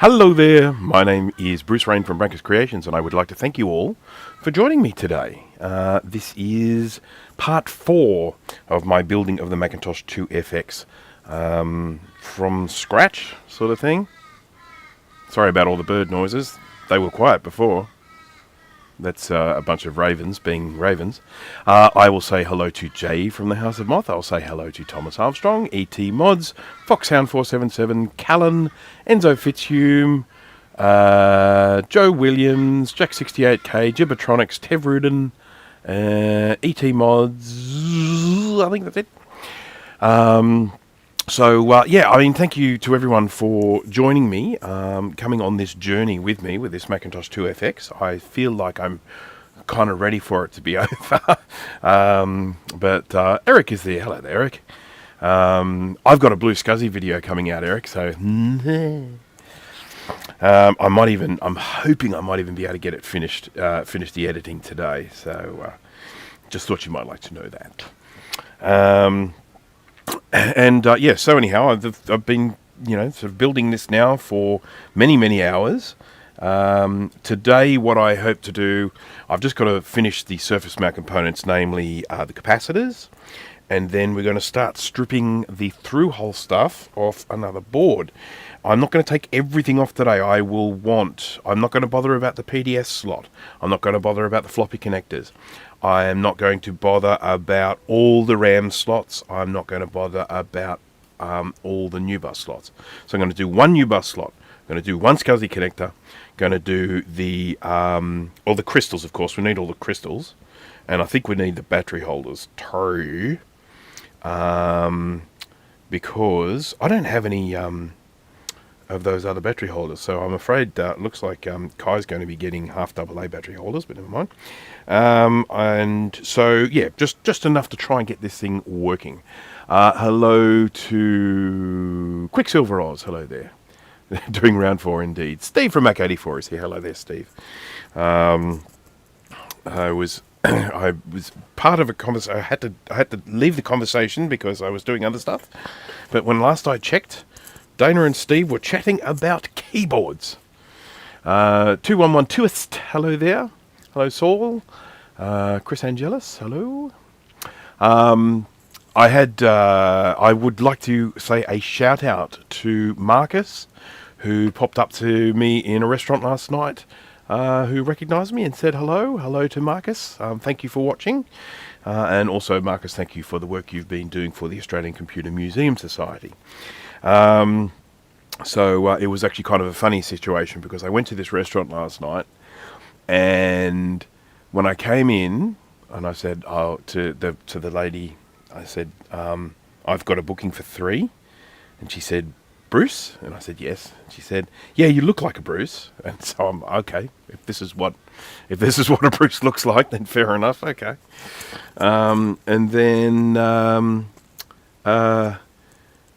Hello there, my name is Bruce Rain from Brankers Creations, and I would like to thank you all for joining me today. This is part 4 of my building of the Macintosh 2FX from scratch sort of thing. Sorry about all the bird noises, they were quiet before. That's a bunch of ravens being ravens. I will say hello to Jay from the House of Moth. I'll say hello to Thomas Armstrong, E.T. Mods, Foxhound477, Callan, Enzo Fitzhume, Joe Williams, Jack68K, Gibbertronics, Tev Rudin, E.T. Mods. I think that's it. Thank you to everyone for joining me, coming on this journey with me with this Macintosh 2FX. I feel like I'm kind of ready for it to be over. But Eric is there. Hello there, Eric. I've got a Blue Scuzzy video coming out, Eric, so I'm hoping I might even be able to get it finished the editing today. So just thought you might like to know that. So anyhow, I've been, sort of building this now for many hours. Today, what I hope to do, I've just got to finish the surface mount components, namely the capacitors, and then we're going to start stripping the through-hole stuff off another board. I'm not going to take everything off today. I'm not going to bother about the PDS slot. I'm not going to bother about the floppy connectors. I am not going to bother about all the RAM slots. I'm not going to bother about all the new bus slots. So I'm going to do one new bus slot. I'm going to do one SCSI connector. Going to do all the crystals, of course. We need all the crystals. And I think we need the battery holders too. Because I don't have any of those other battery holders. So I'm afraid it looks like Kai's going to be getting half AA battery holders, but never mind. Just enough to try and get this thing working. Hello to Quicksilver Oz. Hello there. Doing round 4 indeed. Steve from Mac84 is here. Hello there, Steve. I was part of a conversation. I had to leave the conversation because I was doing other stuff. But when last I checked, Dana and Steve were chatting about keyboards. 2112ist, hello there. Hello, Saul. Chris Angelis, hello. I would like to say a shout out to Marcus, who popped up to me in a restaurant last night, who recognised me and said hello. Hello to Marcus. Thank you for watching. And also, Marcus, thank you for the work you've been doing for the Australian Computer Museum Society. It was actually kind of a funny situation because I went to this restaurant last night, and when I came in, and I said to the lady, I said, I've got a booking for 3, and she said, Bruce? And I said, yes. And she said, yeah, you look like a Bruce. And so I'm okay. If this is what a Bruce looks like, then fair enough. Okay.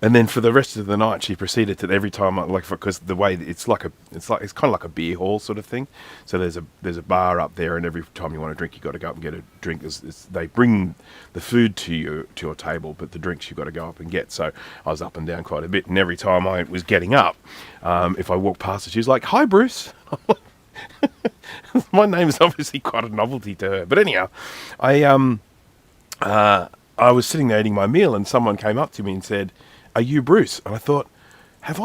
And then for the rest of the night, she proceeded to every time, because the way it's kind of like a beer hall sort of thing. So there's a bar up there, and every time you want a drink, you got to go up and get a drink. They bring the food to your table, but the drinks you got to go up and get. So I was up and down quite a bit, and every time I was getting up, if I walked past her, she was like, "Hi, Bruce." My name is obviously quite a novelty to her, but anyhow, I was sitting there eating my meal, and someone came up to me and said, "Are you Bruce?" And I thought, have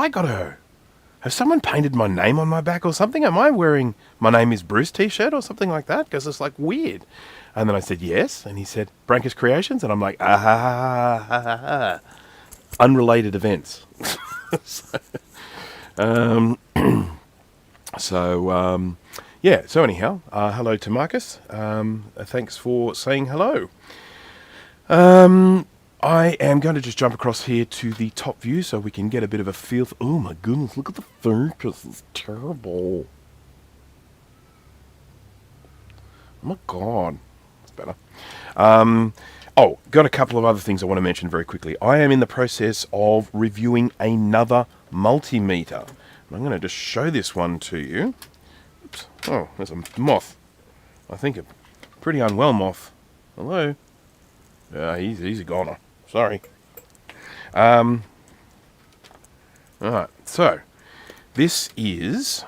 someone painted my name on my back or something? Am I wearing my name is Bruce t-shirt or something like that? Because it's like weird. And then I said, yes. And he said, Brankers Creations? And I'm like, unrelated events. So anyhow, hello to Marcus. Thanks for saying hello. I am going to just jump across here to the top view so we can get a bit of a feel for... Oh my goodness, look at the focus. It's terrible. Oh my god. It's better. Got a couple of other things I want to mention very quickly. I am in the process of reviewing another multimeter. I'm going to just show this one to you. Oops. Oh, there's a moth. I think a pretty unwell moth. Hello. He's a goner. Sorry. Alright, so This is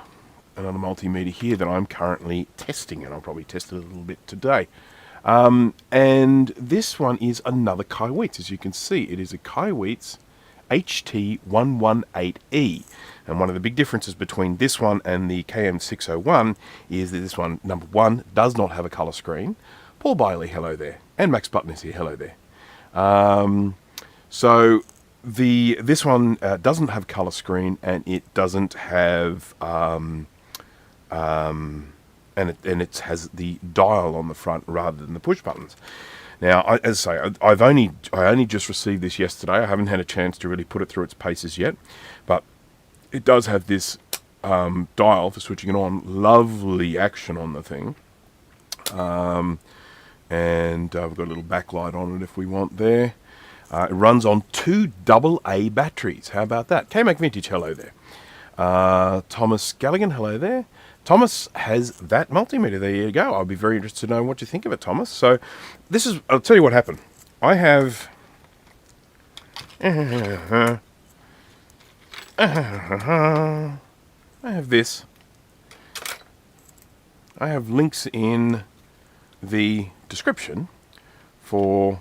another multimeter here that I'm currently testing, and I'll probably test it a little bit today. And this one is another Kaiweets. As you can see, it is a Kaiweets HT118E. And one of the big differences between this one and the KM601 is that this one, number one, does not have a colour screen. Paul Biley, hello there. And Max Button is here, hello there. So this one doesn't have colour screen, and it doesn't have and it has the dial on the front rather than the push buttons. Now, as I say, I only just received this yesterday. I haven't had a chance to really put it through its paces yet, but it does have this dial for switching it on. Lovely action on the thing, and I've got a little backlight on it if we want there. It runs on 2 AA batteries. How about that? K-Mac Vintage, hello there. Thomas Galligan, hello there. Thomas has that multimeter. There you go. I'll be very interested to know what you think of it, Thomas. So this is, I'll tell you what happened. I have this. I have links in the description for,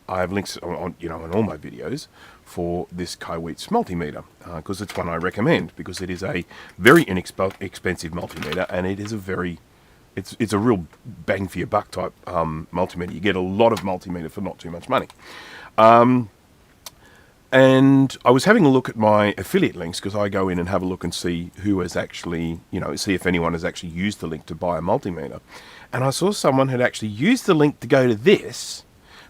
I have links on on all my videos for this Kaiweets multimeter, because it's one I recommend, because it is a very inexpensive multimeter, and it is it's a real bang for your buck type multimeter. You get a lot of multimeter for not too much money. And I was having a look at my affiliate links, because I go in and have a look and see who has actually, see if anyone has actually used the link to buy a multimeter. And I saw someone had actually used the link to go to this,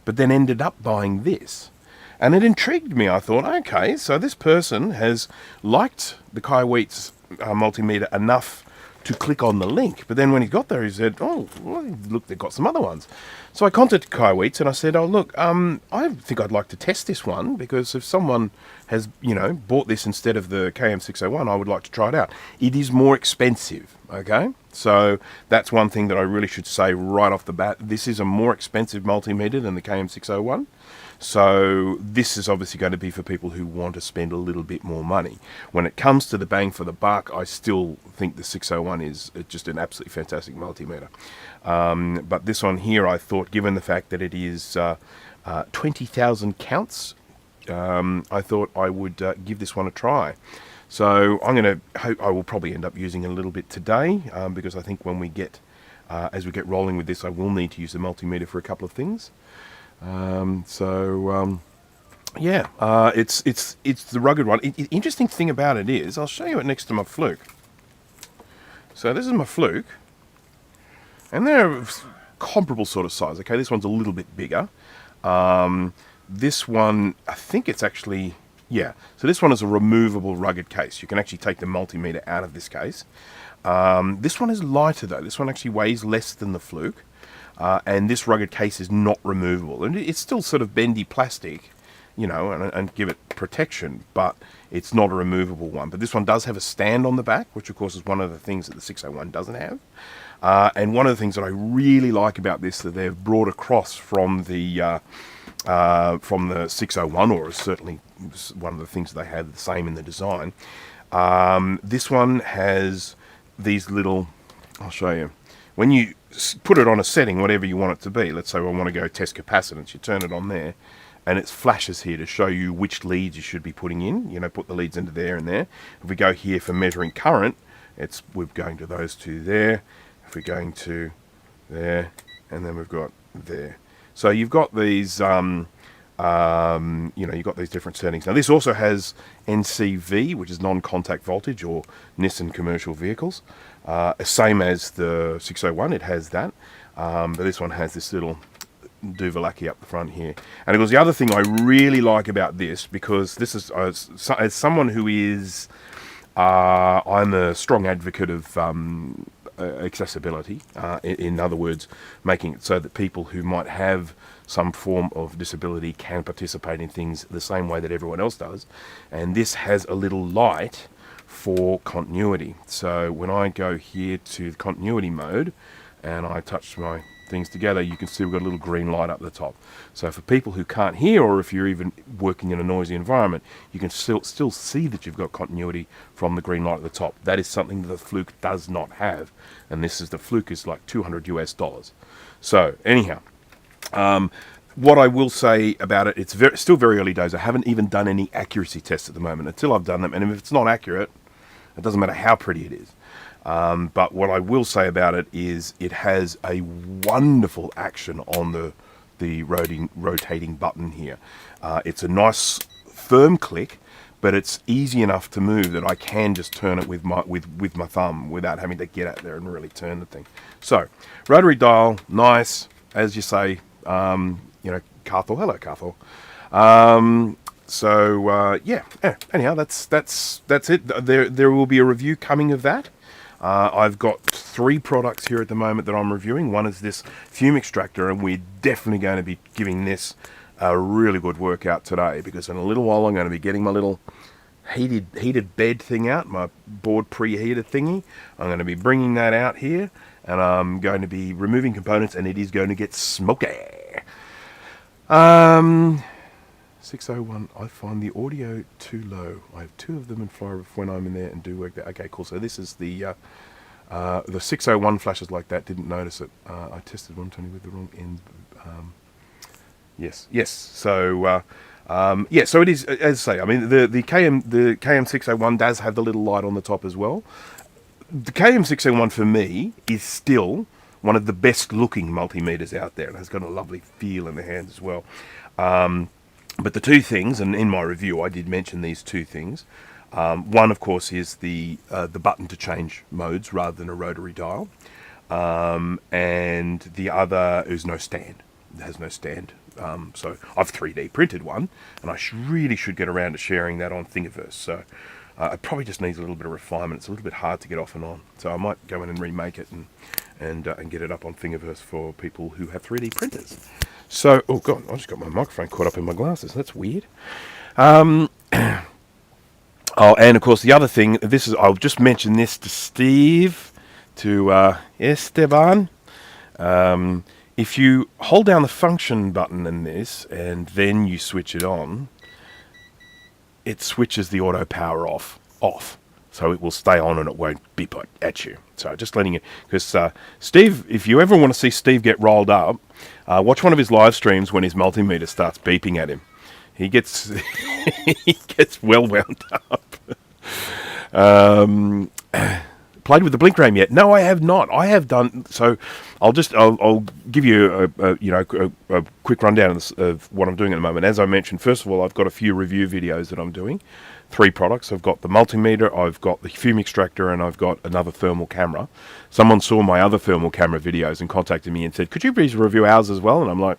but then ended up buying this. And it intrigued me. I thought, okay, so this person has liked the Kaiweets multimeter enough to click on the link. But then when he got there, he said, oh, well, look, they've got some other ones. So I contacted Kaiweets and I said, oh, look, I think I'd like to test this one, because if someone has, bought this instead of the KM601, I would like to try it out. It is more expensive, okay? So that's one thing that I really should say right off the bat. This is a more expensive multimeter than the KM601. So this is obviously going to be for people who want to spend a little bit more money. When it comes to the bang for the buck, I still think the 601 is just an absolutely fantastic multimeter. But this one here, I thought, given the fact that it is 20,000 counts, I thought I would give this one a try. So I will probably end up using it a little bit today, because I think when we get, as we get rolling with this, I will need to use the multimeter for a couple of things. It's the rugged one. Interesting thing about it is, I'll show you it next to my Fluke. So this is my Fluke, and they're comparable sort of size. Okay, this one's a little bit bigger. This one, I think it's actually, so this one is a removable rugged case. You can actually take the multimeter out of this case. This one is lighter though. This one actually weighs less than the Fluke. And this rugged case is not removable, and it's still sort of bendy plastic, and give it protection, but it's not a removable one. But this one does have a stand on the back, which of course is one of the things that the 601 doesn't have. And one of the things that I really like about this, that they've brought across from the 601, or certainly one of the things that they had the same in the design. This one has these little, I'll show you. When you put it on a setting, whatever you want it to be, let's say I want to go test capacitance, you turn it on there, and it flashes here to show you which leads you should be putting in. Put the leads into there and there. If we go here for measuring current, we're going to those two there. If we're going to there, and then we've got there. So you've got these, you've got these different settings. Now this also has NCV, which is non-contact voltage, or Nissan commercial vehicles. Same as the 601, it has that. But this one has this little Duvalaki up the front here. And of course, the other thing I really like about this, because this is, as someone who is, I'm a strong advocate of accessibility. In other words, making it so that people who might have some form of disability can participate in things the same way that everyone else does. And this has a little light for continuity. So when I go here to continuity mode and I touch my things together, you can see we've got a little green light up the top. So for people who can't hear, or if you're even working in a noisy environment, you can still see that you've got continuity from the green light at the top. That is something that the Fluke does not have, and the Fluke is like $200 US. So anyhow, what I will say about it, it's still very early days. I haven't even done any accuracy tests at the moment. Until I've done them, and if it's not accurate, it doesn't matter how pretty it is. But what I will say about it is it has a wonderful action on the rotating button here. It's a nice firm click, but it's easy enough to move that I can just turn it with my thumb without having to get out there and really turn the thing. So, rotary dial, nice, as you say. Carthel. Hello, Carthel. Anyhow, that's it. There will be a review coming of that. I've got 3 products here at the moment that I'm reviewing. One is this fume extractor, and we're definitely going to be giving this a really good workout today, because in a little while I'm going to be getting my little heated bed thing out, my board preheater thingy. I'm going to be bringing that out here, and I'm going to be removing components, and it is going to get smoky. 601, I find the audio too low. I have 2 of them in fly when I'm in there and do work there. Okay, cool. So this is the 601 flashes like that. Didn't notice it. I tested 120 with the wrong end. Yes. So so it is, as I say. I mean, the KM601 does have the little light on the top as well. The KM601 for me is still one of the best looking multimeters out there, and has got a lovely feel in the hand as well. But the 2 things, and in my review I did mention these 2 things. One, of course, is the button to change modes rather than a rotary dial, and the other is no stand. It has no stand. So I've 3D printed one, and I really should get around to sharing that on Thingiverse. So it probably just needs a little bit of refinement. It's a little bit hard to get off and on. So I might go in and remake it and get it up on Thingiverse for people who have 3D printers. So, oh god, I just got my microphone caught up in my glasses. That's weird. And of course the other thing, I'll just mention this to Steve, to Esteban. If you hold down the function button in this, and then you switch it on, it switches the auto power off. So it will stay on and it won't beep at you. So just letting you, because Steve, if you ever want to see Steve get rolled up, watch one of his live streams when his multimeter starts beeping at him. He gets he gets well wound up. Played with the blink ram yet? No, I have not. I have done so. I'll give you a quick rundown of what I'm doing at the moment. As I mentioned, first of all, I've got a few review videos that I'm doing. 3 products. I've got the multimeter, I've got the fume extractor, and I've got another thermal camera. Someone saw my other thermal camera videos and contacted me and said, "Could you please review ours as well?" And I'm like,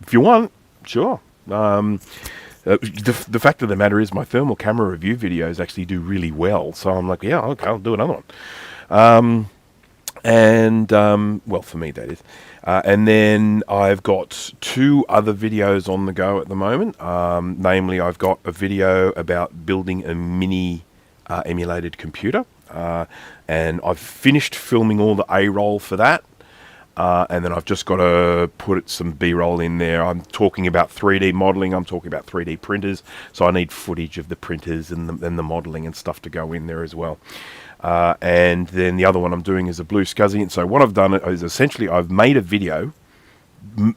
"If you want, sure." The fact of the matter is my thermal camera review videos actually do really well. So I'm like, yeah, okay, I'll do another one. Well, for me that is. And then I've got 2 other videos on the go at the moment. Namely, I've got a video about building a mini emulated computer. And I've finished filming all the A-roll for that. And then I've just got to put some B-roll in there. I'm talking about 3D modeling. I'm talking about 3D printers. So I need footage of the printers and the modeling and stuff to go in there as well. And then the other one I'm doing is a Blue SCSI. And so what I've done is essentially I've made a video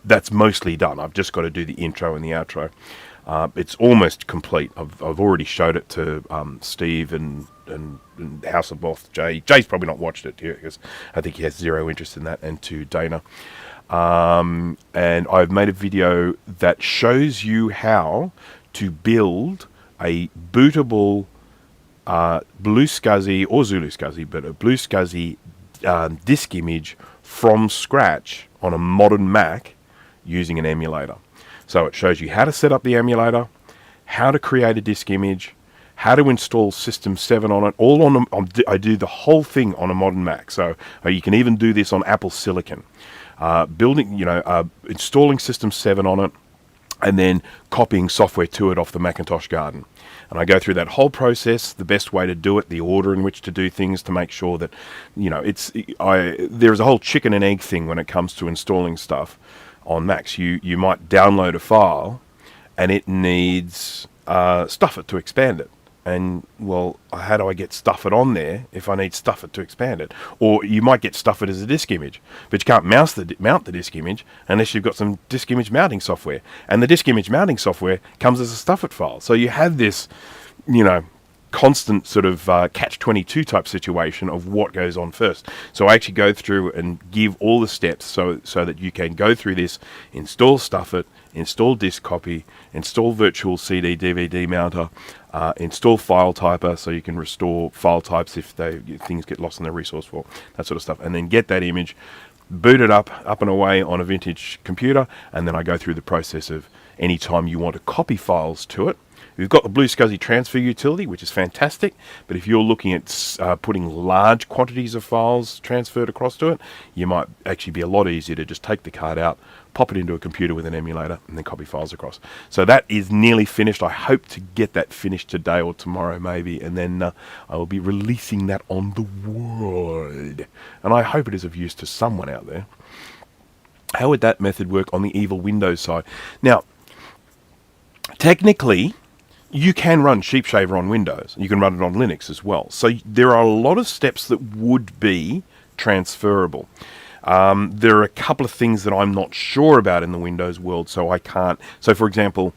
that's mostly done. I've just got to do the intro and the outro. It's almost complete. I've already showed it to Steve and House of Moth Jay. Jay's probably not watched it because I think he has 0 interest in that, and to Dana. And I've made a video that shows you to build a bootable Blue SCSI or Zulu SCSI, but a Blue SCSI disk image from scratch on a modern Mac using an emulator. So it shows you how to set up the emulator, how to create a disk image, how to install System 7 on it. I do the whole thing on a modern Mac. So you can even do this on Apple Silicon. Installing System 7 on it, and then copying software to it off the Macintosh Garden. And I go through that whole process, the best way to do it, the order in which to do things, to make sure that, there's a whole chicken and egg thing when it comes to installing stuff on Macs. You might download a file and it needs Stuffit to expand it. And, well, how do I get Stuffit on there if I need Stuffit to expand it? Or you might get Stuffit as a disk image, but you can't mount the disk image unless you've got some disk image mounting software. And the disk image mounting software comes as a Stuffit file. So you have this, constant sort of catch-22 type situation of what goes on first. So I actually go through and give all the steps so that you can go through this, install Stuffit, install disk copy, install virtual CD DVD mounter, install file typer so you can restore file types if things get lost in the resource file, that sort of stuff, and then get that image, boot it up and away on a vintage computer, and then I go through the process of any time you want to copy files to it. We've got the Blue SCSI transfer utility, which is fantastic, but if you're looking at putting large quantities of files transferred across to it, you might actually be a lot easier to just take the card out, pop it into a computer with an emulator, and then copy files across. So that is nearly finished. I hope to get that finished today or tomorrow maybe, and then I will be releasing that on the world. And I hope it is of use to someone out there. How would that method work on the evil Windows side? Now, technically, you can run Sheepshaver on Windows. You can run it on Linux as well. So there are a lot of steps that would be transferable. There are a couple of things that I'm not sure about in the Windows world, so I can't. So, for example,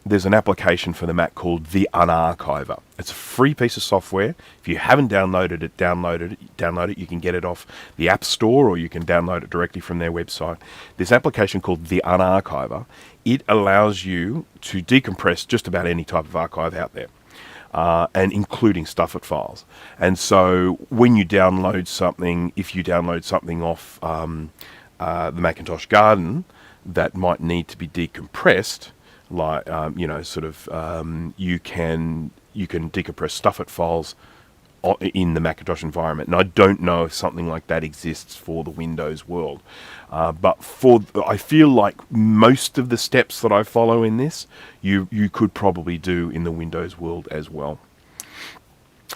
there's an application for the Mac called the Unarchiver. It's a free piece of software. If you haven't downloaded it, download it. You can get it off the App Store, or you can download it directly from their website. This application called the Unarchiver, it allows you to decompress just about any type of archive out there, and including Stuffit files. And so when you download something, if you download something off the Macintosh Garden that might need to be decompressed, like you can decompress Stuffit files in the Macintosh environment. And I don't know if something like that exists for the Windows world, but I feel like most of the steps that I follow in this, you could probably do in the Windows world as well.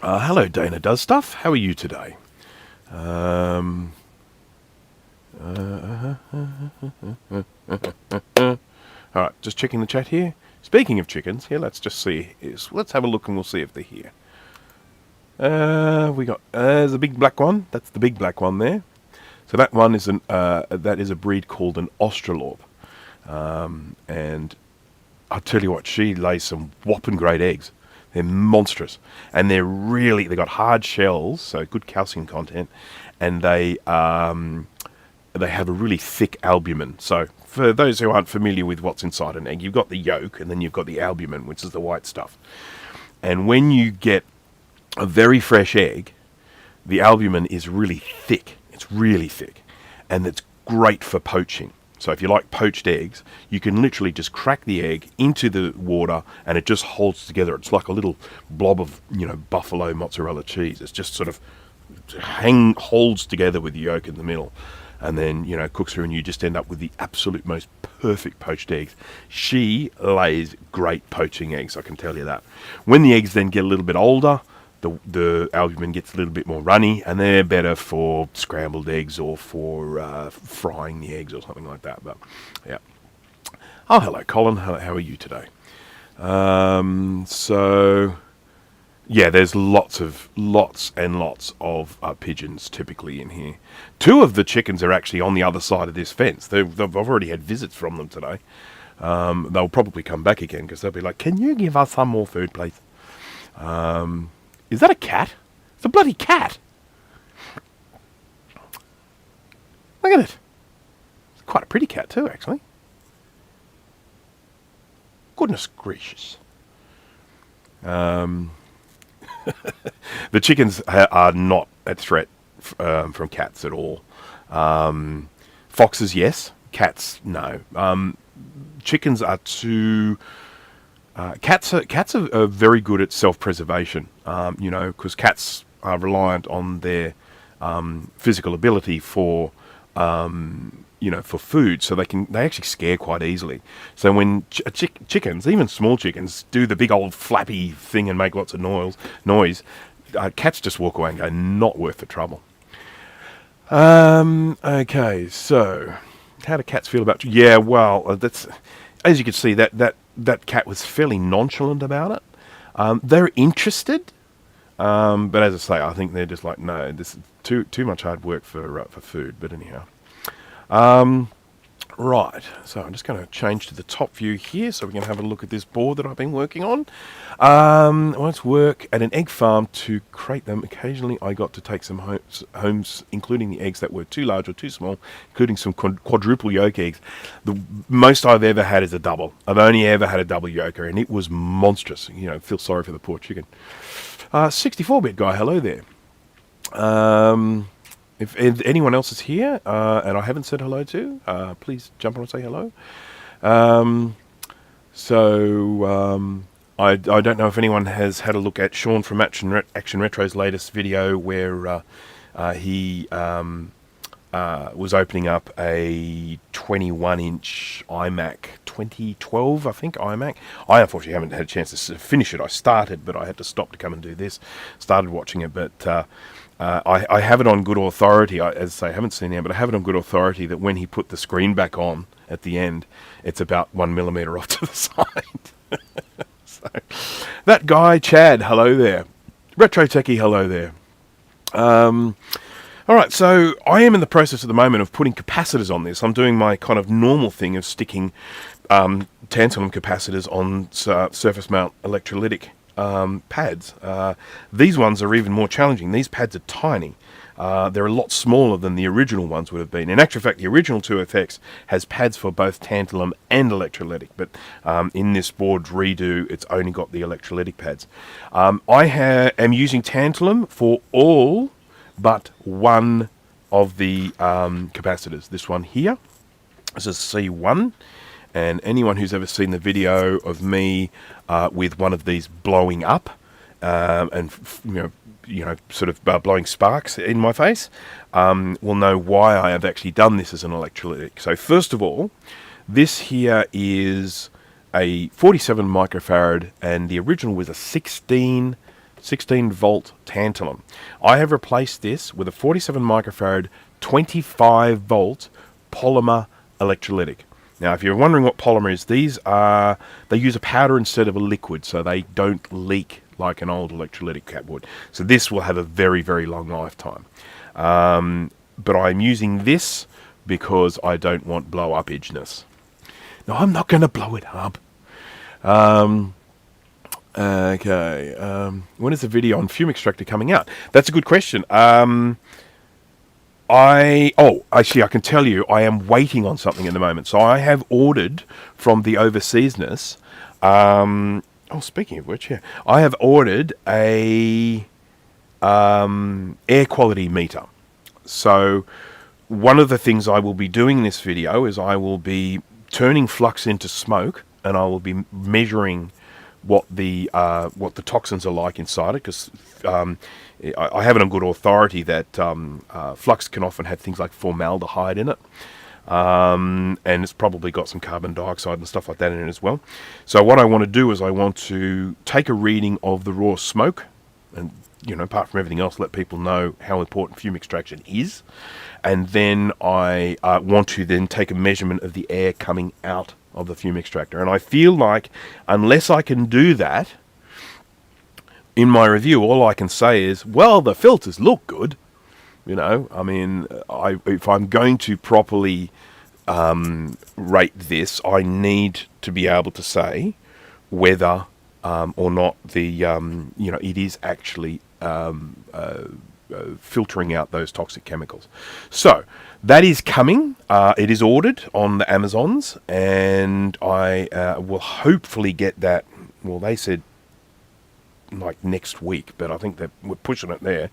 Hello, Dana Does Stuff. How are you today? All right, just checking the chat here. Speaking of chickens, here, let's just see. Let's have a look and we'll see if they're here. We got there's a big black one. That's the big black one there. So that one is that is a breed called an Australorp, and I'll tell you what, she lays some whopping great eggs. They're monstrous, and they got hard shells, so good calcium content, and they have a really thick albumin. So for those who aren't familiar with what's inside an egg, you've got the yolk, and then you've got the albumin, which is the white stuff. And when you get a very fresh egg, the albumin is really thick. It's really thick, and it's great for poaching. So if you like poached eggs, you can literally just crack the egg into the water, and it just holds together. It's like a little blob of, buffalo mozzarella cheese. It's just sort of holds together with the yolk in the middle, and then, cooks through, and you just end up with the absolute most perfect poached eggs. She lays great poaching eggs, I can tell you that. When the eggs then get a little bit older, the albumin gets a little bit more runny, and they're better for scrambled eggs or for frying the eggs or something like that. But yeah. Oh, hello, Colin. How are you today? So yeah, there's lots and lots of pigeons typically in here. 2 of the chickens are actually on the other side of this fence. I've already had visits from them today. They'll probably come back again because they'll be like, "Can you give us some more food, please?" Is that a cat? It's a bloody cat. Look at it. It's quite a pretty cat too, actually. Goodness gracious. The chickens are not a threat from cats at all. Foxes, yes. Cats, no. Chickens are too... Cats are very good at self-preservation, because cats are reliant on their physical ability for for food, so they actually scare quite easily. So when chickens, even small chickens, do the big old flappy thing and make lots of noise, cats just walk away and go, not worth the trouble. Okay, so how do cats feel about? Yeah, well, that's, as you can see, that cat was fairly nonchalant about it. They're interested, but as I say, I think they're just like, no, this is too much hard work for food. But anyhow. Right, so I'm just going to change to the top view here so we can have a look at this board that I've been working on. I want to work at an egg farm to crate them. Occasionally I got to take some homes, including the eggs that were too large or too small, including some quadruple yolk eggs. The most I've ever had is a double. I've only ever had a double yolker, and it was monstrous. Feel sorry for the poor chicken. 64-bit guy, hello there. If anyone else is here and I haven't said hello to, please jump on and say hello. I don't know if anyone has had a look at Sean from Action Retro's latest video where he was opening up a 21-inch iMac 2012, I think, iMac. I unfortunately haven't had a chance to finish it. I started, but I had to stop to come and do this. Started watching it, but... I have it on good authority. As I say, I haven't seen it, but I have it on good authority that when he put the screen back on at the end, it's about 1 millimeter off to the side. So, that guy, Chad, hello there. Retro Techie, hello there. All right, so I am in the process at the moment of putting capacitors on this. I'm doing my kind of normal thing of sticking tantalum capacitors on surface mount electrolytic pads. These ones are even more challenging. These pads are tiny. They're a lot smaller than the original ones would have been. In actual fact, the original 2FX has pads for both tantalum and electrolytic, but in this board's redo, it's only got the electrolytic pads. I am using tantalum for all but one of the capacitors. This one here. This is C1. And anyone who's ever seen the video of me with one of these blowing up and sort of blowing sparks in my face will know why I have actually done this as an electrolytic. So first of all, this here is a 47 microfarad, and the original was a 16 volt tantalum. I have replaced this with a 47 microfarad 25 volt polymer electrolytic. Now, if you're wondering what polymer is, they use a powder instead of a liquid, so they don't leak like an old electrolytic cap would. So this will have a very, very long lifetime. But I'm using this because I don't want blow-up edgeness. No, I'm not going to blow it up. Okay. When is the video on fume extractor coming out? That's a good question. Actually, I can tell you, I am waiting on something at the moment. So I have ordered from the overseasness. Speaking of which, yeah, I have ordered a air quality meter. So one of the things I will be doing in this video is I will be turning flux into smoke, and I will be measuring what the toxins are like inside it, because I have it on good authority that flux can often have things like formaldehyde in it, and it's probably got some carbon dioxide and stuff like that in it as well. So what I want to do is I want to take a reading of the raw smoke, and apart from everything else, let people know how important fume extraction is, and then I want to then take a measurement of the air coming out of the fume extractor. And I feel like unless I can do that in my review, all I can say is, well, the filters look good. I mean, if I'm going to properly rate this, I need to be able to say whether or not the it is actually filtering out those toxic chemicals. So that is coming. It is ordered on the Amazons, and I will hopefully get that. Well, they said like next week, but I think that we're pushing it there.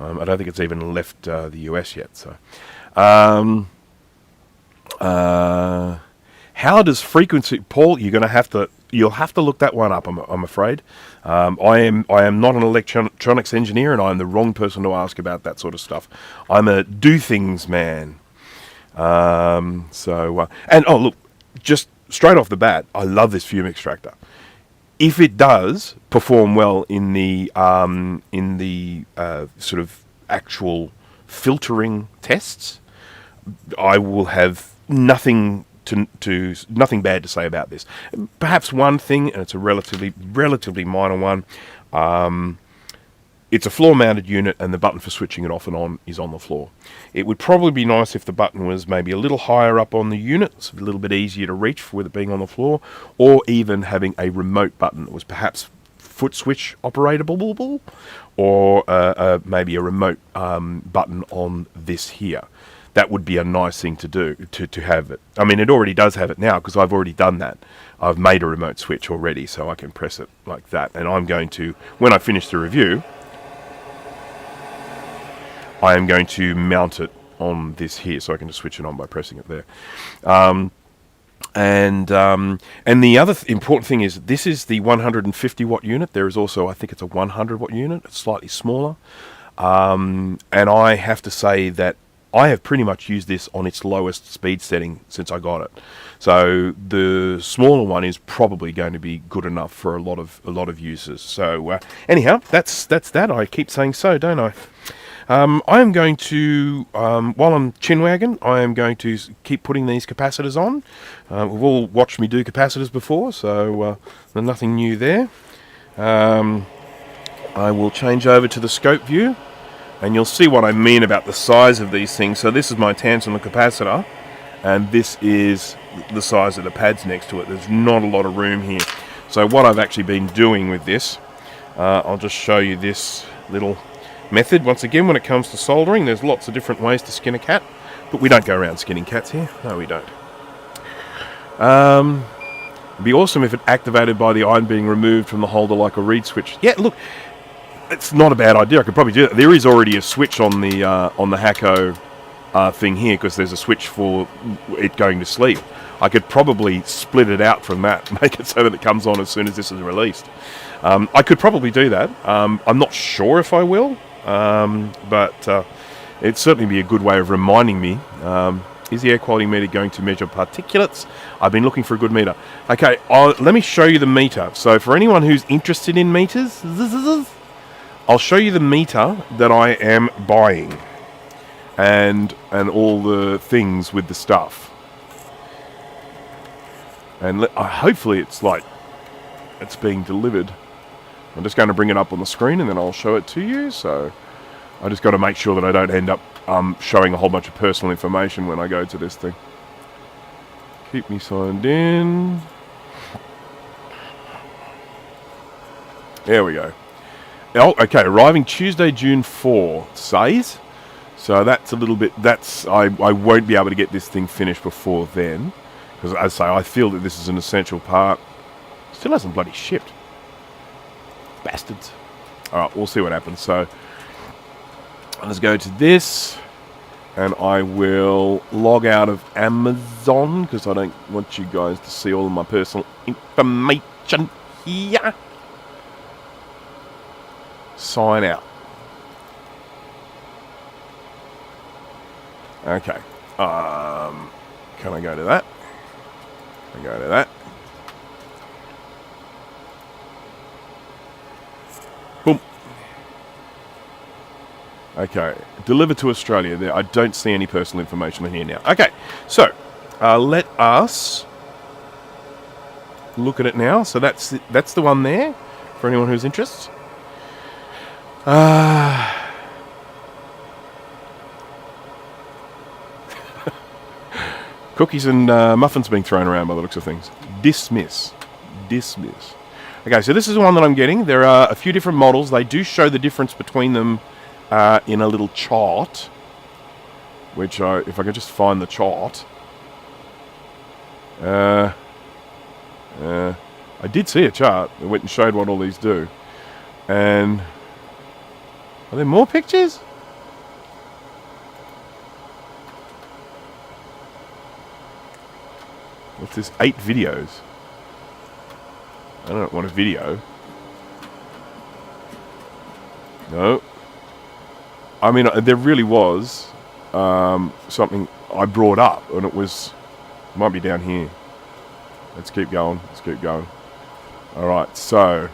I don't think it's even left the US yet. So, how does frequency, Paul? You'll have to look that one up. I'm afraid. I am not an electronics engineer, and I'm the wrong person to ask about that sort of stuff. I'm a do things man. And oh look, just straight off the bat, I love this fume extractor. If it does perform well in the sort of actual filtering tests, I will have nothing bad to say about this. Perhaps one thing, and it's a relatively minor one. It's a floor-mounted unit, and the button for switching it off and on is on the floor. It would probably be nice if the button was maybe a little higher up on the unit, so a little bit easier to reach with it being on the floor, or even having a remote button that was perhaps foot switch operatable, or maybe a remote button on this here. That would be a nice thing to do, to have it. I mean, it already does have it now, because I've already done that. I've made a remote switch already, so I can press it like that. And I'm going to, when I finish the review, I am going to mount it on this here, so I can just switch it on by pressing it there. And the other important thing is, this is the 150 watt unit. There is also, I think it's a 100 watt unit. It's slightly smaller. And I have to say that I have pretty much used this on its lowest speed setting since I got it. So the smaller one is probably going to be good enough for a lot of users. So anyhow, that's that. I keep saying so, don't I? I am going to, while I'm chinwagging, I am going to keep putting these capacitors on. We've all watched me do capacitors before, so there's nothing new there. I will change over to the scope view, and you'll see what I mean about the size of these things. So this is my tantalum capacitor, and this is the size of the pads next to it. There's not a lot of room here. So what I've actually been doing with this, I'll just show you this little method. Once again, when it comes to soldering, there's lots of different ways to skin a cat, but we don't go around skinning cats here. No, we don't. It'd be awesome if it activated by the iron being removed from the holder like a reed switch. Yeah, look, it's not a bad idea. I could probably do that. There is already a switch on the Hacko thing here, because there's a switch for it going to sleep. I could probably split it out from that, make it so that it comes on as soon as this is released. I could probably do that. I'm not sure if I will. But it'd certainly be a good way of reminding me, is the air quality meter going to measure particulates? I've been looking for a good meter. Okay, let me show you the meter. So for anyone who's interested in meters, I'll show you the meter that I am buying, and all the things with the stuff. And hopefully it's being delivered. I'm just going to bring it up on the screen, and then I'll show it to you. So I just got to make sure that I don't end up showing a whole bunch of personal information when I go to this thing. Keep me signed in. There we go. Oh, okay, arriving Tuesday, June 4, says. So that's a little bit, I won't be able to get this thing finished before then. Because as I say, I feel that this is an essential part. Still hasn't bloody shipped. Bastards. Alright, we'll see what happens. So let's go to this, and I will log out of Amazon, because I don't want you guys to see all of my personal information here. Sign out. Okay. Can I go to that? I go to that. Boom. Okay. Deliver to Australia. There, I don't see any personal information in here now. Okay. So, let us look at it now. So that's the one there, for anyone who's interested. Cookies and muffins being thrown around by the looks of things. Dismiss. Okay, so this is the one that I'm getting. There are a few different models. They do show the difference between them in a little chart, which if I could just find the chart. I did see a chart. It went and showed what all these do. And are there more pictures? What's this? 8 videos. I don't want a video. No. I mean, there really was something. I brought up, and it might be down here. Let's keep going. Alright, so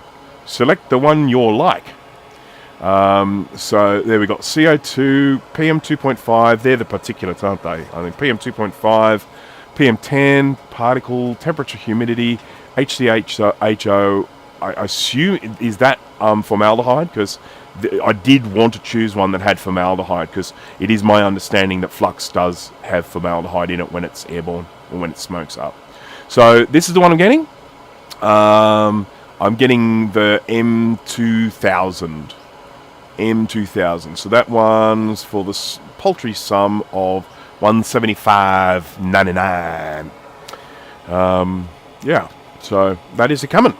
select the one you're like. So there we got CO2, PM2.5, they're the particulates, aren't they? I think PM2.5, PM10, particle, temperature, humidity, HCHO, I assume, is that formaldehyde? Because I did want to choose one that had formaldehyde, because it is my understanding that flux does have formaldehyde in it when it's airborne, or when it smokes up. So this is the one I'm getting. I'm getting the M2000. So that one's for the paltry sum of $175.99. Yeah, so that is a coming.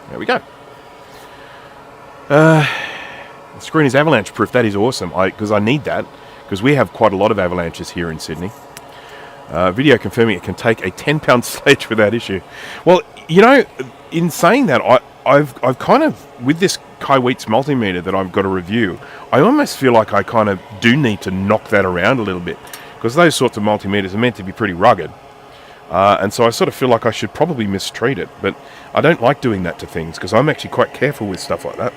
There we go. The screen is avalanche proof. That is awesome. Because I need that, because we have quite a lot of avalanches here in Sydney. Video confirming it can take a 10-pound sledge without issue. Well, you know, in saying that, I've kind of, with this IIfx multimeter that I've got to review, I almost feel like I kind of do need to knock that around a little bit, because those sorts of multimeters are meant to be pretty rugged. And so I sort of feel like I should probably mistreat it, but I don't like doing that to things, because I'm actually quite careful with stuff like that.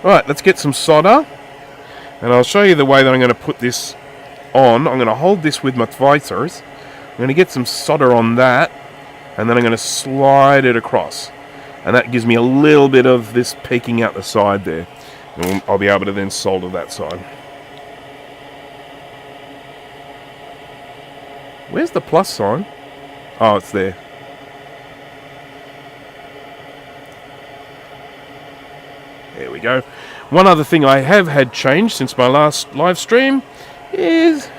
Alright, let's get some solder, and I'll show you the way that I'm going to put this on. I'm going to hold this with my tweezers. I'm going to get some solder on that, and then I'm going to slide it across. And that gives me a little bit of this peeking out the side there. And I'll be able to then solder that side. Where's the plus sign? Oh, it's there. There we go. One other thing I have had changed since my last live stream is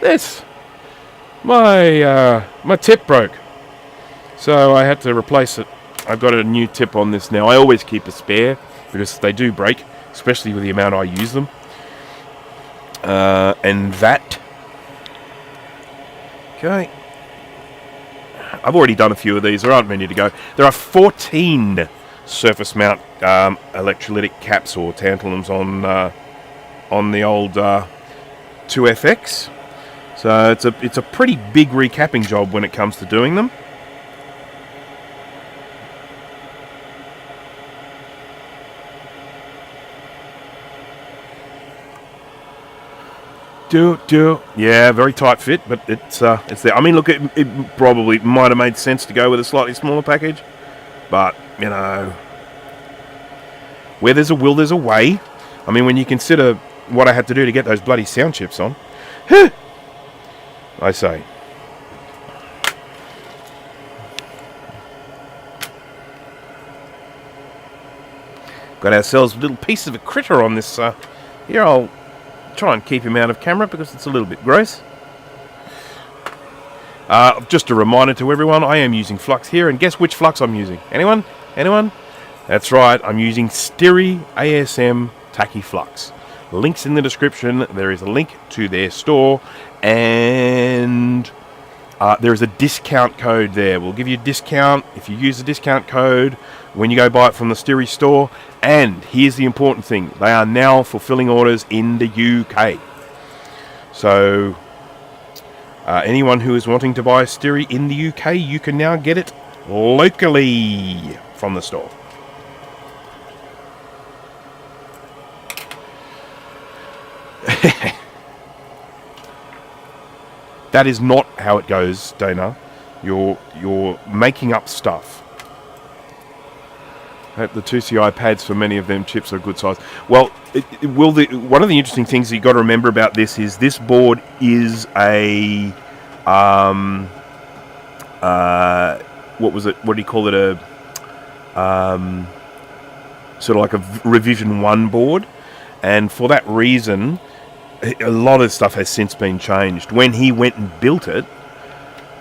this. My tip broke, so I had to replace it. I've got a new tip on this now. I always keep a spare, because they do break, especially with the amount I use them. And that. Okay. I've already done a few of these. There aren't many to go. There are 14 surface mount electrolytic caps or tantalums on the old 2FX. So it's a pretty big recapping job when it comes to doing them. Yeah, very tight fit, but it's there. I mean, look, it probably might have made sense to go with a slightly smaller package, but you know, where there's a will, there's a way. I mean, when you consider what I had to do to get those bloody sound chips on, I say. Got ourselves a little piece of a critter on this. Here, I'll try and keep him out of camera because it's a little bit gross. Just a reminder to everyone, I am using flux here, and guess which flux I'm using? Anyone? That's right, I'm using Styri ASM Tacky Flux. Links in the description. There is a link to their store, and there is a discount code there. We'll give you a discount if you use the discount code when you go buy it from the Styri store. And here's the important thing, they are now fulfilling orders in the UK. So anyone who is wanting to buy a Styri in the UK, you can now get it locally from the store. That is not how it goes, Dana. You're making up stuff. I hope the 2CI pads for many of them chips are good size. Well, one of the interesting things you got to remember about this is this board is a what was it? What do you call it? A sort of like a revision 1 board, and for that reason, a lot of stuff has since been changed. When he went and built it,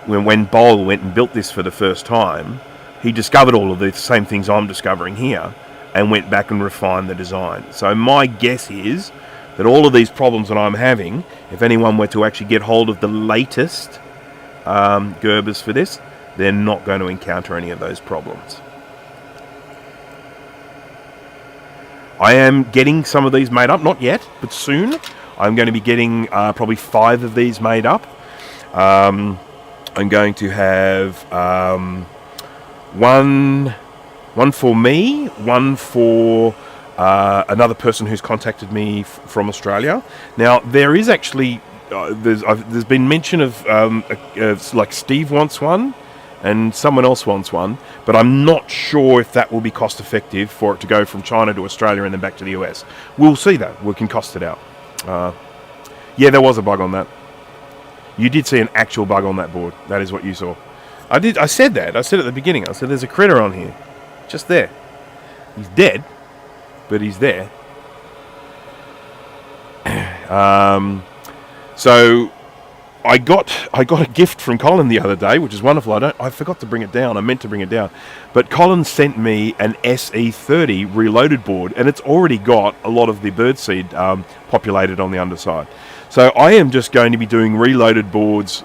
when Bowl went and built this for the first time, he discovered all of the same things I'm discovering here and went back and refined the design. So my guess is that all of these problems that I'm having, if anyone were to actually get hold of the latest Gerbers for this, they're not going to encounter any of those problems. I am getting some of these made up, not yet, but soon. I'm going to be getting probably 5 of these made up. I'm going to have one for me, one for another person who's contacted me from Australia. Now, there is actually there's been mention of like Steve wants one and someone else wants one, but I'm not sure if that will be cost effective for it to go from China to Australia and then back to the US. We'll see that. We can cost it out. Yeah, there was a bug on that. You did see an actual bug on that board. That is what you saw. I said that. I said at the beginning. I said there's a critter on here. Just there. He's dead, but he's there. So I got a gift from Colin the other day, which is wonderful. I forgot to bring it down. I meant to bring it down, but Colin sent me an SE30 reloaded board, and it's already got a lot of the birdseed populated on the underside. So I am just going to be doing reloaded boards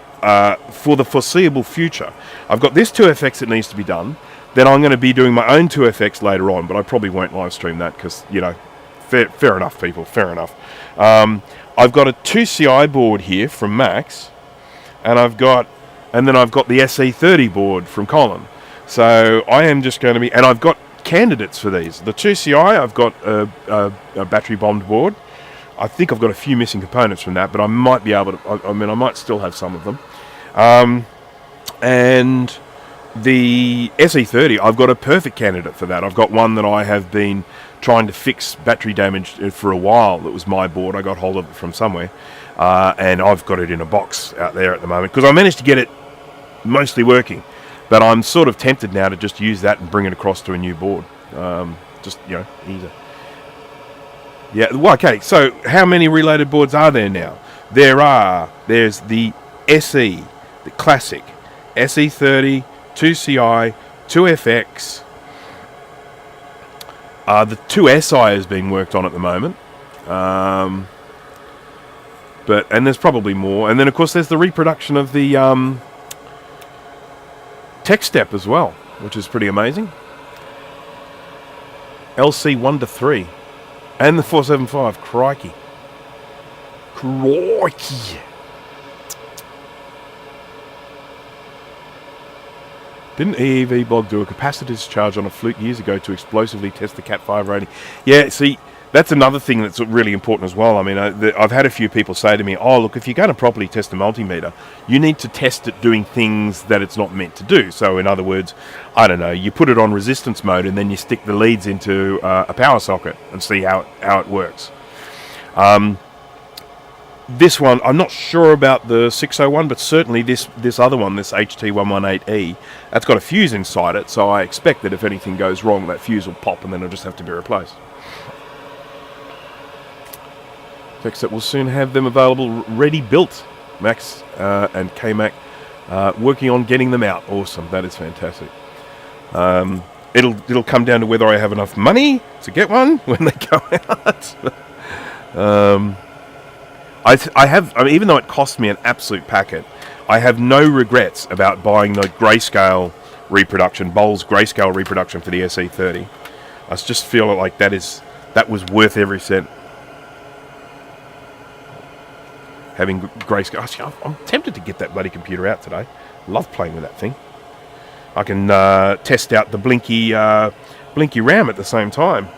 for the foreseeable future. I've got this 2FX that needs to be done. Then I'm going to be doing my own 2FX later on, but I probably won't live stream that because, you know, fair enough, people, fair enough. I've got a 2CI board here from Max, and then I've got the SE30 board from Colin. So I am just going to be, and I've got candidates for these. The 2CI, I've got a battery bombed board. I think I've got a few missing components from that, but I might be able to, I mean, I might still have some of them. And the SE30, I've got a perfect candidate for that. I've got one that I have been trying to fix battery damage for a while. That was my board. I got hold of it from somewhere. And I've got it in a box out there at the moment because I managed to get it mostly working. But I'm sort of tempted now to just use that and bring it across to a new board. Just, you know, easier. Yeah, well, okay, so how many reloaded boards are there now? There's the SE, the classic, SE30, 2CI, 2FX. The 2SI is being worked on at the moment. And there's probably more. And then, of course, there's the reproduction of the Tech Step as well, which is pretty amazing. LC 1 to 3. And the 475, crikey. Crikey. Didn't EEVblog do a capacitors charge on a Fluke years ago to explosively test the Cat 5 rating? Yeah, see, that's another thing that's really important as well. I mean, I've had a few people say to me, oh, look, if you're going to properly test a multimeter, you need to test it doing things that it's not meant to do. So, in other words, I don't know, you put it on resistance mode and then you stick the leads into a power socket and see how it works. This one, I'm not sure about the 601, but certainly this other one, this HT118E, that's got a fuse inside it, so I expect that if anything goes wrong, that fuse will pop and then it'll just have to be replaced. That will soon have them available, ready built. Max and KMac working on getting them out. Awesome, that is fantastic. It'll come down to whether I have enough money to get one when they go out. I mean, even though it cost me an absolute packet, I have no regrets about buying the grayscale reproduction, Bowles grayscale reproduction for the SE30. I just feel like that was worth every cent. Having grayscale, actually, I'm tempted to get that bloody computer out today. Love playing with that thing. I can test out the blinky RAM at the same time.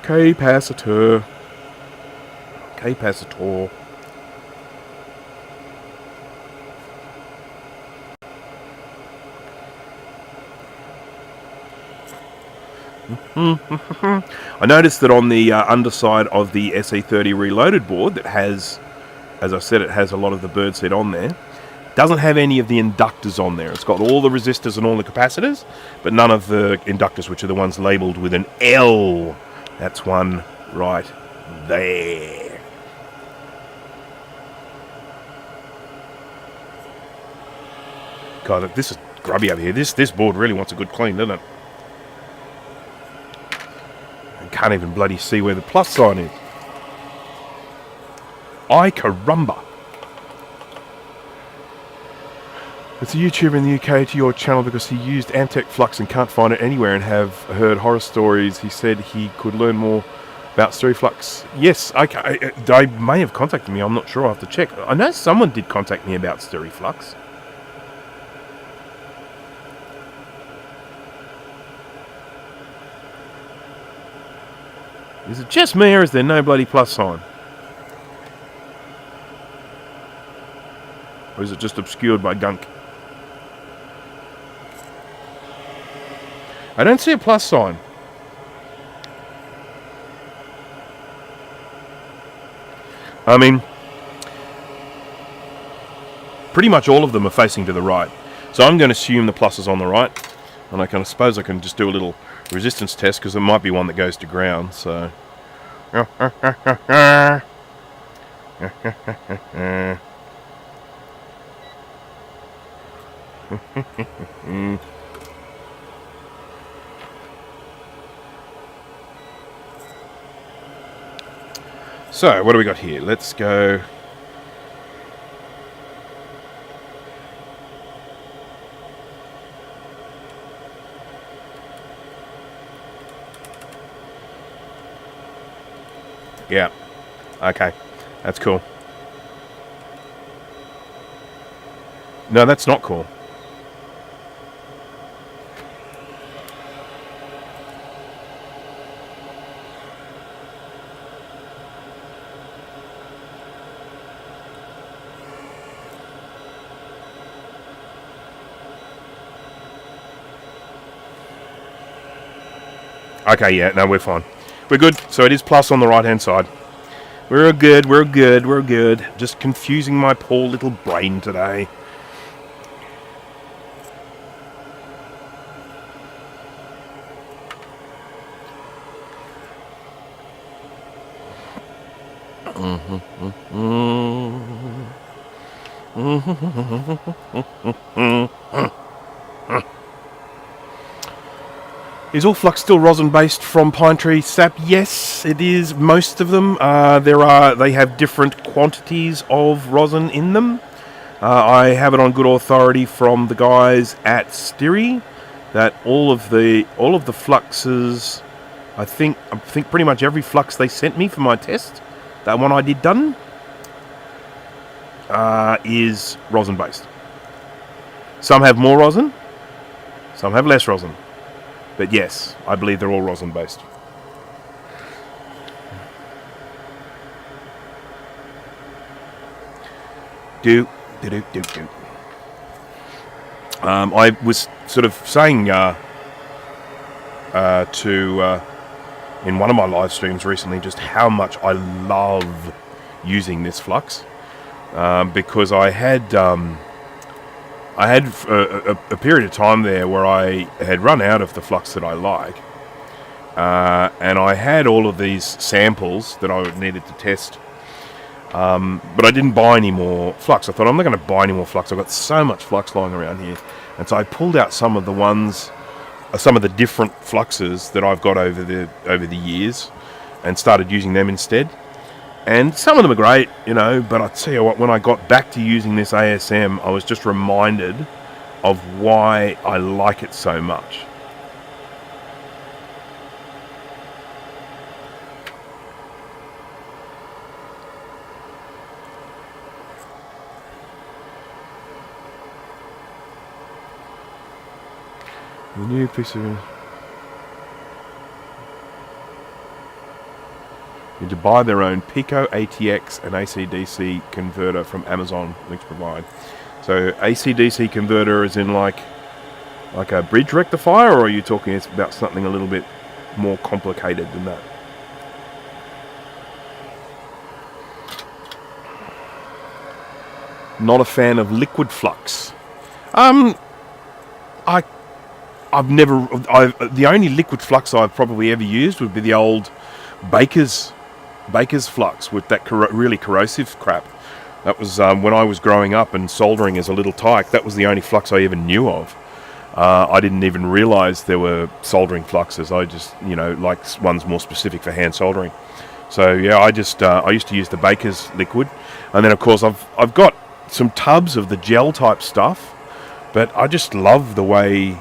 Capacitor. I noticed that on the underside of the SE30 reloaded board that has, as I said, it has a lot of the birdseed on there. Doesn't have any of the inductors on there. It's got all the resistors and all the capacitors, but none of the inductors, which are the ones labelled with an L. That's one right there. God, this is grubby over here. This board really wants a good clean, doesn't it? I can't even bloody see where the plus sign is. Ay caramba. It's a YouTuber in the UK to your channel because he used Antec Flux and can't find it anywhere, and have heard horror stories. He said he could learn more about SteriFlux. Yes, okay. They may have contacted me. I'm not sure. I'll have to check. I know someone did contact me about SteriFlux. Is it just me, or is there no bloody plus sign? Or is it just obscured by gunk? I don't see a plus sign. I mean, pretty much all of them are facing to the right. So I'm going to assume the plus is on the right. And I suppose I can just do a little resistance test, because there might be one that goes to ground, so... So, what do we got here? Let's go... Yeah. Okay. That's cool. No, that's not cool. Okay, yeah, no, we're fine. We're good. So it is plus on the right-hand side. We're good, we're good, we're good. Just confusing my poor little brain today. Is all flux still rosin based from pine tree sap? Yes, it is. Most of them. They have different quantities of rosin in them. I have it on good authority from the guys at Steri that all of the fluxes, I think pretty much every flux they sent me for my test, that one I did done, is rosin based. Some have more rosin, some have less rosin. But yes, I believe they're all rosin based. I was sort of saying in one of my live streams recently just how much I love using this flux, because I had a period of time there where I had run out of the flux that I like, and I had all of these samples that I needed to test, but I didn't buy any more flux. I thought, I'm not going to buy any more flux. I've got so much flux lying around here. And so I pulled out some of the different fluxes that I've got over the years and started using them instead. And some of them are great, but I tell you what, when I got back to using this ASM, I was just reminded of why I like it so much. The new piece of... You to buy their own Pico, ATX and AC/DC converter from Amazon, links provide. So AC/DC converter is in like a bridge rectifier, or are you talking about something a little bit more complicated than that? Not a fan of liquid flux. The only liquid flux I've probably ever used would be the old Baker's flux with that really corrosive crap. That was when I was growing up and soldering as a little tyke. That was the only flux I even knew of. I didn't even realise there were soldering fluxes. I just, like ones more specific for hand soldering. So yeah, I used to use the Baker's liquid, and then of course I've got some tubs of the gel type stuff, But I just love the way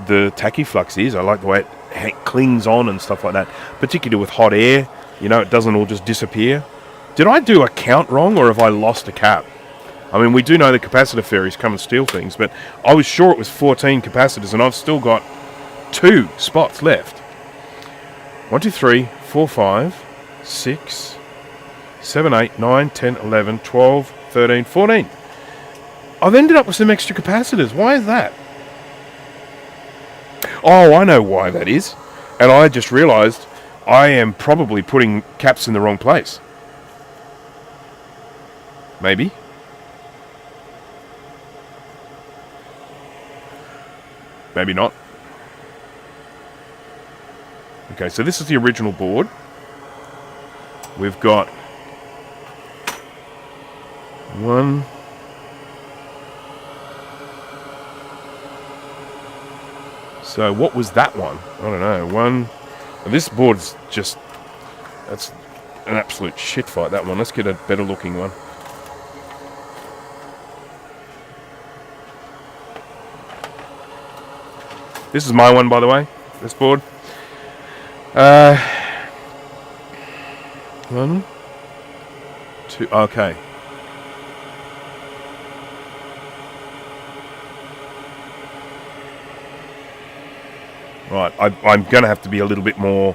the Tachyflux is. I like the way it clings on and stuff like that, particularly with hot air. You know, it doesn't all just disappear. Did I do a count wrong, or have I lost a cap? I mean, we do know the capacitor fairies come and steal things, but I was sure it was 14 capacitors, and I've still got 2 spots left. 1, 2, 3, 4, 5, 6, 7, 8, 9, 10, 11, 12, 13, 14. I've ended up with some extra capacitors. Why is that? Oh, I know why that is. And I just realised I am probably putting caps in the wrong place. Maybe. Maybe not. Okay, so this is the original board. We've got 1. So what was that one? I don't know. 1. This board's just... That's an absolute shit fight, that one. Let's get a better looking one. This is my one, by the way. This board. 1, 2... Okay. Right, I'm going to have to be a little bit more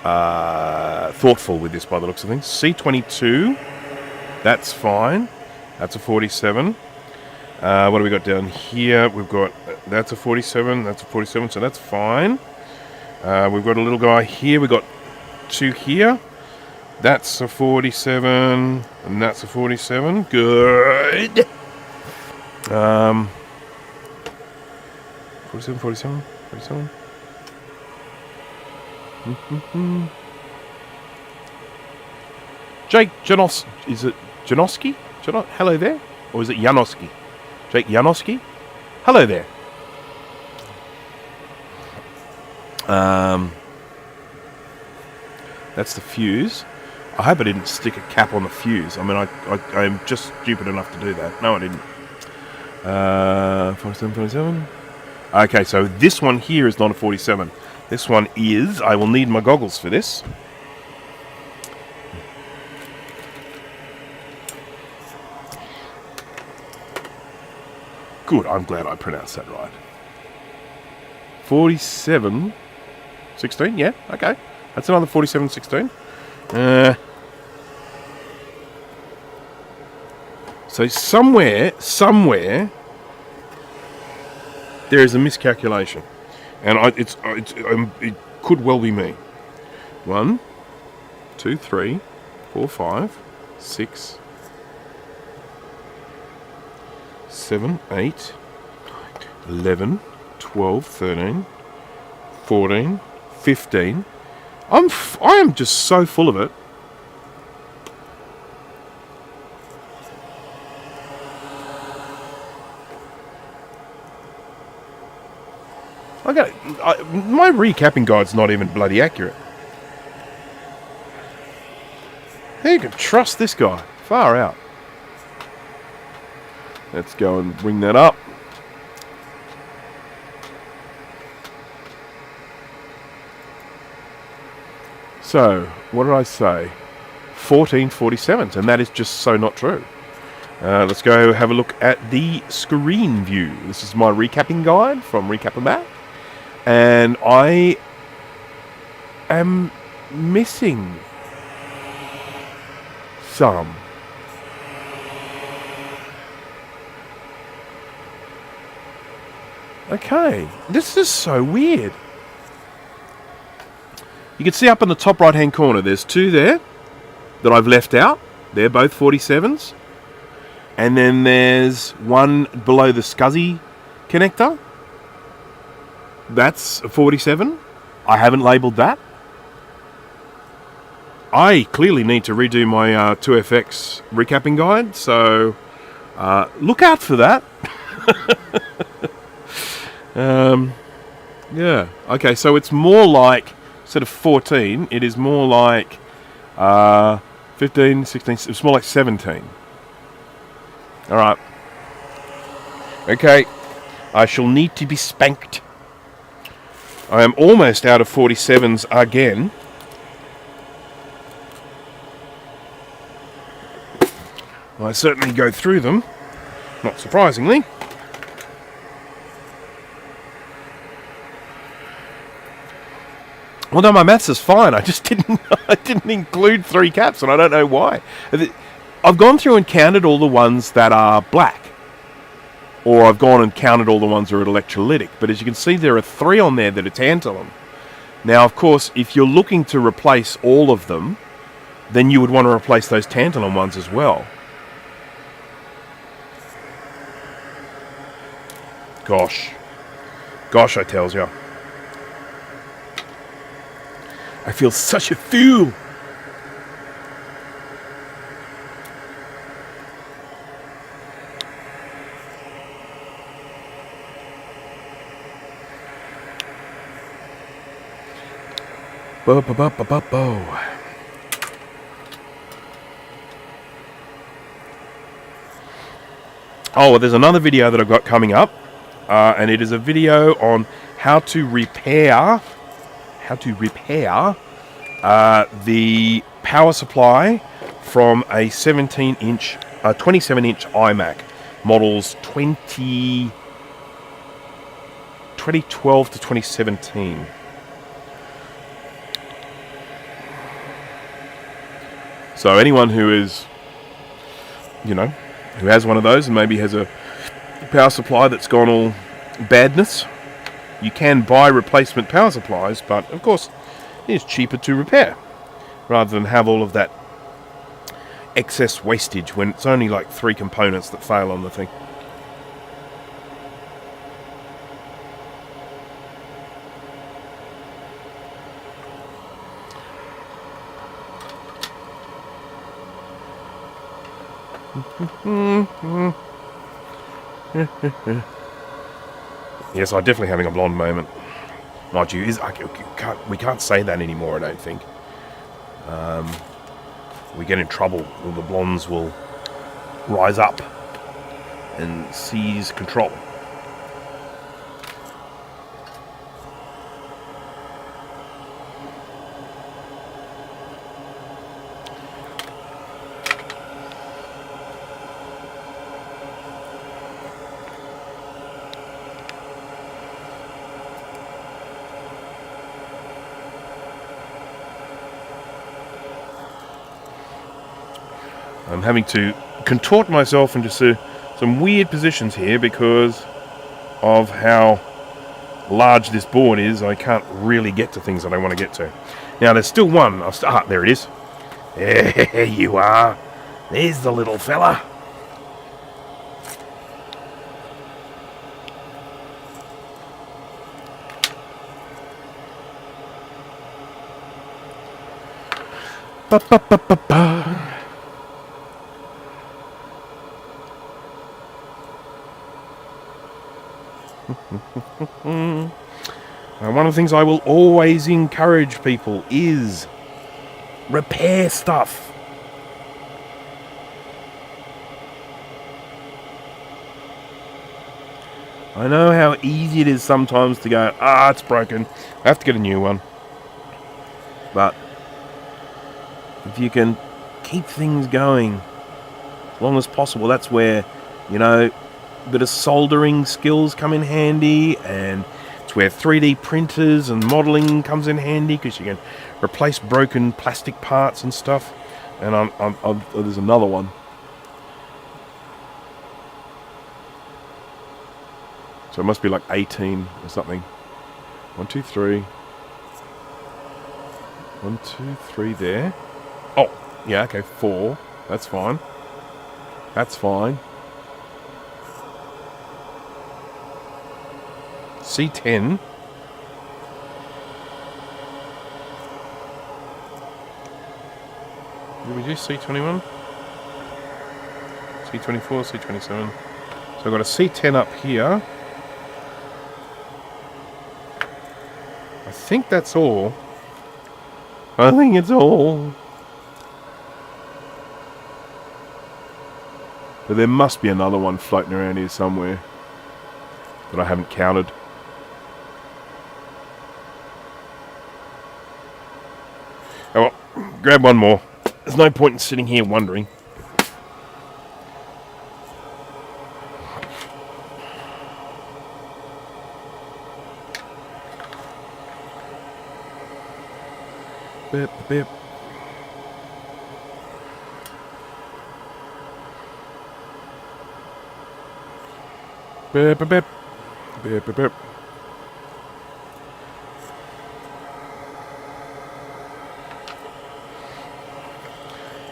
thoughtful with this by the looks of things. C22, that's fine. That's a 47. What do we got down here? We've got, that's a 47, that's a 47, so that's fine. We've got a little guy here. We've got 2 here. That's a 47, and that's a 47. Good. 47, 47, 47. Jake Janos, is it Janoski? Hello there? Or is it Janoski? Jake Janoski? Hello there. That's the fuse. I hope I didn't stick a cap on the fuse. I mean, I'm just stupid enough to do that. No, I didn't. 47, 47. Okay, so this one here is not a 47. This one is... I will need my goggles for this. Good, I'm glad I pronounced that right. 47... 16, yeah, okay. That's another 47, 16. So somewhere... there is a miscalculation, and it could well be me. 1, 2, 3, 4, 5, 6, 7, 8, 11, 12, 13, 14, 15. I am just so full of it. My recapping guide's not even bloody accurate. How you can trust this guy? Far out. Let's go and bring that up. So, what did I say? 1447s, and that is just so not true. Let's go have a look at the screen view. This is my recapping guide from Recapping Back. And I am missing some. Okay, this is so weird. You can see up in the top right hand corner, there's 2 there that I've left out. They're both 47s. And then there's one below the SCSI connector. That's a 47. I haven't labelled that. I clearly need to redo my 2FX recapping guide, so look out for that. Yeah. Okay, so it's more like, instead of 14, it is more like 15, 16, it's more like 17. Alright. Okay. I shall need to be spanked. I am almost out of 47s again. I certainly go through them, not surprisingly. Well, no, my maths is fine. I just didn't include 3 caps, and I don't know why. I've gone through and counted all the ones that are black, or I've gone and counted all the ones that are electrolytic. But as you can see, there are 3 on there that are tantalum. Now, of course, if you're looking to replace all of them, then you would want to replace those tantalum ones as well. Gosh, I tells you. I feel such a fool. Bo. Oh, there's another video that I've got coming up, and it is a video on how to repair the power supply from a 27-inch iMac, models 2012 to 2017. So anyone who is, who has one of those and maybe has a power supply that's gone all badness, you can buy replacement power supplies, but of course it is cheaper to repair rather than have all of that excess wastage when it's only like 3 components that fail on the thing. Yes, I'm definitely having a blonde moment. Mind you, we can't say that anymore, I don't think. We get in trouble, or the blondes will rise up and seize control. I'm having to contort myself into some weird positions here because of how large this board is. I can't really get to things that I want to get to. Now, there's still one. There it is. There you are. There's the little fella. Ba-ba-ba-ba-ba. One of the things I will always encourage people is repair stuff. I know how easy it is sometimes to go, it's broken, I have to get a new one. But if you can keep things going as long as possible, that's where, a bit of soldering skills come in handy, and it's where 3D printers and modeling comes in handy because you can replace broken plastic parts and stuff. And there's another one. So it must be like 18 or something. 1, 2, 3. 1, 2, 3 there. Oh, yeah, okay, 4. That's fine. That's fine. C10. Did we do C21? C24, C27. So I've got a C10 up here. I think that's all. I think it's all. But there must be another one floating around here somewhere that I haven't counted. Oh well, grab one more. There's no point in sitting here wondering. Beep, beep. Beep, beep, beep. Beep, beep, beep.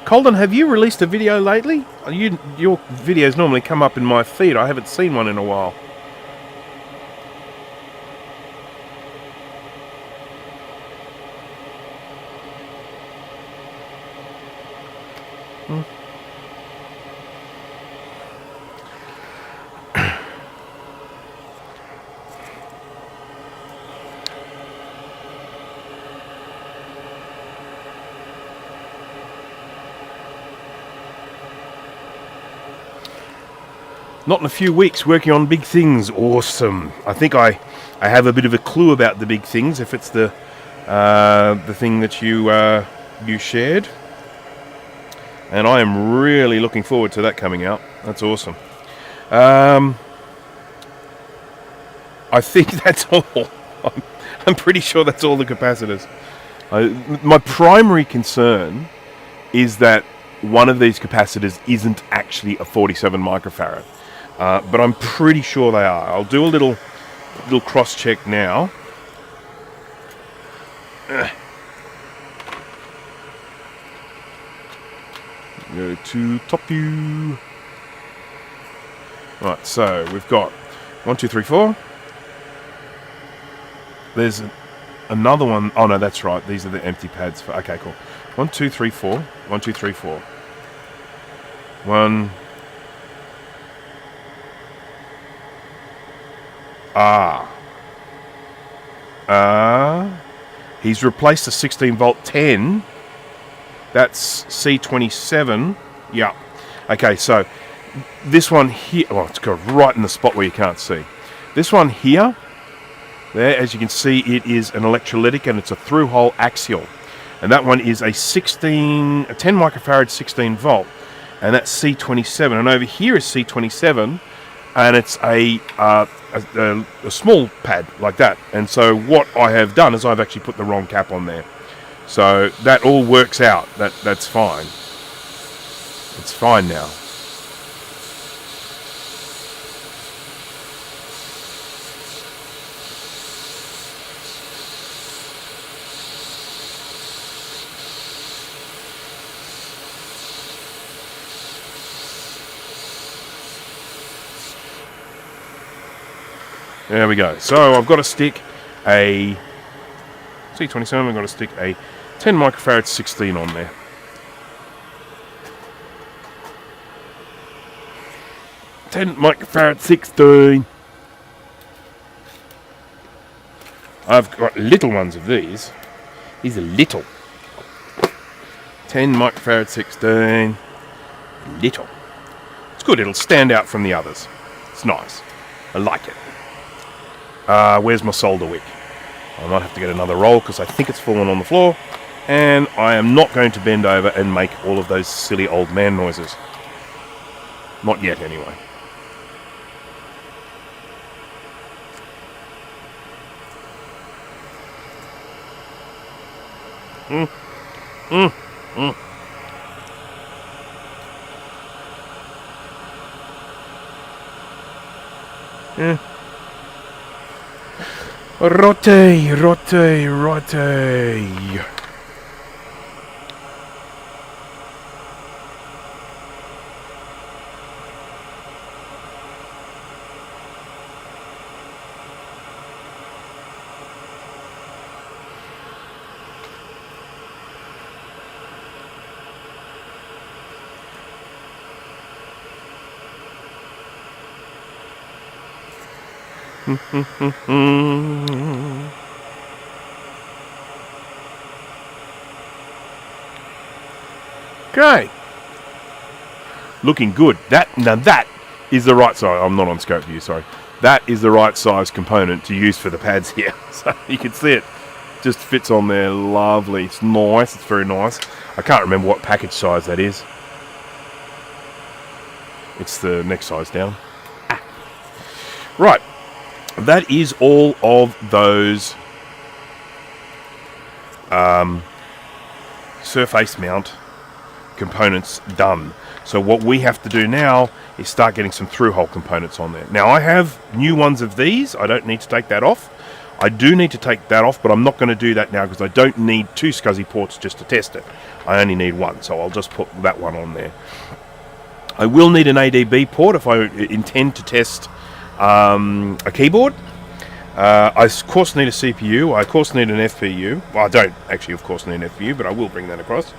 Colden, have you released a video lately? Your videos normally come up in my feed. I haven't seen one in a while. Not in a few weeks, working on big things. Awesome. I think I have a bit of a clue about the big things, if it's the thing that you shared. And I am really looking forward to that coming out. That's awesome. I think that's all. I'm pretty sure that's all the capacitors. My primary concern is that one of these capacitors isn't actually a 47 microfarad. But I'm pretty sure they are. I'll do a little cross check now. Go to top view. Right, so we've got 1, 2, 3, 4. There's another one. Oh no, that's right. These are the empty pads for. Okay, cool. 1, 2, 3, 4. 1, 2, 3, 4. 1. He's replaced the 16 volt 10. That's C27. Yeah. Okay, so this one here, well, it's got right in the spot where you can't see. This one here, there, as you can see, it is an electrolytic and it's a through-hole axial. And that one is a 10 microfarad 16 volt. And that's C27. And over here is C27. And it's a small pad like that. And so what I have done is I've actually put the wrong cap on there. So that all works out. That's fine. It's fine now. There we go. So I've got to stick a C27, I've got to stick a 10 microfarad 16 on there. $10 microfarad 16. I've got little ones of these. These are little. 10 microfarad 16. Little. It's good. It'll stand out from the others. It's nice. I like it. Where's my solder wick? I might have to get another roll because I think it's fallen on the floor. And I am not going to bend over and make all of those silly old man noises. Not yet, anyway. Yeah. Rotte. Okay. looking good. Now that is the right size. I'm not on scope view, sorry. That is the right size component to use for the pads here. So you can see it just fits on there lovely. It's nice, it's very nice. I can't remember what package size that is. It's the next size down. Right, that is all of those surface mount components done. So what we have to do now is start getting some through-hole components on there. Now I have new ones of these. I don't need to take that off. I do need to take that off, but I'm not going to do that now because I don't need 2 SCSI ports just to test it. I only need 1, so I'll just put that one on there. I will need an ADB port if I intend to test a keyboard. I of course need a CPU. I of course need an FPU. Well, I don't actually of course need an FPU, but I will bring that across.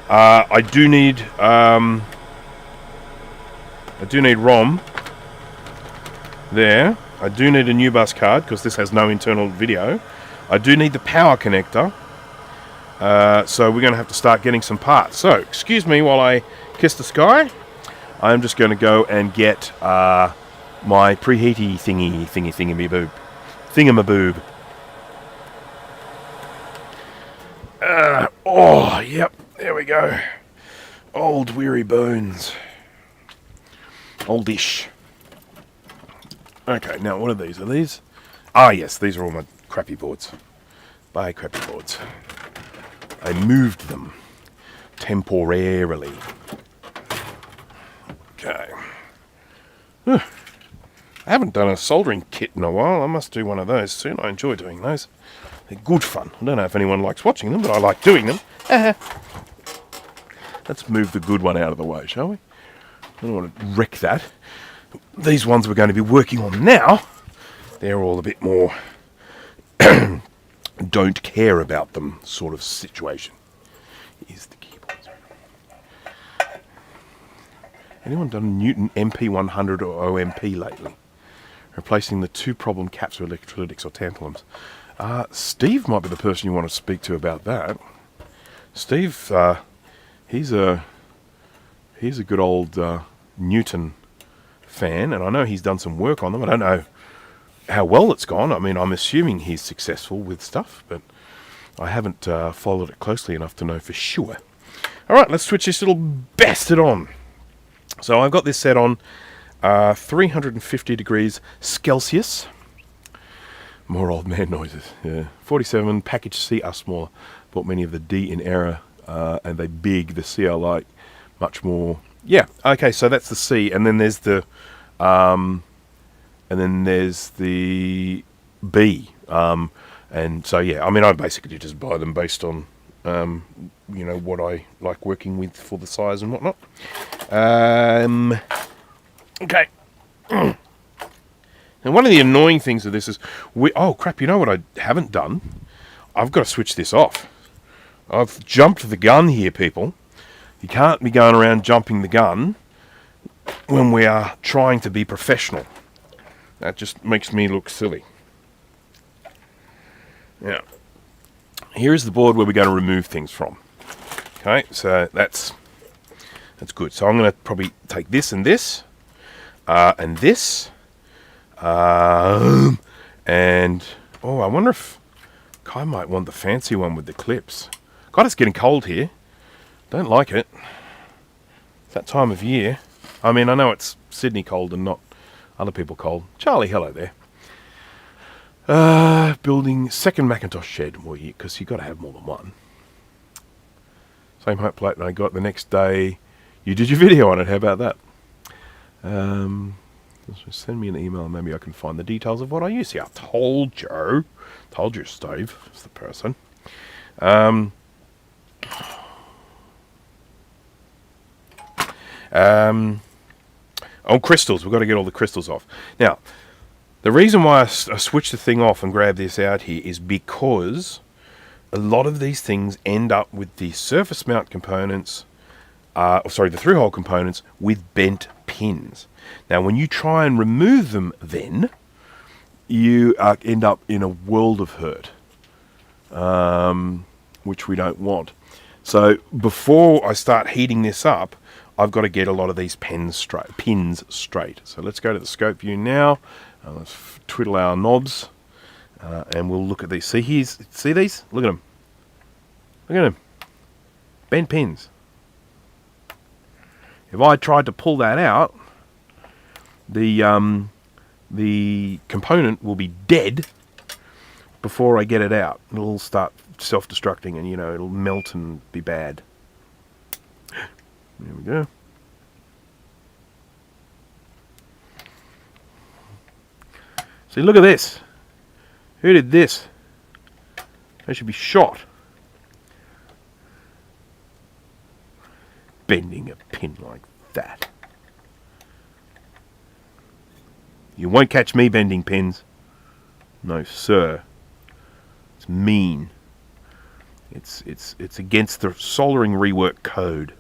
I do need ROM there. I do need a new bus card because this has no internal video. I do need the power connector. So we're going to have to start getting some parts. So excuse me while I kiss the sky. I'm just going to go and get my preheaty thingamaboob. Oh, yep, there we go. Old weary bones. Oldish. Okay, now what are these? Are these? Ah, yes, these are all my crappy boards. Bye, crappy boards. I moved them temporarily. Okay. I haven't done a soldering kit in a while. I must do one of those soon. I enjoy doing those. They're good fun. I don't know if anyone likes watching them, but I like doing them. Let's move the good one out of the way, shall we? I don't want to wreck that. These ones we're going to be working on now, they're all a bit more don't care about them sort of situation. Here's the keyboards. Anyone done Newton MP100 or OMP lately? Replacing the 2 problem caps with electrolytics or tantalums. Steve might be the person you want to speak to about that. Steve, he's a good old Newton fan, and I know he's done some work on them. I don't know how well it's gone. I mean, I'm assuming he's successful with stuff, but I haven't followed it closely enough to know for sure. Alright, let's switch this little bastard on. So I've got this set on 350 degrees Celsius. More old man noises. Yeah. 47, package C are smaller. Bought many of the D in error, and they big. The C I like much more. Yeah, okay, so that's the C, and then there's the B. And so yeah, I mean, I basically just buy them based on you know, what I like working with for the size and whatnot. Okay. And one of the annoying things of this is, oh crap, you know what I haven't done? I've got to switch this off. I've jumped the gun here, people. You can't be going around jumping the gun when we are trying to be professional. That just makes me look silly. Now, here is the board where we're going to remove things from. Okay, so that's good. So I'm going to probably take this and this, and this, and oh, I wonder if Kai might want the fancy one with the clips. God, it's getting cold here. Don't like it. It's that time of year. I mean, I know it's Sydney cold and not other people cold. Charlie, hello there. Building second Macintosh shed. Well, because you've got to have more than one. Same hot plate that I got the next day. You did your video on it. How about that? Send me an email. Maybe I can find the details of what I use here. I told you. Told you, Steve. That's the person. Oh, crystals. We've got to get all the crystals off. Now, the reason why I switched the thing off and grabbed this out here is because a lot of these things end up with the surface mount components, the through-hole components with bent pins. Now, when you try and remove them then, you end up in a world of hurt, which we don't want. So before I start heating this up, I've got to get a lot of these pins straight. So let's go to the scope view now. Let's twiddle our knobs, and we'll look at these. See these? Look at them. Look at them. Bent pins. If I tried to pull that out, the component will be dead before I get it out. It'll start self-destructing, and it'll melt and be bad. There we go. See, look at this. Who did this? They should be shot. Bending a pin like that. You won't catch me bending pins. No, sir. It's mean. It's against the soldering rework code.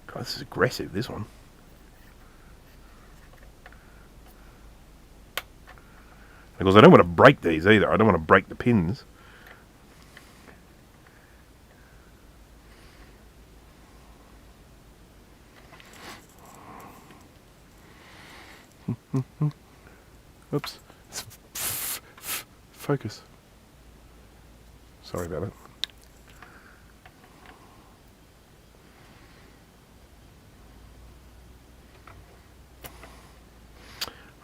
God, this is aggressive, this one. Because I don't want to break these either. I don't want to break the pins. Oops. Focus. Sorry about that.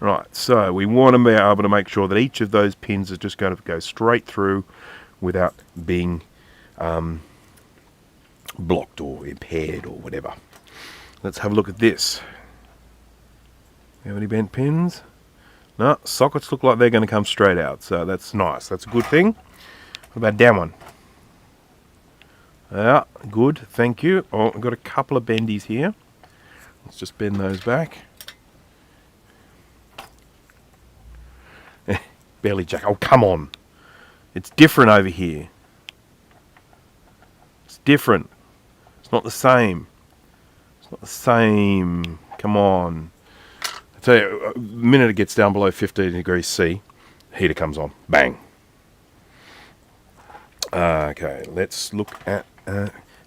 Right, so we want to be able to make sure that each of those pins is just going to go straight through without being blocked or impaired or whatever. Let's have a look at this. Have any bent pins? No, sockets look like they're going to come straight out, so that's nice. That's a good thing. What about down one? Yeah, good, thank you. Oh, I've got a couple of bendies here. Let's just bend those back. Barely jack. Oh, come on. It's different over here. It's different. It's not the same. It's not the same. Come on. I tell you, the minute it gets down below 15 degrees C, heater comes on. Bang. Okay, let's look at...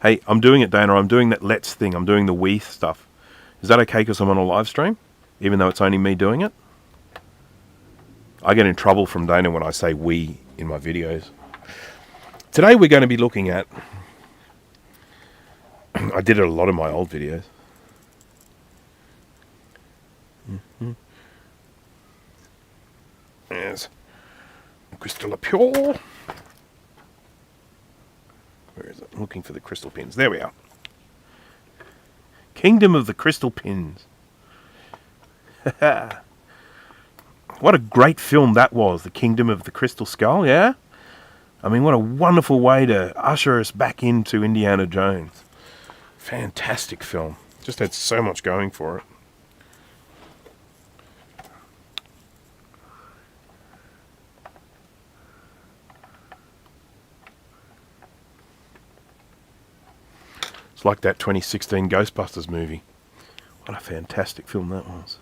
hey, I'm doing it, Dana. I'm doing that let's thing. I'm doing the we stuff. Is that okay because I'm on a live stream? Even though it's only me doing it? I get in trouble from Dana when I say we in my videos. Today we're going to be looking at... I did it a lot in my old videos. There's crystal pure. Where is it? I'm looking for the crystal pins. There we are. Kingdom of the Crystal Pins. What a great film that was, The Kingdom of the Crystal Skull, yeah? I mean, what a wonderful way to usher us back into Indiana Jones. Fantastic film. Just had so much going for it. It's like that 2016 Ghostbusters movie. What a fantastic film that was.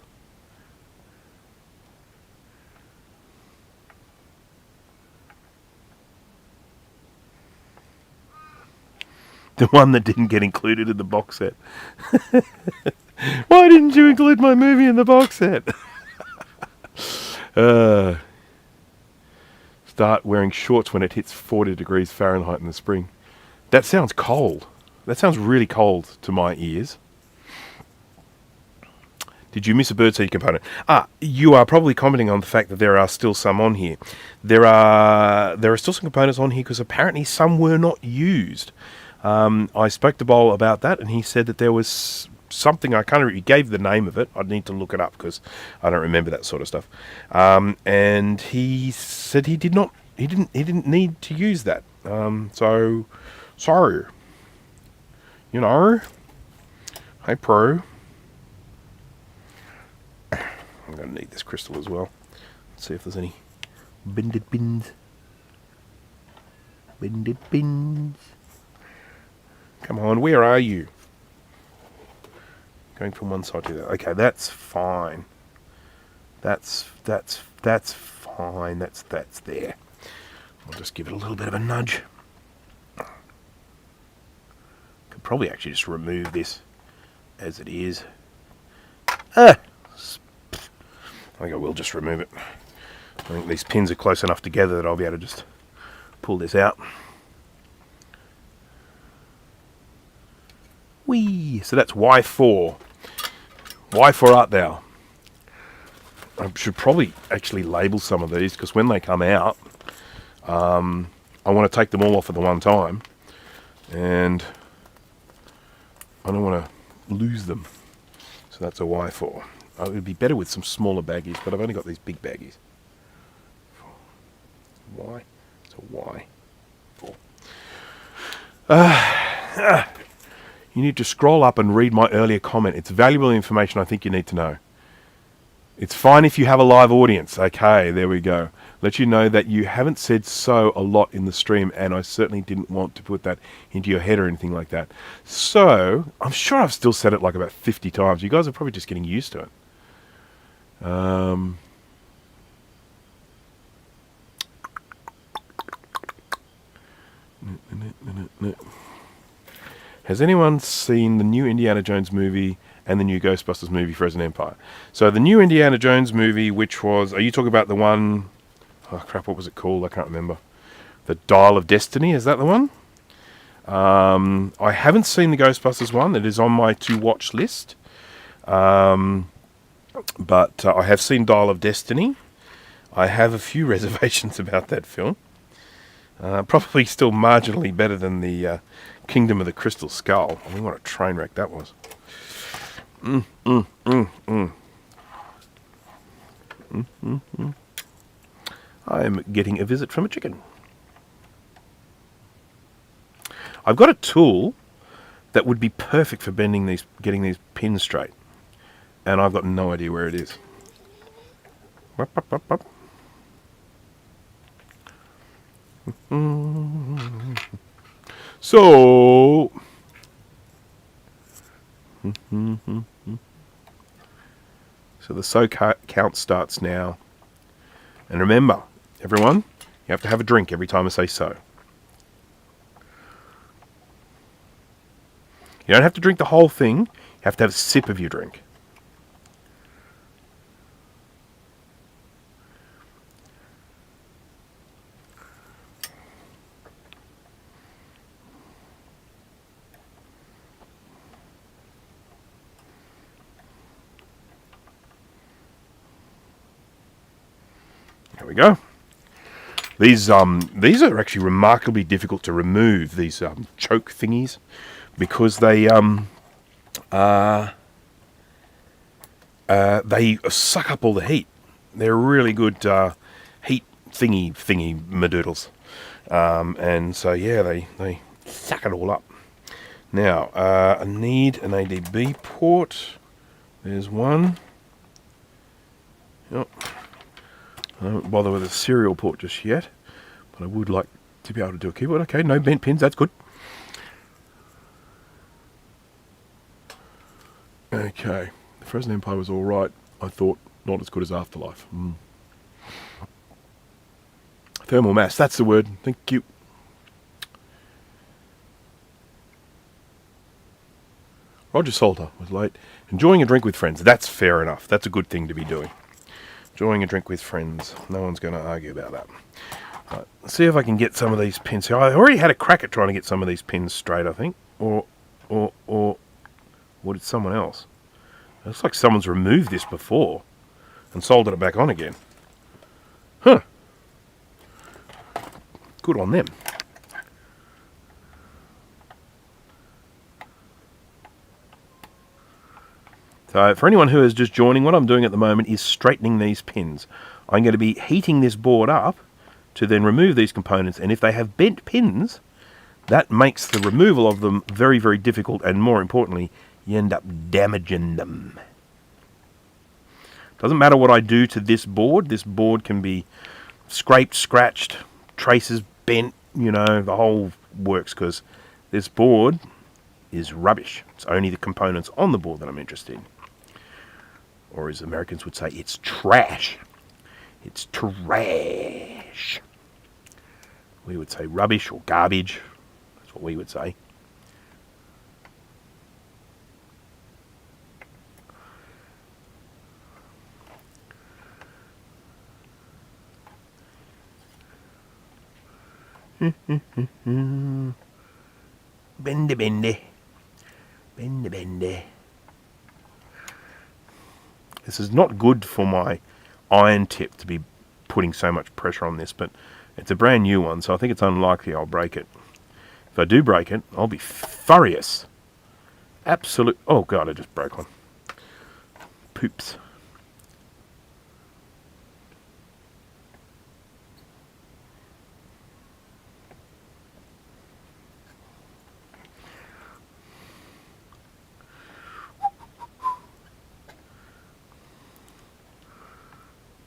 The one that didn't get included in the box set. Why didn't you include my movie in the box set? Start wearing shorts when it hits 40 degrees Fahrenheit in the spring. That sounds cold. That sounds really cold to my ears. Did you miss a birdseed component? You are probably commenting on the fact that there are still some on here. There are still some components on here because apparently some were not used. I spoke to Bowl about that, and he said that there was something, I can't remember, he gave the name of it. I'd need to look it up because I don't remember that sort of stuff. And he said he didn't need to use that. So sorry. You know. Hey Pro. I'm gonna need this crystal as well. Let's see if there's any bended pins. Bended pins. Come on, where are you? Going from one side to the other. Okay, that's fine. That's fine. That's there. I'll just give it a little bit of a nudge. Could probably actually just remove this as it is. I think I will just remove it. I think these pins are close enough together that I'll be able to just pull this out. Whee! So that's Y4. Y4 art thou. I should probably actually label some of these, because when they come out, I want to take them all off at the one time, and I don't want to lose them. So that's a Y4. It would be better with some smaller baggies, but I've only got these big baggies. Y. It's a Y4. You need to scroll up and read my earlier comment. It's valuable information I think you need to know. It's fine if you have a live audience. Okay, there we go. Let you know that you haven't said so a lot in the stream, and I certainly didn't want to put that into your head or anything like that. So, I'm sure I've still said it like about 50 times. You guys are probably just getting used to it. Has anyone seen the new Indiana Jones movie and the new Ghostbusters movie, Frozen Empire? So the new Indiana Jones movie, which was... Are you talking about the one... Oh, crap, what was it called? I can't remember. The Dial of Destiny, is that the one? I haven't seen the Ghostbusters one. It is on my to-watch list. But I have seen Dial of Destiny. I have a few reservations about that film. Probably still marginally better than the Kingdom of the Crystal Skull. I mean, what a train wreck that was. I am getting a visit from a chicken. I've got a tool that would be perfect for getting these pins straight, and I've got no idea where it is. So, the count starts now. And remember, everyone, you have to have a drink every time I say so. You don't have to drink the whole thing. You have to have a sip of your drink. There we go. These are actually remarkably difficult to remove, these choke thingies, because they suck up all the heat. They're really good heat thingy madoodles, and so yeah, they suck it all up. Now I need an ADB port. There's one. Yep. I don't bother with a serial port just yet, but I would like to be able to do a keyboard. Okay, no bent pins, that's good. Okay, the Frozen Empire was alright. I thought not as good as Afterlife. Thermal mass, that's the word. Thank you. Roger Salter was late. Enjoying a drink with friends. That's fair enough. That's a good thing to be doing. Enjoying a drink with friends. No one's going to argue about that. Right, let's see if I can get some of these pins. So I already had a crack at trying to get some of these pins straight, I think. Or did someone else? It looks like someone's removed this before and soldered it back on again. Huh. Good on them. So for anyone who is just joining, what I'm doing at the moment is straightening these pins. I'm going to be heating this board up to then remove these components, and if they have bent pins, that makes the removal of them very, very difficult, and more importantly, you end up damaging them. Doesn't matter what I do to this board can be scraped, scratched, traces bent, you know, the whole works, because this board is rubbish. It's only the components on the board that I'm interested in. Or as Americans would say, it's trash. It's trash. We would say rubbish or garbage. That's what we would say. Bendy, bendy. Bendy, bendy. This is not good for my iron tip to be putting so much pressure on this, but it's a brand new one, so I think it's unlikely I'll break it. If I do break it, I'll be furious. Absolute. Oh god, I just broke one. Poops.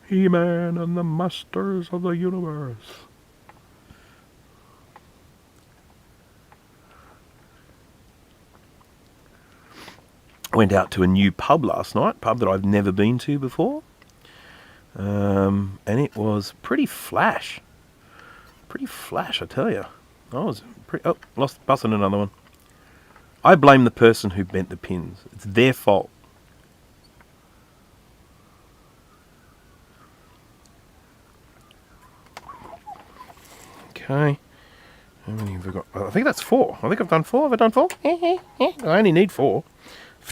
He-Man and the Masters of the Universe. Went out to a new pub last night, pub that I've never been to before. And it was pretty flash. Pretty flash, I tell you. I was pretty... Oh, busting another one. I blame the person who bent the pins. It's their fault. Okay. How many have I got? I think that's 4. I think I've done 4. Have I done 4? I only need 4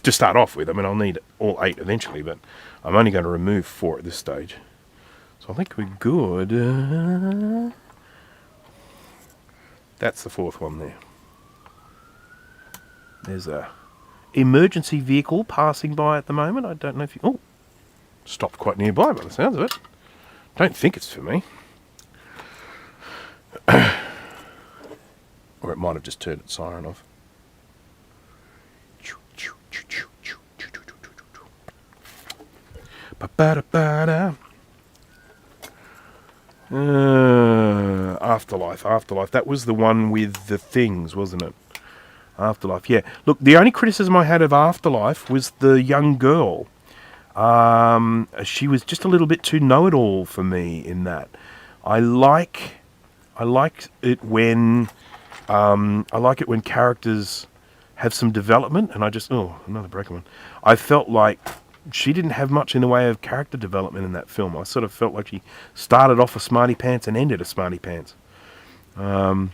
to start off with. I mean, I'll need all 8 eventually, but I'm only going to remove 4 at this stage. So I think we're good. That's the 4th one there. There's a emergency vehicle passing by at the moment. I don't know if you... Oh, stopped quite nearby by the sounds of it. Don't think it's for me. Or it might have just turned its siren off. Afterlife. That was the one with the things, wasn't it? Afterlife, yeah. Look, the only criticism I had of Afterlife was the young girl. She was just a little bit too know-it-all for me in that. I like it when characters have some development, and another broken one. I felt like she didn't have much in the way of character development in that film. I sort of felt like she started off a smarty pants and ended a smarty pants. I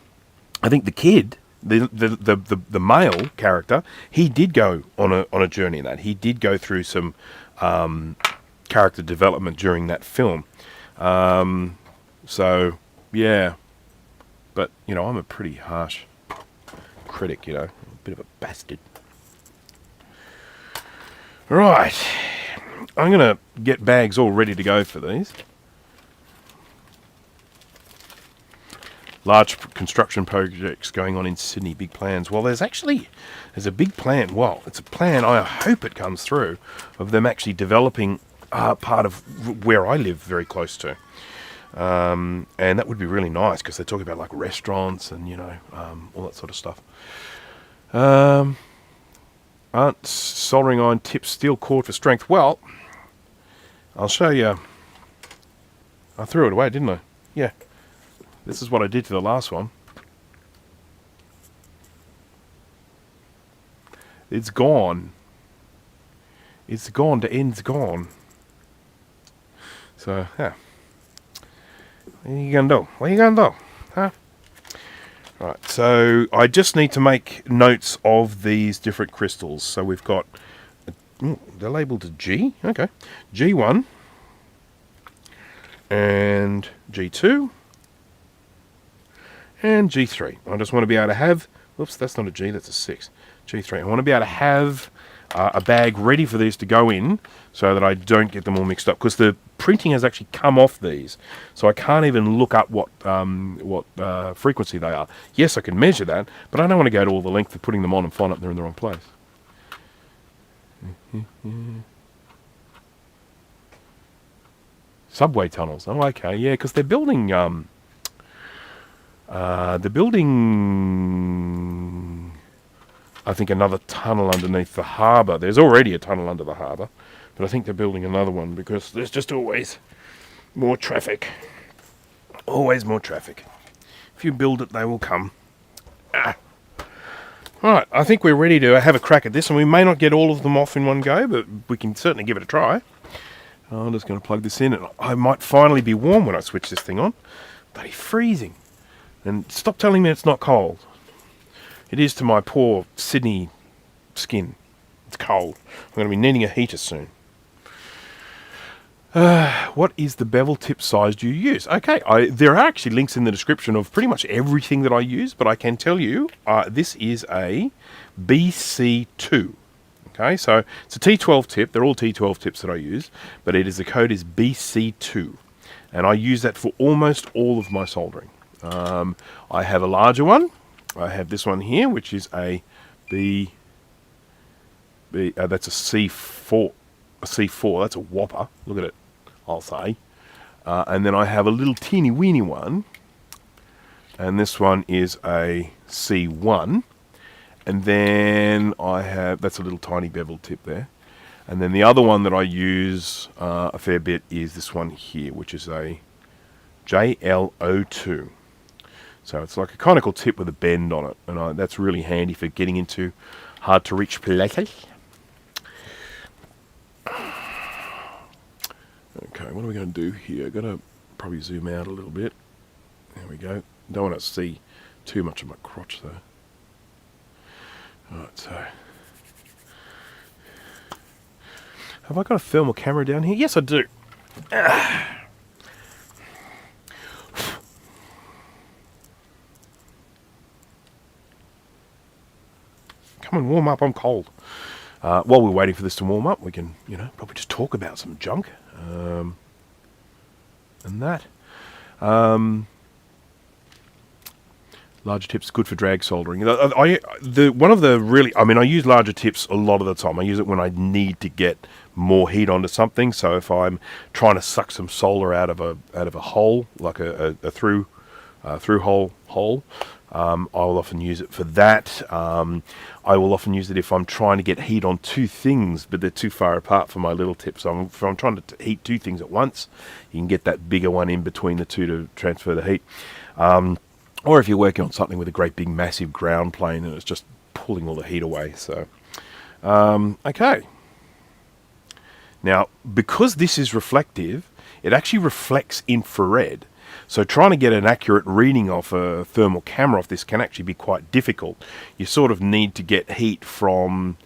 think the kid, the male character, he did go on a journey in that. He did go through some character development during that film. So yeah. But, I'm a pretty harsh critic, a bit of a bastard. Right. I'm going to get bags all ready to go for these. Large construction projects going on in Sydney, big plans. Well, there's a big plan. Well, it's a plan, I hope it comes through, of them actually developing part of where I live very close to. And that would be really nice because they talk about like restaurants and all that sort of stuff. Aren't soldering iron tips steel cord for strength? Well, I'll show you. I threw it away, didn't I? Yeah. This is what I did to the last one. It's gone. It's gone. The end's gone. So, yeah. What are you going to do? What are you going to do? Huh? Right, so I just need to make notes of these different crystals. So we've got... they're labelled as G. Okay. G1. And G2. And G3. I just want to be able to have... Whoops, that's not a G, that's a 6. G3. I want to be able to have a bag ready for these to go in so that I don't get them all mixed up. Because the printing has actually come off these. So I can't even look up what frequency they are. Yes, I can measure that, but I don't want to go to all the length of putting them on and find out they're in the wrong place. Subway tunnels. Oh, okay. Yeah, because they're building... I think, another tunnel underneath the harbour. There's already a tunnel under the harbour, but I think they're building another one because there's just always more traffic. Always more traffic. If you build it, they will come. Right, I think we're ready to have a crack at this, and we may not get all of them off in one go, but we can certainly give it a try. I'm just going to plug this in, and I might finally be warm when I switch this thing on. Bloody freezing. And stop telling me it's not cold. It is to my poor Sydney skin. It's cold. I'm going to be needing a heater soon. What is the bevel tip size do you use? Okay, there are actually links in the description of pretty much everything that I use, but I can tell you this is a BC2. Okay, so it's a T12 tip. They're all T12 tips that I use, but the code is BC2. And I use that for almost all of my soldering. I have a larger one. I have this one here, which is a that's a C4. A C4, that's a whopper. Look at it, I'll say. And then I have a little teeny weeny one. And this one is a C1. And then I have, that's a little tiny bevel tip there. And then the other one that I use a fair bit is this one here, which is a JL02. So it's like a conical tip with a bend on it. And that's really handy for getting into hard to reach places. Okay, what are we going to do here? I've got to probably zoom out a little bit. There we go. Don't want to see too much of my crotch though. Alright, so have I got a thermal camera down here? Yes, I do. Come and warm up, I'm cold. While we're waiting for this to warm up, we can, probably just talk about some junk. And that. Larger tips good for drag soldering. I use larger tips a lot of the time. I use it when I need to get more heat onto something. So if I'm trying to suck some solder out of a hole, like a through hole, I will often use it for that. I will often use it if I'm trying to get heat on two things, but they're too far apart for my little tip. So if I'm trying to heat two things at once, you can get that bigger one in between the two to transfer the heat. Or if you're working on something with a great big massive ground plane and it's just pulling all the heat away. So, okay. Now, because this is reflective, it actually reflects infrared. So trying to get an accurate reading off a thermal camera off this can actually be quite difficult. You sort of need to get heat from,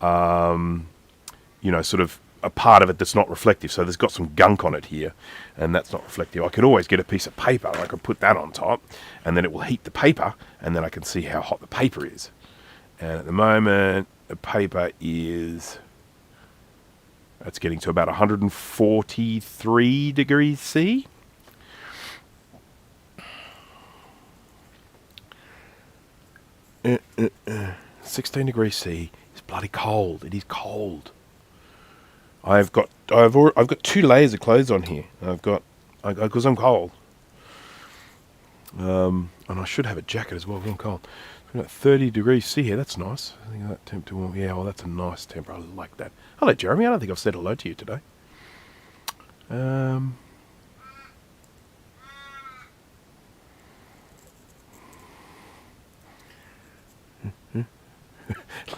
sort of a part of it that's not reflective. So there's got some gunk on it here, and that's not reflective. I could always get a piece of paper, and I could put that on top, and then it will heat the paper, and then I can see how hot the paper is. And at the moment, the paper is, it's getting to about 143 degrees C. 16 degrees C is bloody cold. It is cold. I've got 2 layers of clothes on here. Because I'm cold. And I should have a jacket as well. I'm cold. We've got 30 degrees C here. That's nice. I think that temp to warm. Yeah, well, that's a nice temper. I like that. Hello, Jeremy. I don't think I've said hello to you today.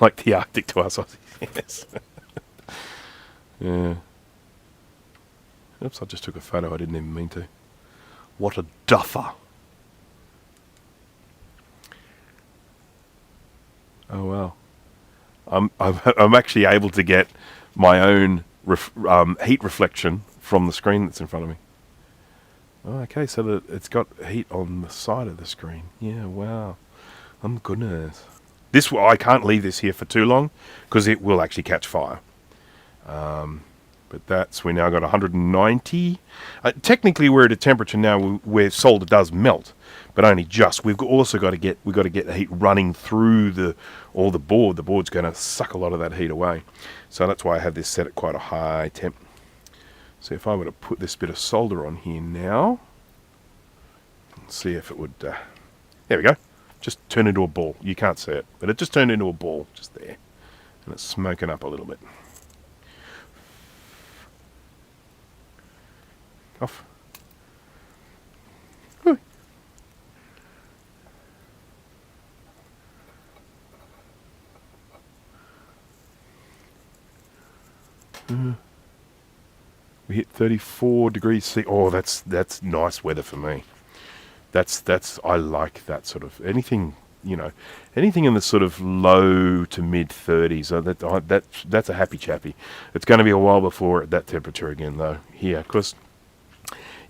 Like the Arctic to us Aussies, yes. Yeah. Oops, I just took a photo. I didn't even mean to. What a duffer. Oh, wow. I'm actually able to get my own heat reflection from the screen that's in front of me. Oh, okay, so that it's got heat on the side of the screen. Yeah, wow. Oh, my goodness. I can't leave this here for too long because it will actually catch fire. But we now got 190. Technically, we're at a temperature now where solder does melt, but only just. We've also got to get the heat running through all the board. The board's going to suck a lot of that heat away, so that's why I have this set at quite a high temp. So if I were to put this bit of solder on here now, let's see if it would. There we go. Just turn into a ball. You can't see it, but it just turned into a ball just there, and it's smoking up a little bit. Off. We hit 34 degrees C. Oh, that's nice weather for me. That's I like that sort of anything, anything in the sort of low to mid 30s. That's a happy chappy. It's going to be a while before we're at that temperature again, though. Here, because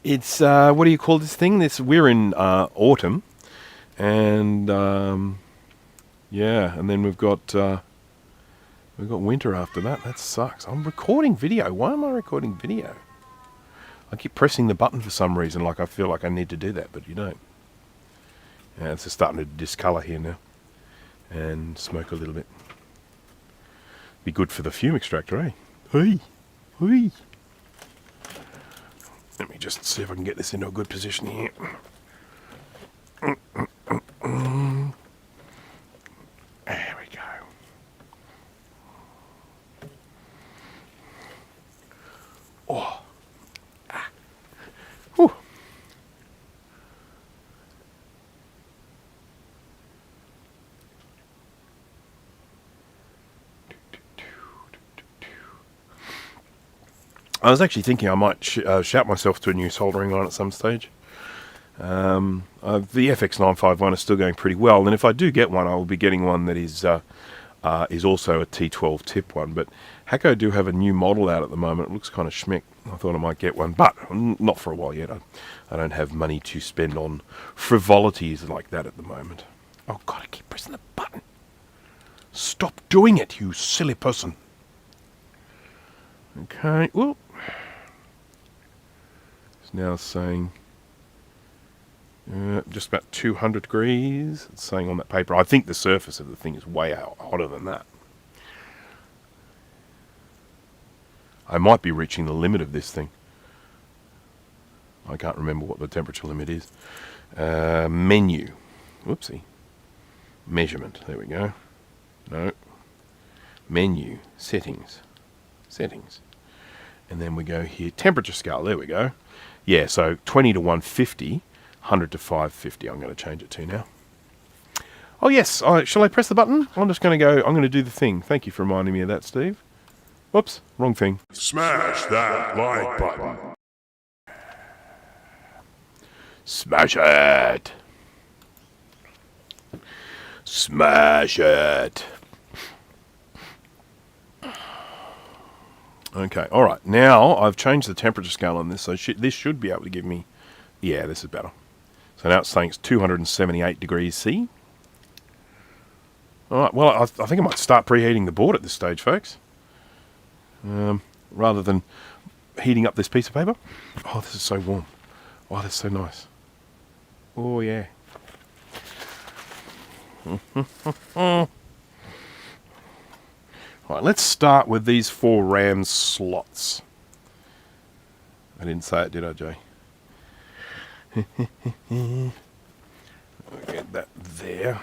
it's what do you call this thing? We're in autumn, and yeah, and then we've got winter after that. That sucks. I'm recording video. Why am I recording video? I keep pressing the button for some reason, like I feel like I need to do that, but you don't. Yeah, it's just starting to discolour here now, and smoke a little bit. Be good for the fume extractor, eh? Hey, hey. Let me just see if I can get this into a good position here. There we go. Oh. Whew. I was actually thinking I might shout myself to a new soldering line at some stage. The FX951 is still going pretty well, and if I do get one, I will be getting one that is also a T12 tip one. But Hacko do have a new model out at the moment. It looks kind of schmick. I thought I might get one, but not for a while yet. I don't have money to spend on frivolities like that at the moment. Oh God, I keep pressing the button. Stop doing it, you silly person. Okay, well, it's now saying just about 200 degrees. It's saying on that paper. I think the surface of the thing is way hotter than that. I might be reaching the limit of this thing. I can't remember what the temperature limit is. Menu. Whoopsie. Measurement. There we go. No. Menu. Settings. Settings. And then we go here. Temperature scale. There we go. Yeah, so 20 to 150. 100 to 550. I'm going to change it to now. Oh, yes. Shall I press the button? I'm just going to go. I'm going to do the thing. Thank you for reminding me of that, Steve. Whoops. Wrong thing. Smash that like button. Smash it. Smash it. Okay, all right. Now I've changed the temperature scale on this, so this should be able to give me... Yeah, this is better. So now it's saying it's 278 degrees C. All right, well, I think I might start preheating the board at this stage, folks. Rather than heating up this piece of paper. Oh, this is so warm. Oh, that's so nice. Oh, yeah. All right, let's start with these 4 RAM slots. I didn't say it, did I, Jay? I'll get that there.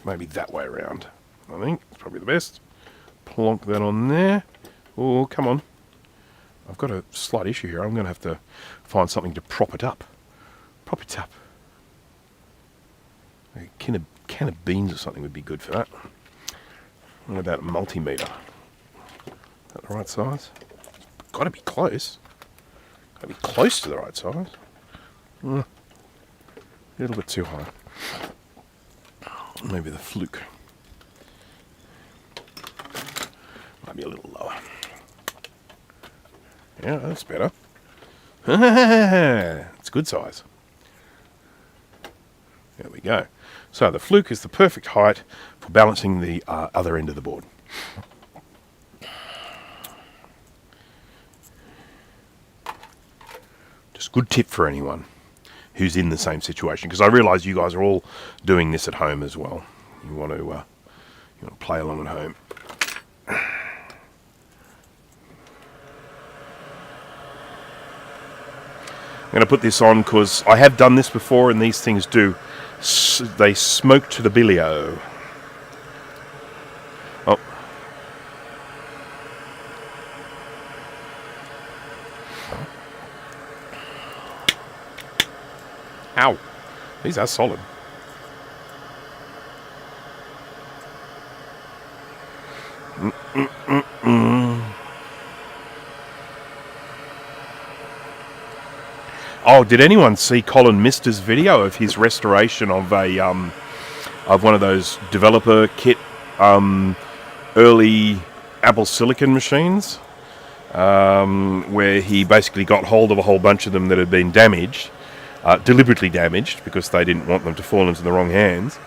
Maybe that way around. I think it's probably the best. Plonk that on there. Oh, come on. I've got a slight issue here. I'm going to have to find something to prop it up. Prop it up. A can of beans or something would be good for that. What about a multimeter? Is that the right size? It's got to be close. Got to be close to the right size. A little bit too high. Maybe the fluke. Might be a little lower. Yeah, that's better. It's good size. There we go. So the fluke is the perfect height for balancing the other end of the board. Just good tip for anyone who's in the same situation, because I realise you guys are all doing this at home as well. You want to play along at home. I'm going to put this on because I have done this before, and these things they smoke to the bilio. Oh. Ow. These are solid. Oh, did anyone see Colin Mister's video of his restoration of a of one of those developer kit early Apple Silicon machines, where he basically got hold of a whole bunch of them that had been damaged, deliberately damaged because they didn't want them to fall into the wrong hands.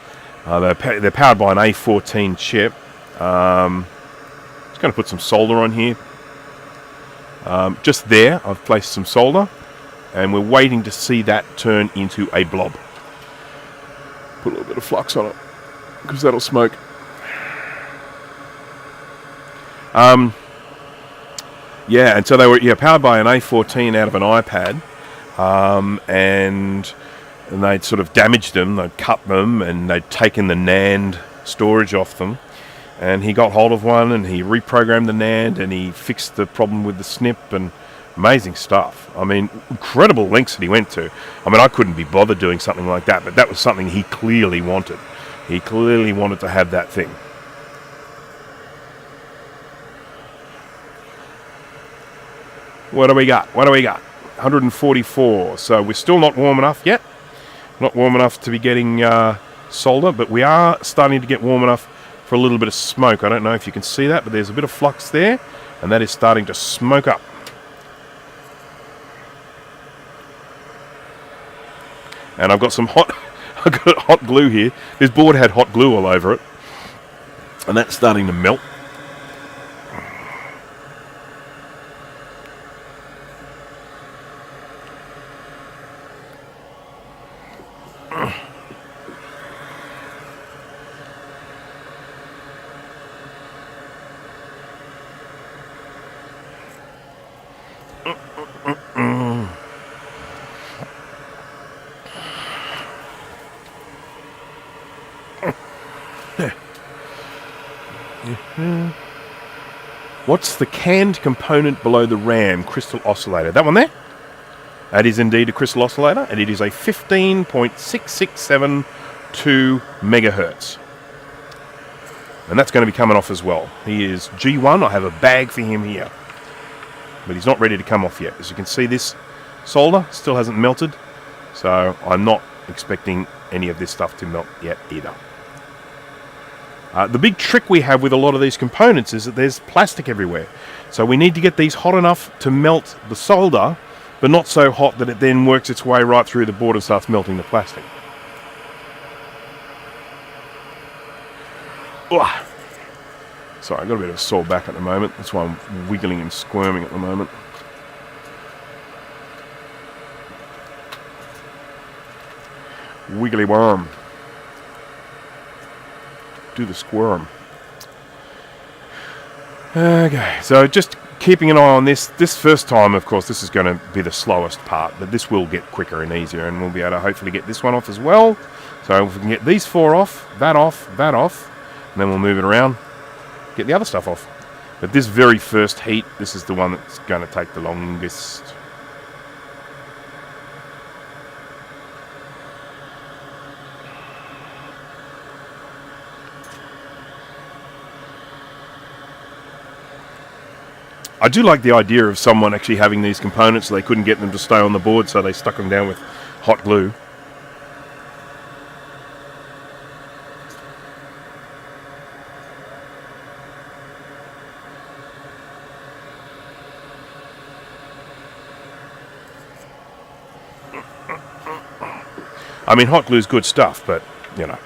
They're powered by an A14 chip. Just going to put some solder on here. Just there, I've placed some solder, and we're waiting to see that turn into a blob. Put a little bit of flux on it, because that'll smoke. Yeah, and so they were powered by an A14 out of an iPad, and they'd sort of damaged them, they'd cut them, and they'd taken the NAND storage off them. And he got hold of one, and he reprogrammed the NAND, and he fixed the problem with the snip, and amazing stuff. I mean, incredible lengths that he went to. I mean, I couldn't be bothered doing something like that, but that was something he clearly wanted. He clearly wanted to have that thing. What do we got? 144. So we're still not warm enough yet. Not warm enough to be getting solder, but we are starting to get warm enough for a little bit of smoke. I don't know if you can see that, but there's a bit of flux there, and that is starting to smoke up. And I've got some hot glue here. This board had hot glue all over it, and that's starting to melt. What's the canned component below the RAM crystal oscillator? That one there? That is indeed a crystal oscillator, and it is a 15.6672 megahertz. And that's going to be coming off as well. He is G1. I have a bag for him here, but he's not ready to come off yet. As you can see, this solder still hasn't melted, so I'm not expecting any of this stuff to melt yet either. The big trick we have with a lot of these components is that there's plastic everywhere. So we need to get these hot enough to melt the solder, but not so hot that it then works its way right through the board and starts melting the plastic. Ugh. Sorry, I've got a bit of a sore back at the moment. That's why I'm wiggling and squirming at the moment. Wiggly worm. Do the squirm. Okay, so just keeping an eye on this. This first time, of course, this is going to be the slowest part, but this will get quicker and easier, and we'll be able to hopefully get this one off as well. So if we can get these four off, that off, and then we'll move it around, get the other stuff off. But this very first heat, this is the one that's going to take the longest. I do like the idea of someone actually having these components so they couldn't get them to stay on the board, so they stuck them down with hot glue. I mean, hot glue is good stuff, but, you know.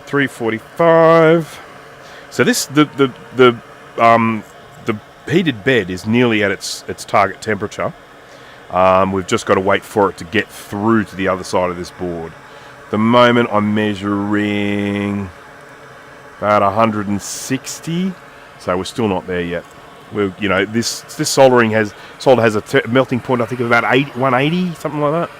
345. So this, the heated bed is nearly at its target temperature. We've just got to wait for it to get through to the other side of this board. At the moment I'm measuring about 160, so we're still not there yet. We're, you know, this solder has a melting point, I think, of about 180, something like that.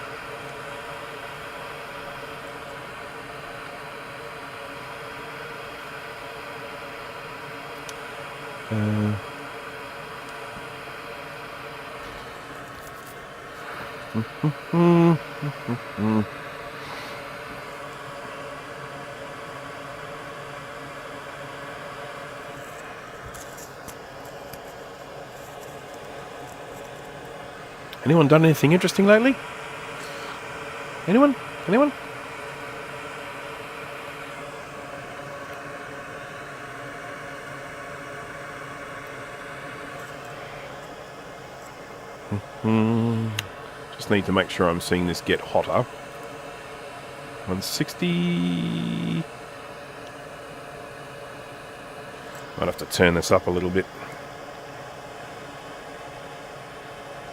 And Anyone done anything interesting lately? Anyone? Anyone? Just need to make sure I'm seeing this get hotter. 160. Might have to turn this up a little bit.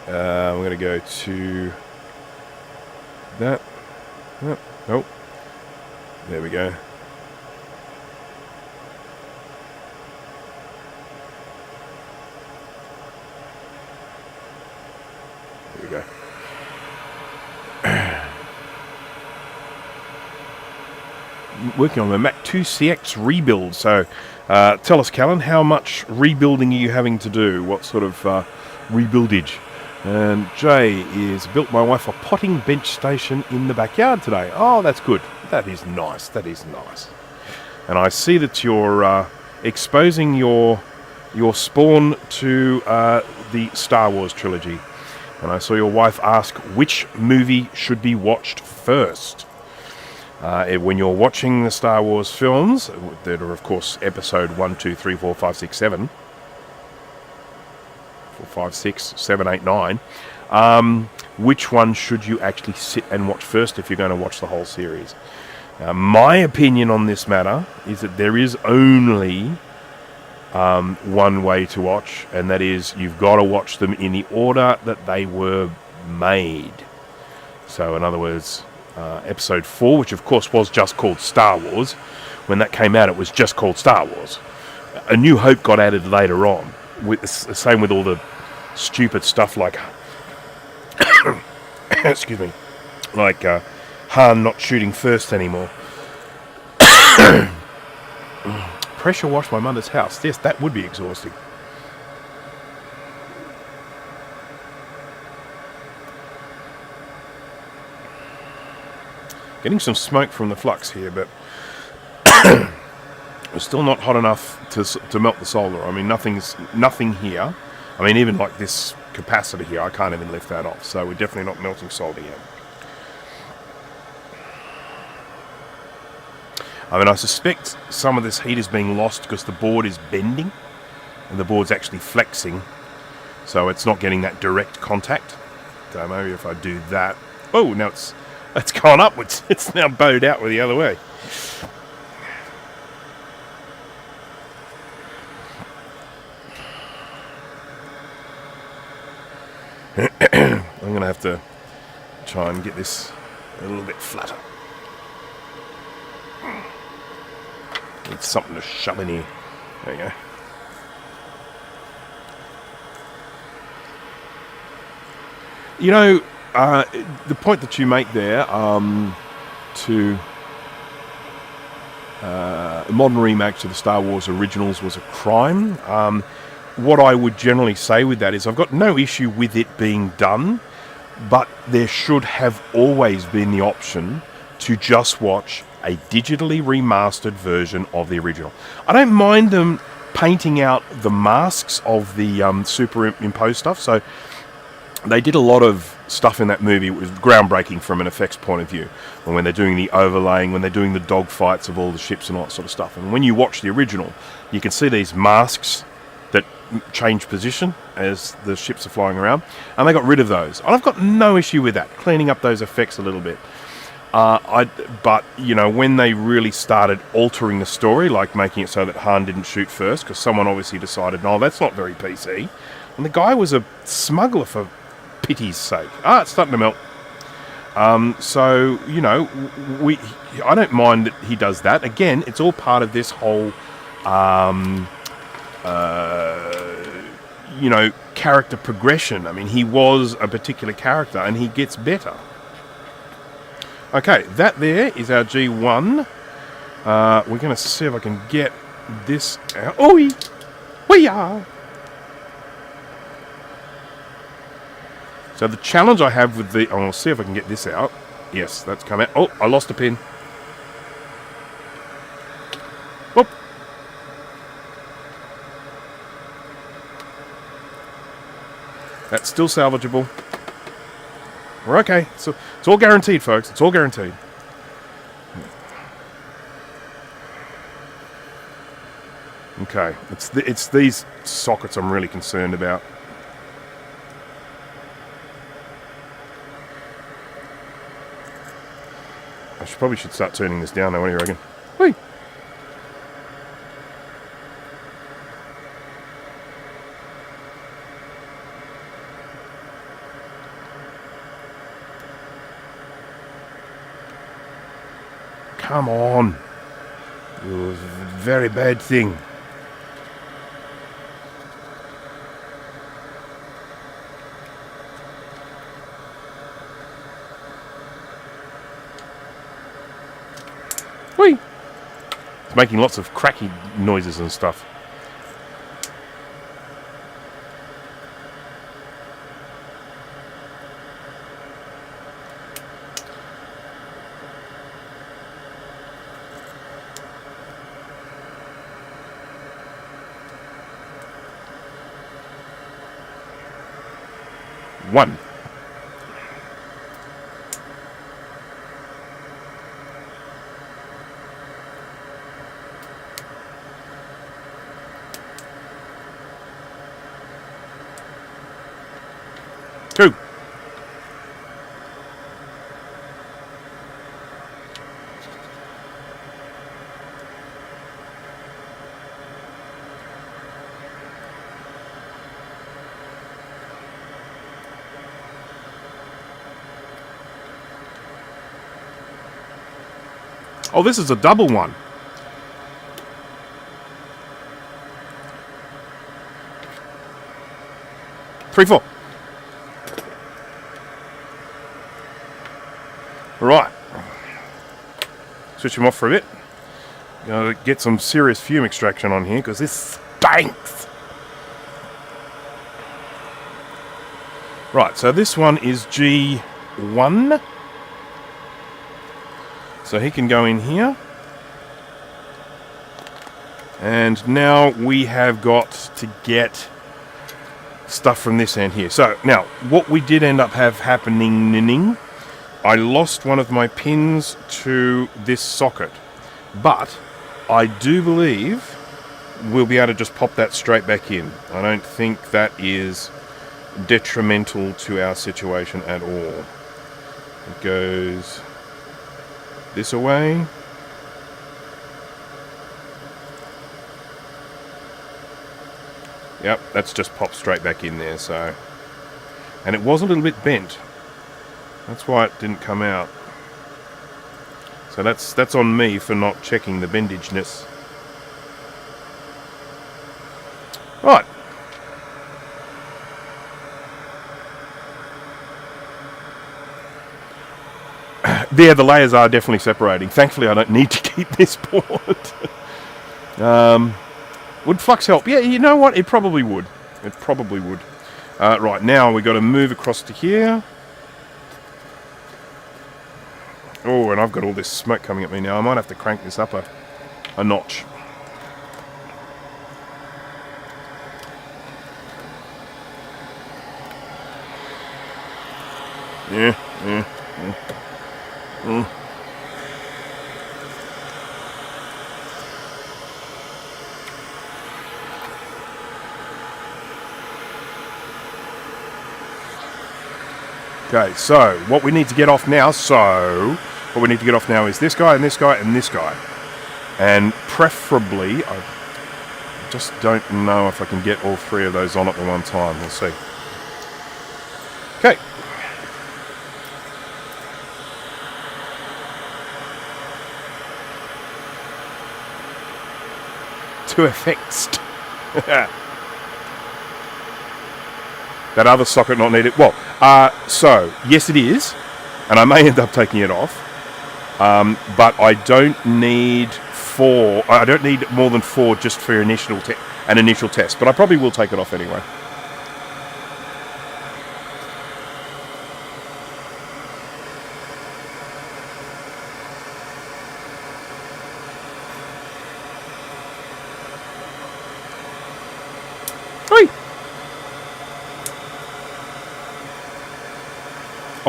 I'm going to go to that. Oh, there we go. There we go. Working on the Mac 2 CX rebuild. So tell us, Callan, how much rebuilding are you having to do? What sort of rebuildage? And Jay is built my wife a potting bench station in the backyard today. Oh, that's good. That is nice. That is nice. And I see that you're exposing your spawn to the Star Wars trilogy. And I saw your wife ask which movie should be watched first. When you're watching the Star Wars films, that are of course episode 1, 2, 3, 4, 5, 6, 7. 4, 5, 6, 7, 8, 9. Which one should you actually sit and watch first if you're going to watch the whole series? My opinion on this matter is that there is only one way to watch, and that is you've got to watch them in the order that they were made. So in other words, episode 4, which of course was just called Star Wars, when that came out it was just called Star Wars. A New Hope got added later on. Same with all the stupid stuff like excuse me, like Han not shooting first anymore. Pressure wash my mother's house. Yes, that would be exhausting. Getting some smoke from the flux here, but it's still not hot enough to melt the solder. I mean, nothing here. I mean, even like this capacitor here, I can't even lift that off. So we're definitely not melting solder yet. I mean, I suspect some of this heat is being lost because the board is bending and the board's actually flexing. So it's not getting that direct contact. So maybe if I do that... Oh, now it's gone upwards. It's now bowed out with the other way. I'm going to have to try and get this a little bit flatter. Need something to shove in here. There you go. You know, the point that you make there to modern remakes of the Star Wars originals was a crime. What I would generally say with that is I've got no issue with it being done, but there should have always been the option to just watch a digitally remastered version of the original. I don't mind them painting out the masks of the superimposed stuff. So they did a lot of stuff in that movie. It was groundbreaking from an effects point of view. And when they're doing the overlaying, when they're doing the dogfights of all the ships and all that sort of stuff. And when you watch the original, you can see these masks that change position as the ships are flying around. And they got rid of those. And I've got no issue with that, cleaning up those effects a little bit. But, you know, when they really started altering the story, like making it so that Han didn't shoot first, because someone obviously decided, no, that's not very PC. And the guy was a smuggler, for pity's sake. It's starting to melt. So, you know, I don't mind that he does that. Again, it's all part of this whole, you know, character progression. I mean, he was a particular character and he gets better. Okay, that there is our G1. We're going to see if I can get this out. Oh, we are. So the challenge I have with the... I'll see if I can get this out. Yes, that's come out. Oh, I lost a pin. Whoop. That's still salvageable. We're okay. It's all guaranteed, folks. It's all guaranteed. Okay, it's these sockets I'm really concerned about. I probably should start turning this down now. What do you reckon? Whee! Come on. You very bad thing. Whee! It's making lots of cracky noises and stuff. One. Two. Oh, this is a double one. Three, four. Right. Switch them off for a bit. Gonna get some serious fume extraction on here because this stinks. Right, so this one is G1. So he can go in here. And now we have got to get stuff from this end here. So now, what we did end up happening, I lost one of my pins to this socket. But I do believe we'll be able to just pop that straight back in. I don't think that is detrimental to our situation at all. It goes this away. Yep, that's just popped straight back in there, so. And it was a little bit bent. That's why it didn't come out. So that's on me for not checking the bendageness. Right. There, the layers are definitely separating. Thankfully, I don't need to keep this board. Would flux help? Yeah, you know what? It probably would. It probably would. Right, now we've got to move across to here. Oh, and I've got all this smoke coming at me now. I might have to crank this up a notch. Yeah. Okay, so what we need to get off now, is this guy and this guy and this guy. And preferably, I just don't know if I can get all three of those on at the one time. We'll see. Okay. IIfx. That other socket not needed. Well, so yes, it is, and I may end up taking it off. But I don't need 4. I don't need more than 4 just for an initial test. But I probably will take it off anyway.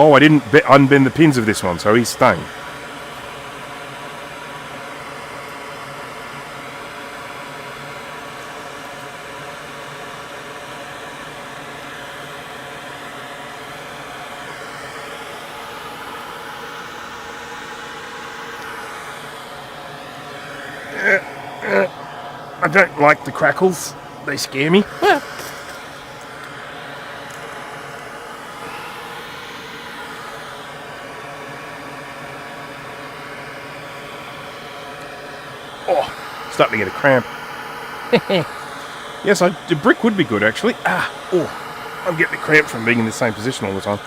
Oh, I didn't unbend the pins of this one, so he's staying. I don't like the crackles. They scare me. Oh, starting to get a cramp. Yes, the brick would be good, actually. I'm getting a cramp from being in the same position all the time.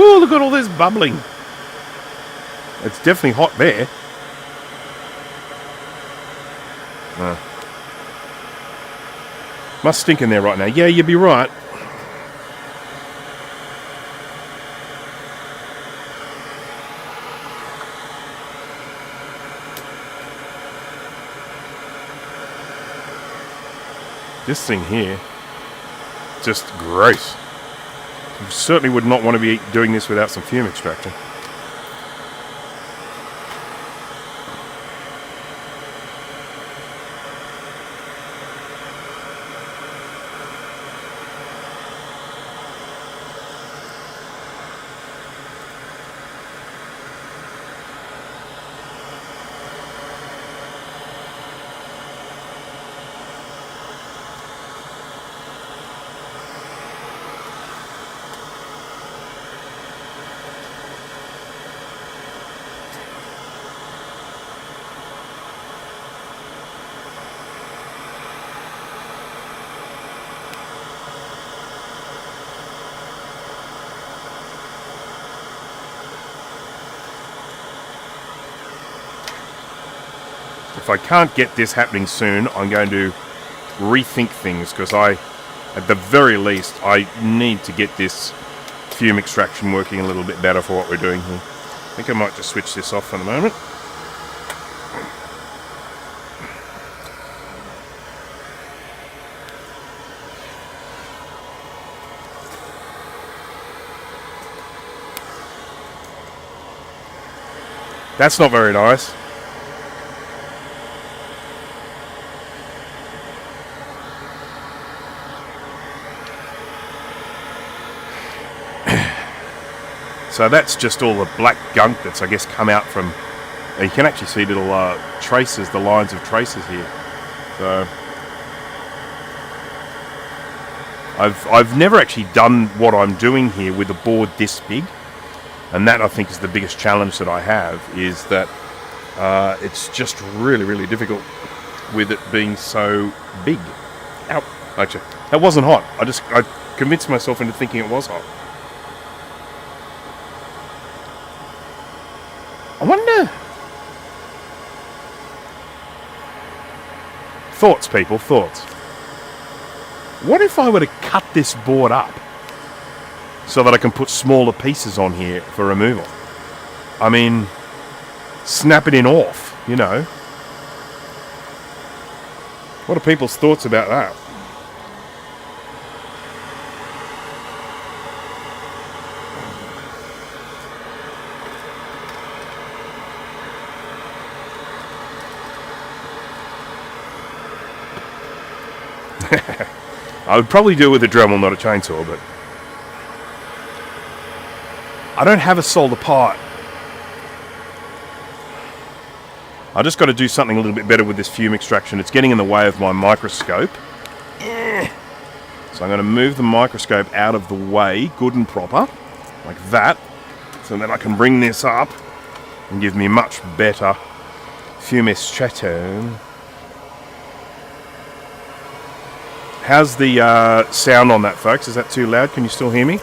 Oh, look at all this bubbling. It's definitely hot there. Must stink in there right now. Yeah, you'd be right. This thing here, just gross. You certainly would not want to be doing this without some fume extractor. If I can't get this happening soon, I'm going to rethink things, because at the very least, I need to get this fume extraction working a little bit better for what we're doing here. I think I might just switch this off for the moment. That's not very nice. So that's just all the black gunk that's, I guess, come out from... You can actually see little traces, the lines of traces here. So I've never actually done what I'm doing here with a board this big, and that I think is the biggest challenge that I have, is that it's just really, really difficult with it being so big. Ow! Actually, that wasn't hot. I convinced myself into thinking it was hot. I wonder... Thoughts, people, thoughts. What if I were to cut this board up so that I can put smaller pieces on here for removal? I mean, snap it in off, you know. What are people's thoughts about that? I would probably do it with a Dremel, not a chainsaw, but I don't have a solder part. I just got to do something a little bit better with this fume extraction. It's getting in the way of my microscope. So I'm going to move the microscope out of the way, good and proper, like that, so that I can bring this up and give me much better fume extraction. How's the sound on that, folks? Is that too loud? Can you still hear me?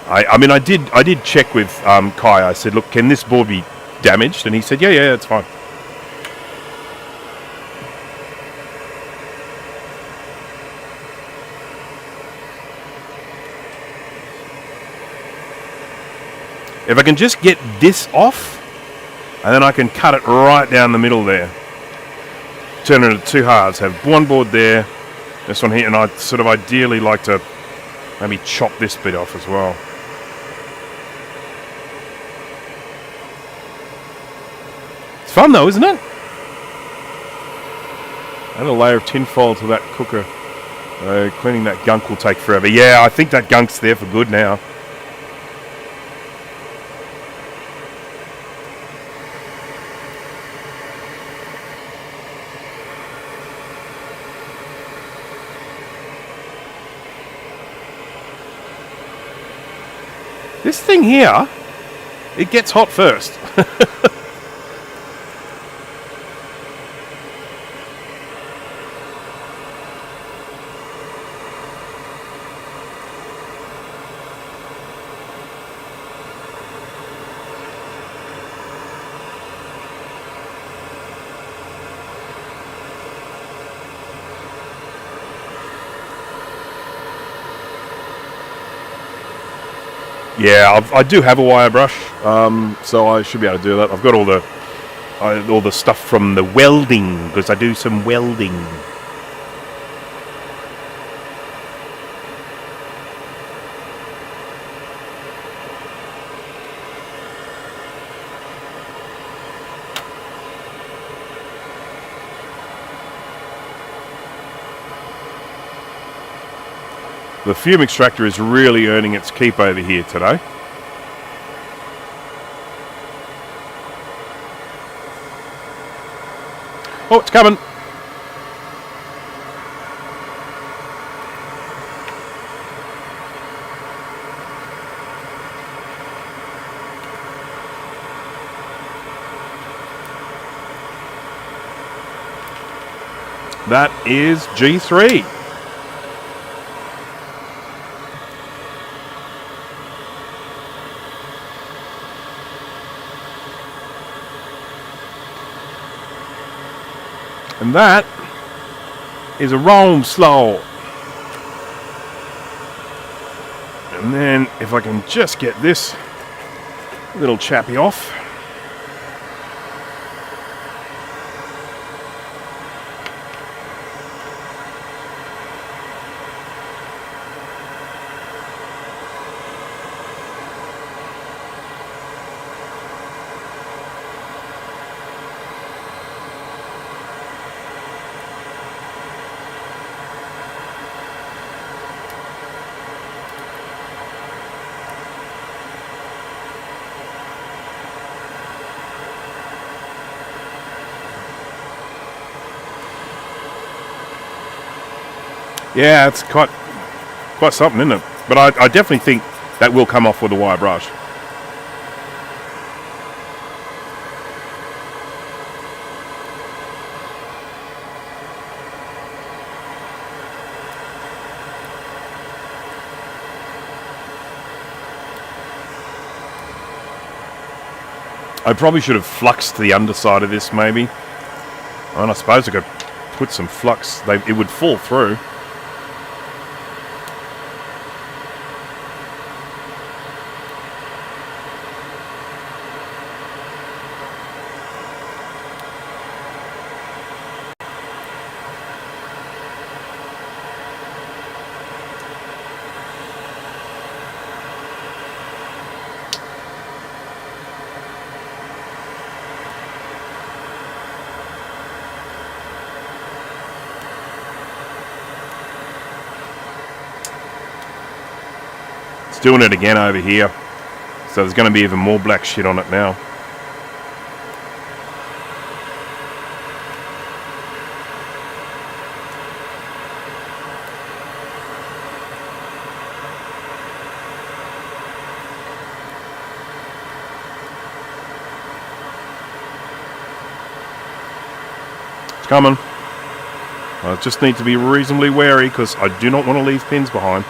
I mean, I did check with Kai. I said, look, can this board be damaged? And he said, yeah, it's fine. If I can just get this off, and then I can cut it right down the middle there. Turn it into two halves. Have one board there, this one here, and I'd sort of ideally like to maybe chop this bit off as well. It's fun though, isn't it? Add a layer of tinfoil to that cooker. Cleaning that gunk will take forever. Yeah, I think that gunk's there for good now. This thing here, it gets hot first. Yeah, I do have a wire brush, so I should be able to do that. I've got all the stuff from the welding, because I do some welding. The fume extractor is really earning its keep over here today. Oh, it's coming. That is G3. And that is a Rome slow. And then if I can just get this little chappy off. Yeah, it's quite something, isn't it? But I definitely think that will come off with a wire brush. I probably should have fluxed the underside of this, maybe. And I suppose I could put some flux. It would fall through. Doing it again over here, so there's going to be even more black shit on it now. It's coming. I just need to be reasonably wary because I do not want to leave pins behind.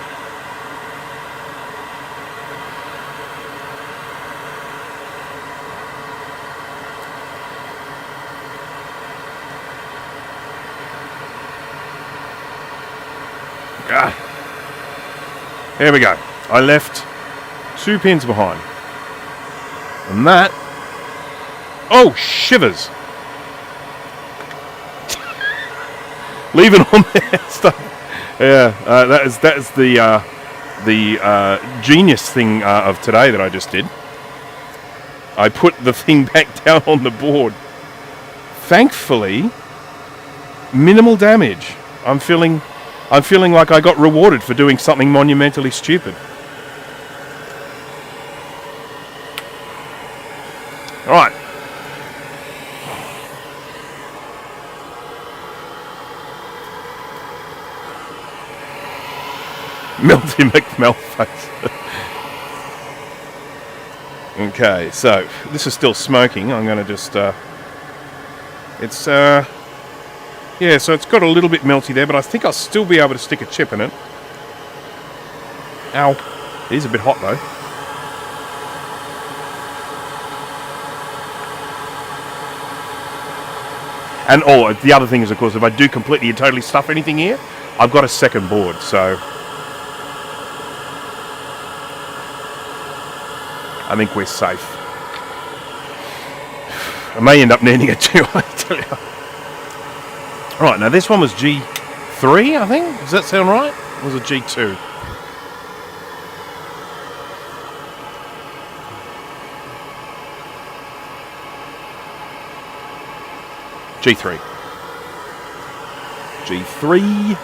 There we go. I left 2 pins behind. And that... Oh, shivers! Leave it on there. Stuff. Yeah, that is the genius thing of today that I just did. I put the thing back down on the board. Thankfully, minimal damage. I'm feeling like I got rewarded for doing something monumentally stupid. All right. Melty McMelface. Okay, so this is still smoking. I'm going to just... it's... yeah, so it's got a little bit melty there, but I think I'll still be able to stick a chip in it. Ow. It is a bit hot, though. And, oh, the other thing is, of course, if I do completely and totally stuff anything here, I've got a second board, so... I think we're safe. I may end up needing it too, I tell you. Right, now this one was G3, I think. Does that sound right? Or was it G2? G3. G3.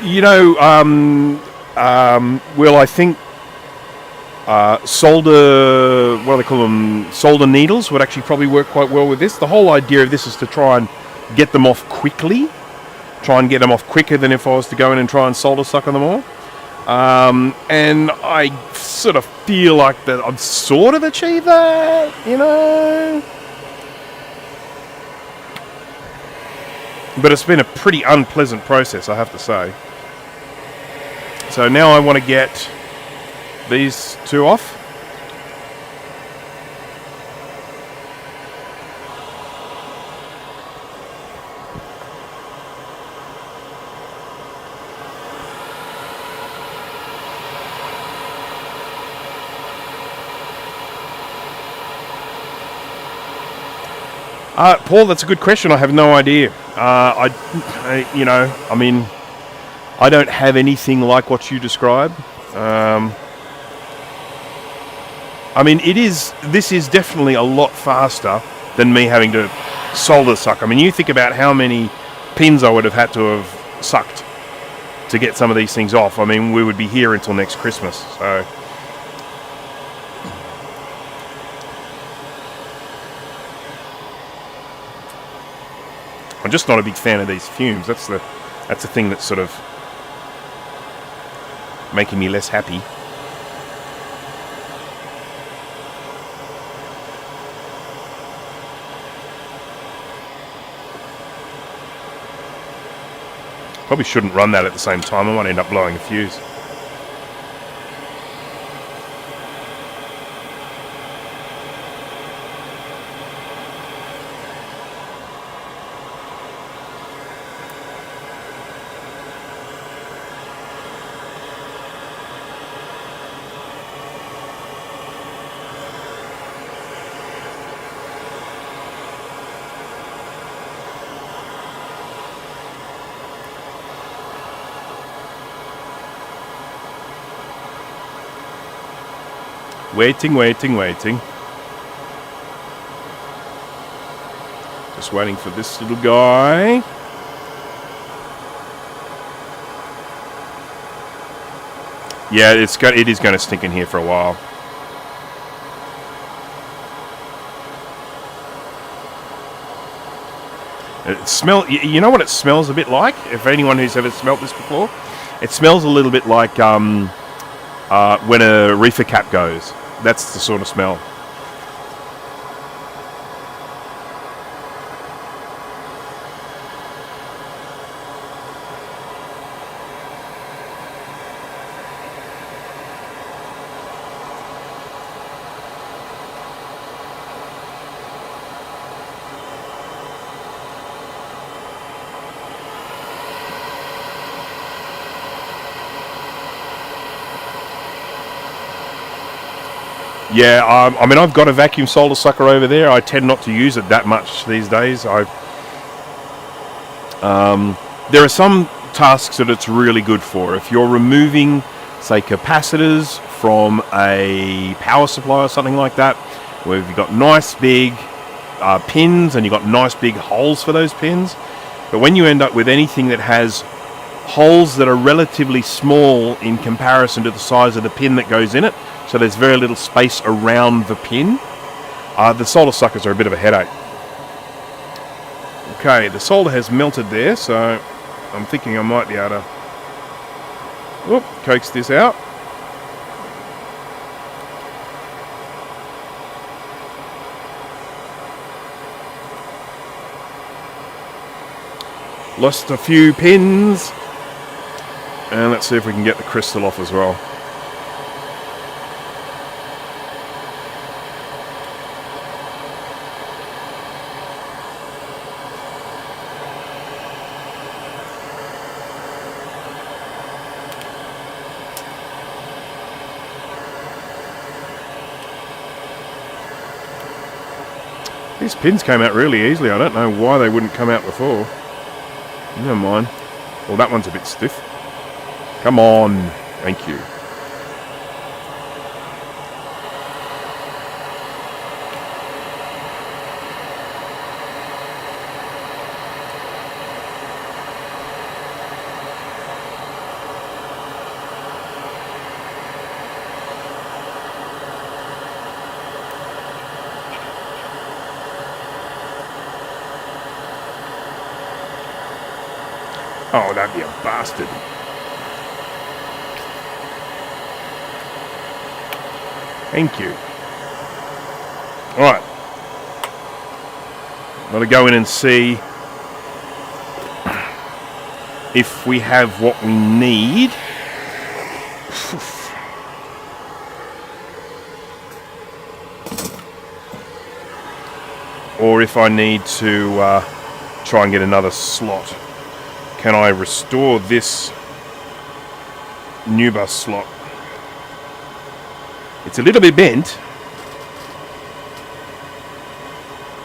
You know, well, I think solder, what do they call them, solder needles would actually probably work quite well with this. The whole idea of this is to try and get them off quickly. Try and get them off quicker than if I was to go in and try and solder suck on them all. And I sort of feel like that I've sort of achieved that, you know. But it's been a pretty unpleasant process, I have to say. So now I want to get these two off. Paul, that's a good question. I have no idea. You know, I mean, I don't have anything like what you describe. I mean, this is definitely a lot faster than me having to solder suck. I mean, you think about how many pins I would have had to have sucked to get some of these things off. I mean, we would be here until next Christmas, so... I'm just not a big fan of these fumes. That's the thing that's sort of making me less happy. Probably shouldn't run that at the same time. I might end up blowing a fuse. Waiting. Just waiting for this little guy. Yeah, it is going to stink in here for a while. You know what it smells a bit like? If anyone who's ever smelt this before, it smells a little bit like when a reefer cap goes. That's the sort of smell. Yeah, I mean, I've got a vacuum solder sucker over there. I tend not to use it that much these days. There are some tasks that it's really good for. If you're removing, say, capacitors from a power supply or something like that, where you've got nice big pins and you've got nice big holes for those pins. But when you end up with anything that has holes that are relatively small in comparison to the size of the pin that goes in it, so there's very little space around the pin, the solder suckers are a bit of a headache. Okay, the solder has melted there, so I'm thinking I might be able to coax this out. Lost a few pins, and let's see if we can get the crystal off as well. These pins came out really easily. I don't know why they wouldn't come out before. Never mind. Well, that one's a bit stiff. Come on. Thank you. Oh, that'd be a bastard. Thank you. Alright. Gotta go in and see if we have what we need. Or if I need to try and get another slot. Can I restore this new bus slot? It's a little bit bent.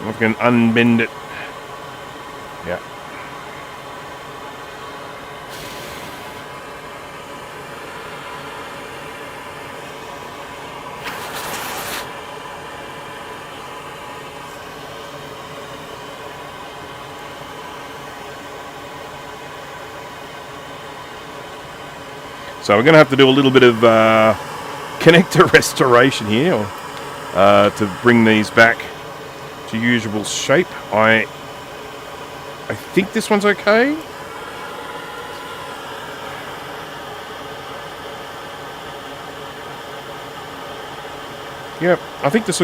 I can unbend it. Yeah. So we're going to have to do a little bit of connector restoration here to bring these back to usual shape. I think this one's okay. Yep, I think this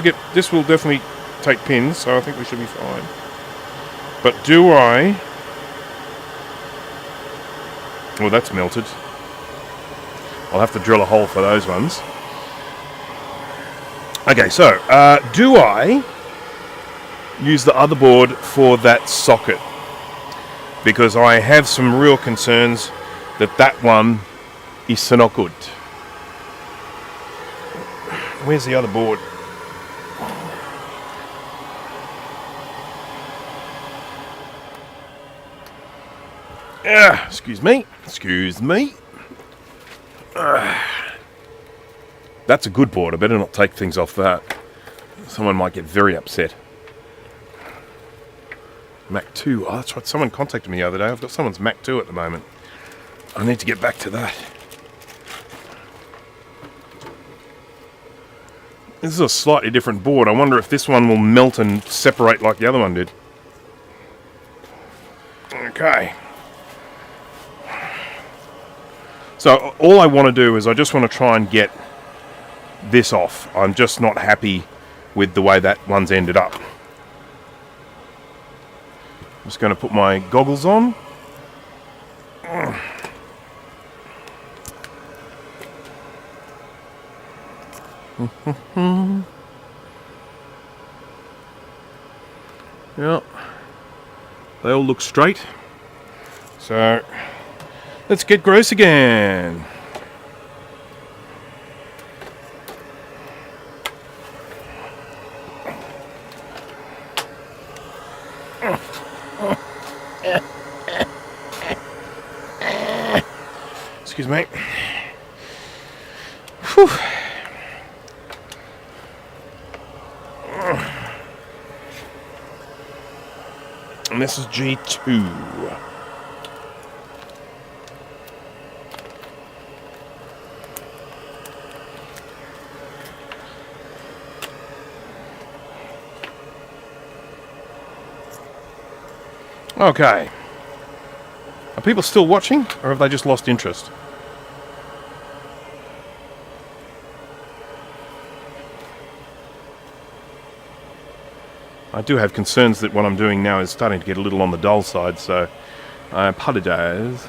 will definitely take pins, so I think we should be fine. But do I? Well, that's melted. I'll have to drill a hole for those ones. Okay, so do I use the other board for that socket? Because I have some real concerns that one is not good. Where's the other board? Excuse me. Excuse me. That's a good board. I better not take things off that. Someone might get very upset. Mac 2. Oh, that's right. Someone contacted me the other day. I've got someone's Mac 2 at the moment. I need to get back to that. This is a slightly different board. I wonder if this one will melt and separate like the other one did. Okay. So all I want to do is I just want to try and get this off. I'm just not happy with the way that one's ended up. I'm just going to put my goggles on. Yeah, they all look straight. So let's get gross again. Excuse me. Whew. And this is G2. Okay. Are people still watching, or have they just lost interest? I do have concerns that what I'm doing now is starting to get a little on the dull side, so I apologize.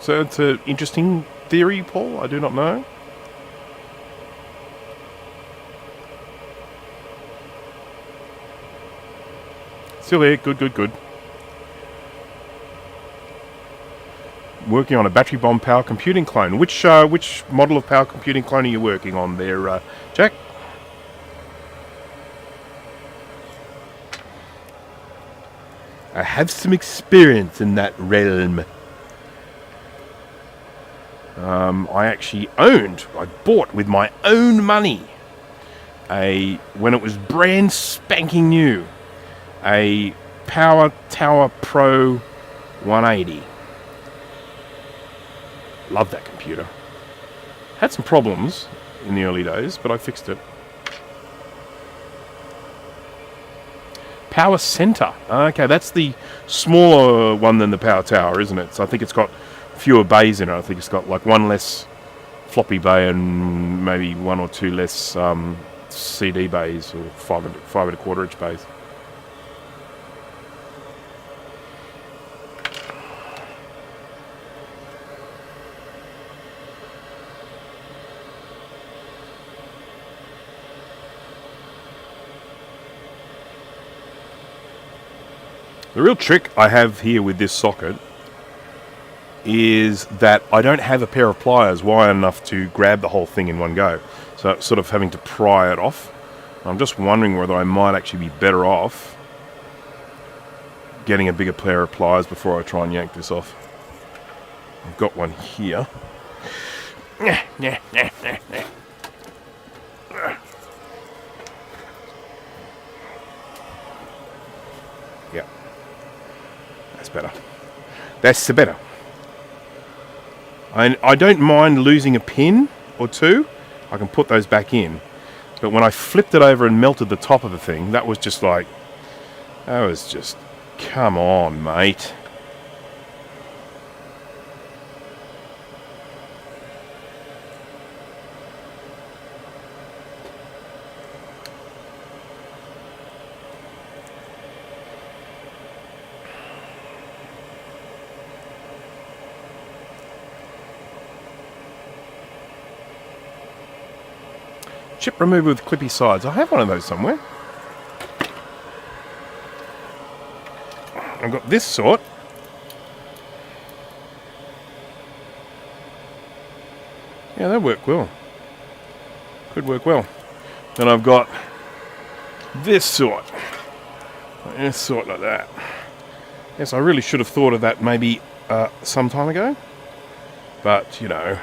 So it's an interesting theory, Paul. I do not know. Still there. Good, good, good. Working on a battery bomb power computing clone. Which model of power computing clone are you working on there, Jack? I have some experience in that realm. I bought with my own money when it was brand spanking new, a Power Tower Pro 180. Love that computer. Had some problems in the early days, but I fixed it. Power Center. Okay, that's the smaller one than the Power Tower, isn't it? So I think it's got fewer bays in it. I think it's got like one less floppy bay and maybe one or two less CD bays, or 5.25 inch bays. The real trick I have here with this socket is that I don't have a pair of pliers wide enough to grab the whole thing in one go. So it's sort of having to pry it off. I'm just wondering whether I might actually be better off getting a bigger pair of pliers before I try and yank this off. I've got one here. Yeah. That's better. That's better. I don't mind losing a pin or two. I can put those back in. But when I flipped it over and melted the top of the thing, that was just, come on, mate. Chip remover with clippy sides. I have one of those somewhere. I've got this sort. Yeah, that work well. Could work well. Then I've got this sort. This sort like that. Yes, I really should have thought of that maybe some time ago. But, you know.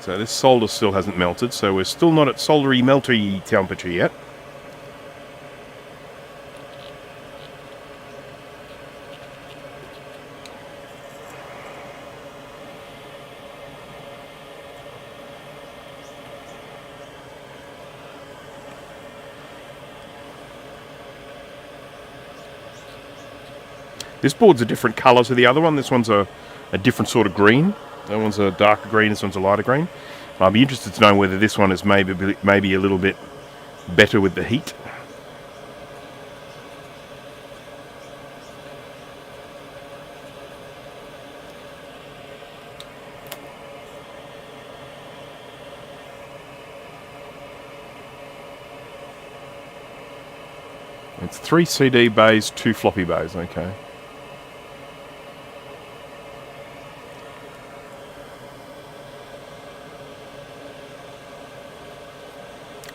So this solder still hasn't melted, so we're still not at soldery meltery temperature yet. This board's a different colour to the other one. This one's a different sort of green. That one's a darker green, this one's a lighter green. I'll be interested to know whether this one is maybe a little bit better with the heat. It's 3 CD bays, 2 floppy bays. Okay.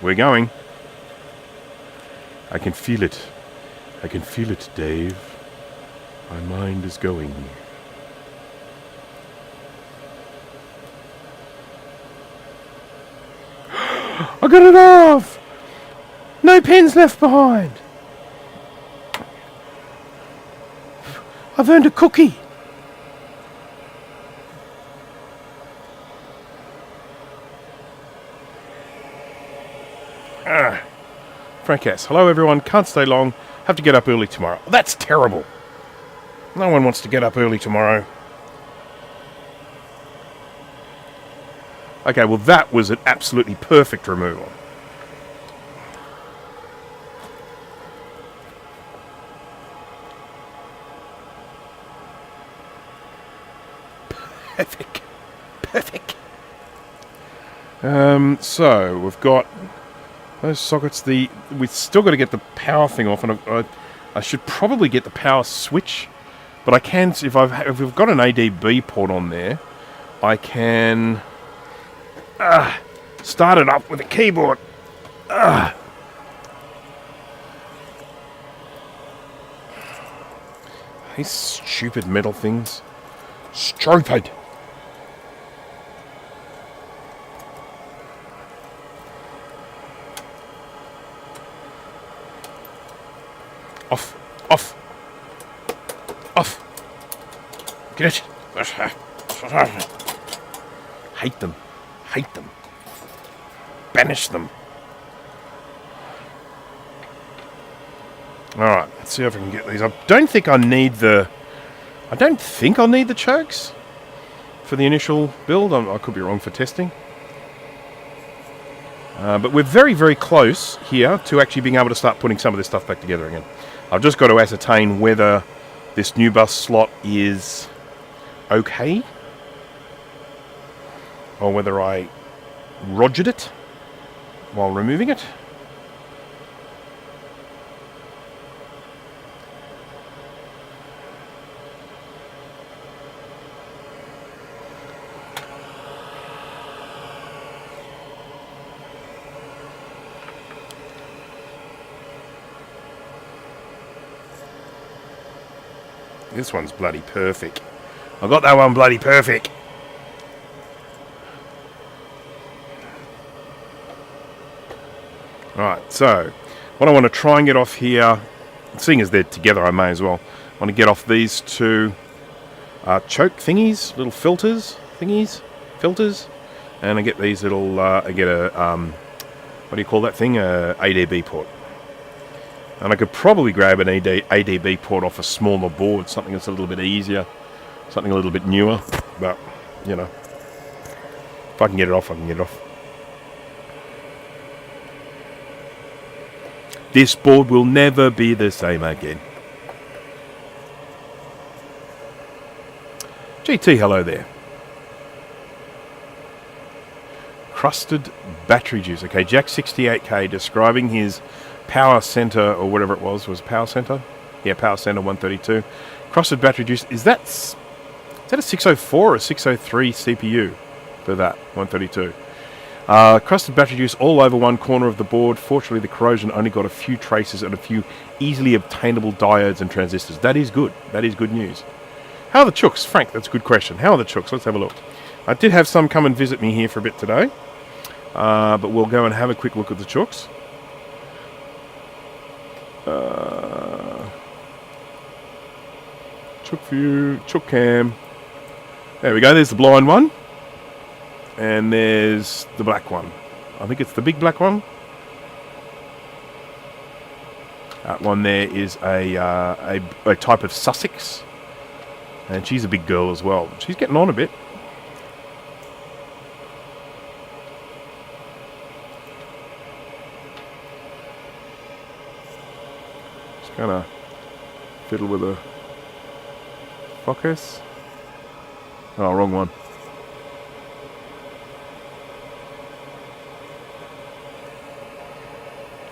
We're going. I can feel it. I can feel it, Dave. My mind is going. I got it off! No pens left behind! I've earned a cookie! Frank S. Hello everyone, can't stay long, have to get up early tomorrow. That's terrible. No one wants to get up early tomorrow. Okay, well that was an absolutely perfect removal. Perfect. Perfect. So we've got those sockets. We've still got to get the power thing off, and I should probably get the power switch. But I can, if we've got an ADB port on there, I can start it up with a keyboard. These stupid metal things. Stupid. Off. Off. Off. Get it. Hate them. Hate them. Banish them. Alright, let's see if I can get these. I don't think I'll need the chokes for the initial build. I could be wrong for testing. But we're very, very close here to actually being able to start putting some of this stuff back together again. I've just got to ascertain whether this new bus slot is okay, or whether I rogered it while removing it. This one's bloody perfect. I got that one bloody perfect. Alright, so what I want to try and get off here, seeing as they're together, I may as well. I want to get off these two choke thingies, little filters, and I get these little, I get a, what do you call that thing? A ADB port. And I could probably grab an ADB port off a smaller board, something that's a little bit easier, something a little bit newer, but, you know, if I can get it off, I can get it off. This board will never be the same again. GT, hello there. Crusted battery juice. Okay, Jack68K describing his Power Center, or whatever it was Power Center? Yeah, Power Center 132. Crusted battery juice. Is that a 604 or a 603 CPU for that 132? Crusted battery juice all over one corner of the board. Fortunately, the corrosion only got a few traces and a few easily obtainable diodes and transistors. That is good. That is good news. How are the chooks? Frank, that's a good question. How are the chooks? Let's have a look. I did have some come and visit me here for a bit today. But we'll go and have a quick look at the chooks. Chook view, chook cam. There we go, there's the blind one. And there's the black one. I think it's the big black one. That one there is a type of Sussex. And she's a big girl as well. She's getting on a bit. Kind of fiddle with a focus. Oh, wrong one.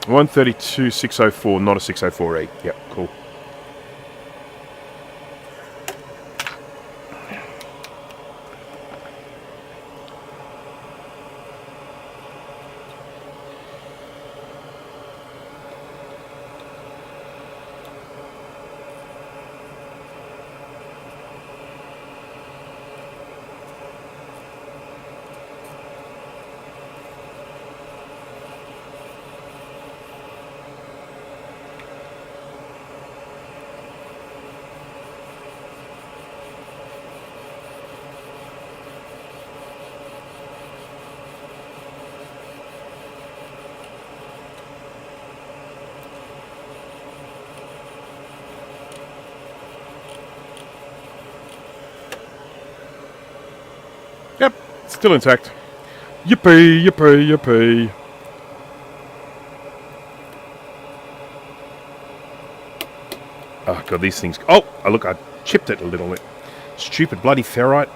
132,604, not a 604E. Yep, cool. Yep, still intact. Yippee, yippee, yippee. Oh, God, these things... Oh, look, I chipped it a little bit. Stupid bloody ferrite.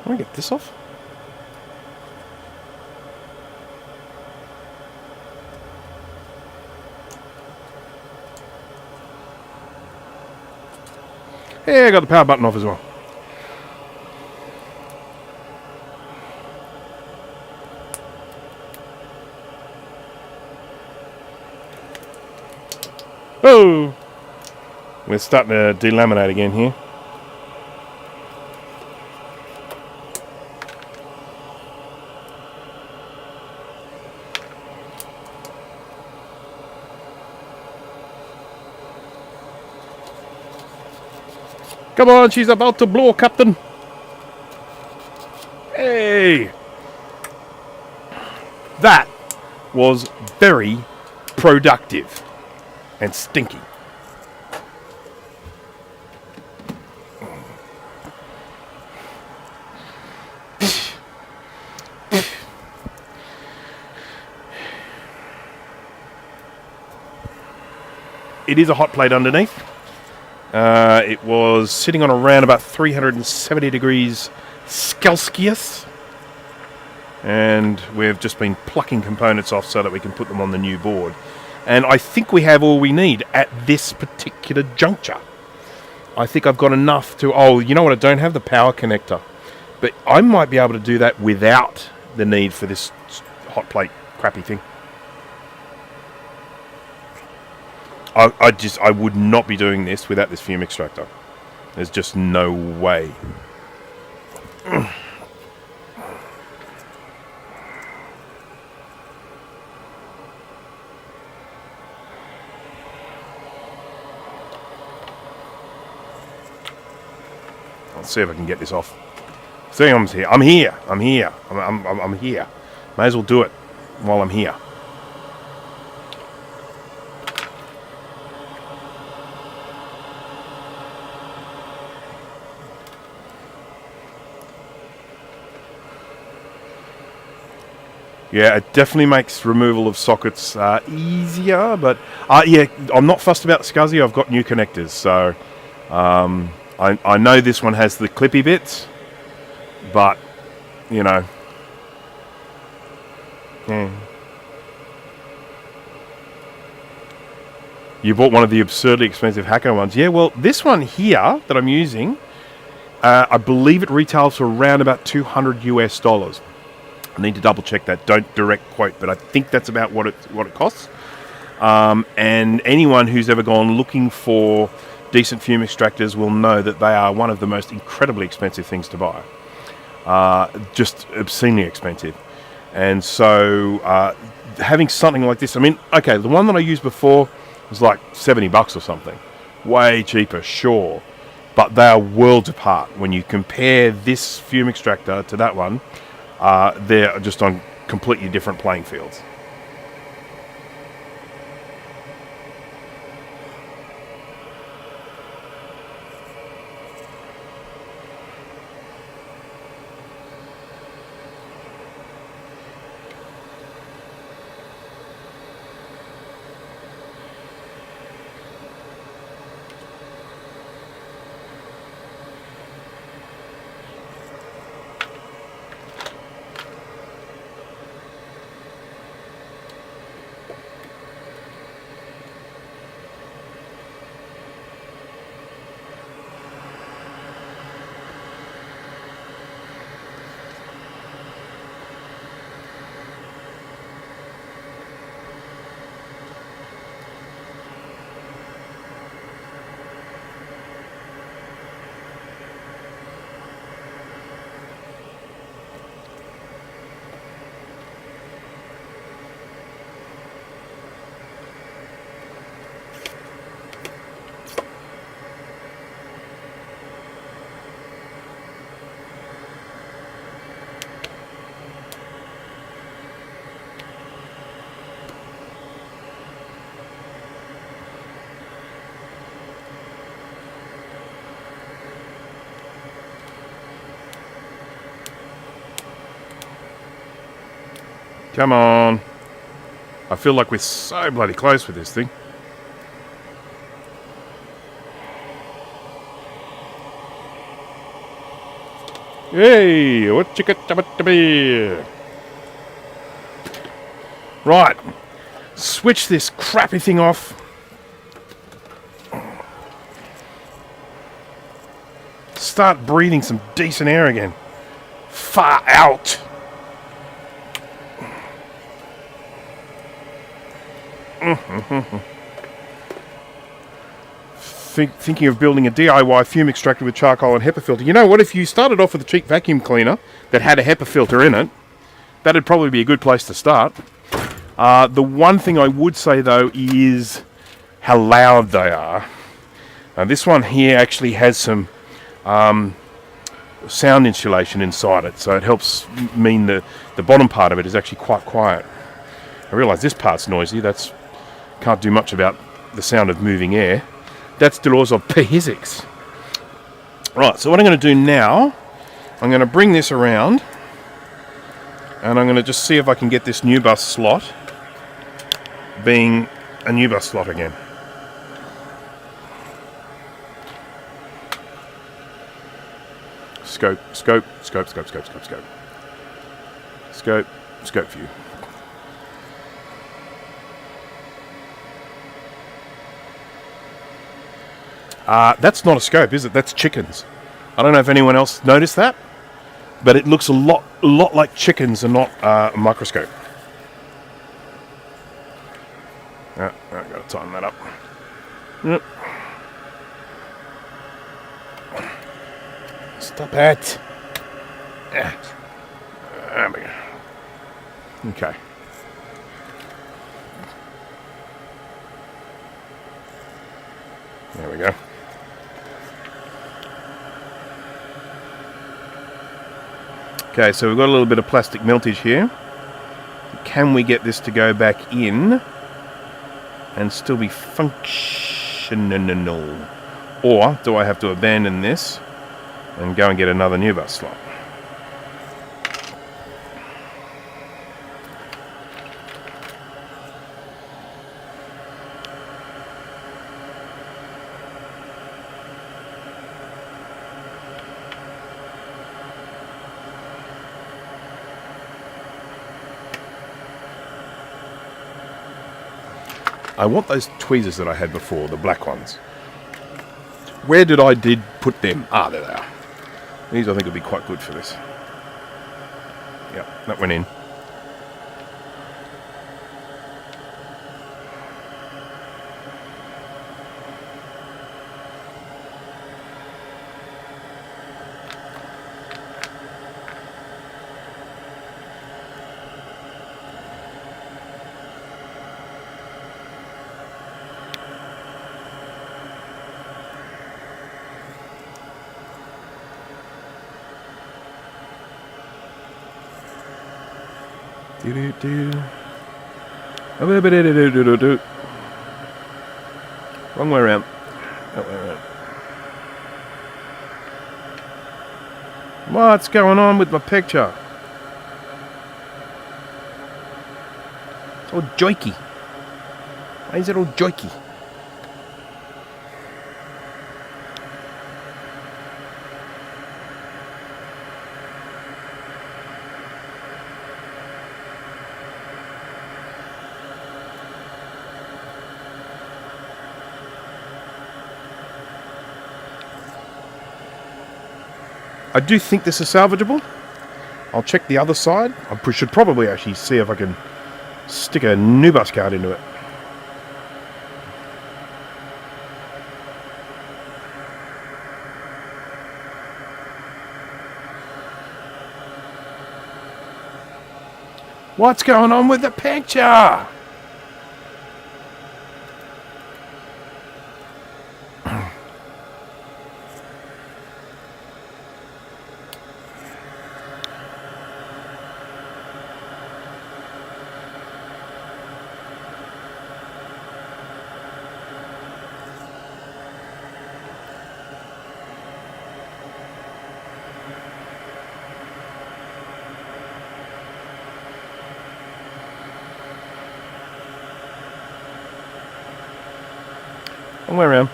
Can we get this off? Yeah, I got the power button off as well. Oh! We're starting to delaminate again here. Come on, she's about to blow, Captain. Hey! That was very productive and stinky. It is a hot plate underneath. It was sitting on around about 370 degrees Celsius. And we've just been plucking components off so that we can put them on the new board. And I think we have all we need at this particular juncture. I think I've got enough to... Oh, you know what? I don't have the power connector. But I might be able to do that without the need for this hot plate crappy thing. I would not be doing this without this fume extractor. There's just no way. Let's see if I can get this off. See, I'm here. I'm here. I'm here. I'm here. May as well do it while I'm here. Yeah, it definitely makes removal of sockets easier, but yeah, I'm not fussed about SCSI. I've got new connectors, so I know this one has the clippy bits, but you know, yeah. You bought one of the absurdly expensive hacker ones. Yeah, well, this one here that I'm using, I believe it retails for around about $200 US. I need to double check that. Don't direct quote, but I think that's about what it costs. And anyone who's ever gone looking for decent fume extractors will know that they are one of the most incredibly expensive things to buy. Just obscenely expensive. And so having something like this, I mean, okay, the one that I used before was like $70 or something. Way cheaper, sure. But they are worlds apart. When you compare this fume extractor to that one, they're just on completely different playing fields. Come on. I feel like we're so bloody close with this thing. Hey, what you got to be? Right. Switch this crappy thing off. Start breathing some decent air again. Far out. Thinking of building a DIY fume extractor with charcoal and HEPA filter. You know what? If you started off with a cheap vacuum cleaner that had a HEPA filter in it, that'd probably be a good place to start. The one thing I would say, though, is how loud they are. This one here actually has some sound insulation inside it, so it helps mean the bottom part of it is actually quite quiet. I realise this part's noisy. That's can't do much about the sound of moving air. That's the laws of physics. Right, so what I'm going to do now, I'm going to bring this around and I'm going to just see if I can get this new bus slot being a new bus slot again. Scope view. That's not a scope, is it? That's chickens. I don't know if anyone else noticed that, but it looks a lot like chickens and not a microscope. I've got to tighten that up. Yep. Stop it. There we go. Okay. There we go. Okay, so we've got a little bit of plastic meltage here. Can we get this to go back in and still be functional? Or do I have to abandon this and go and get another new bus slot? I want those tweezers that I had before, the black ones. Where did I put them? Ah, there they are. These I think would be quite good for this. Yep, that went in. Wrong way around. That way around. What's going on with my picture? It's all joiky. Why is it all joiky? I do think this is salvageable. I'll check the other side. I should probably actually see if I can stick a new bus card into it. What's going on with the picture? All the way around.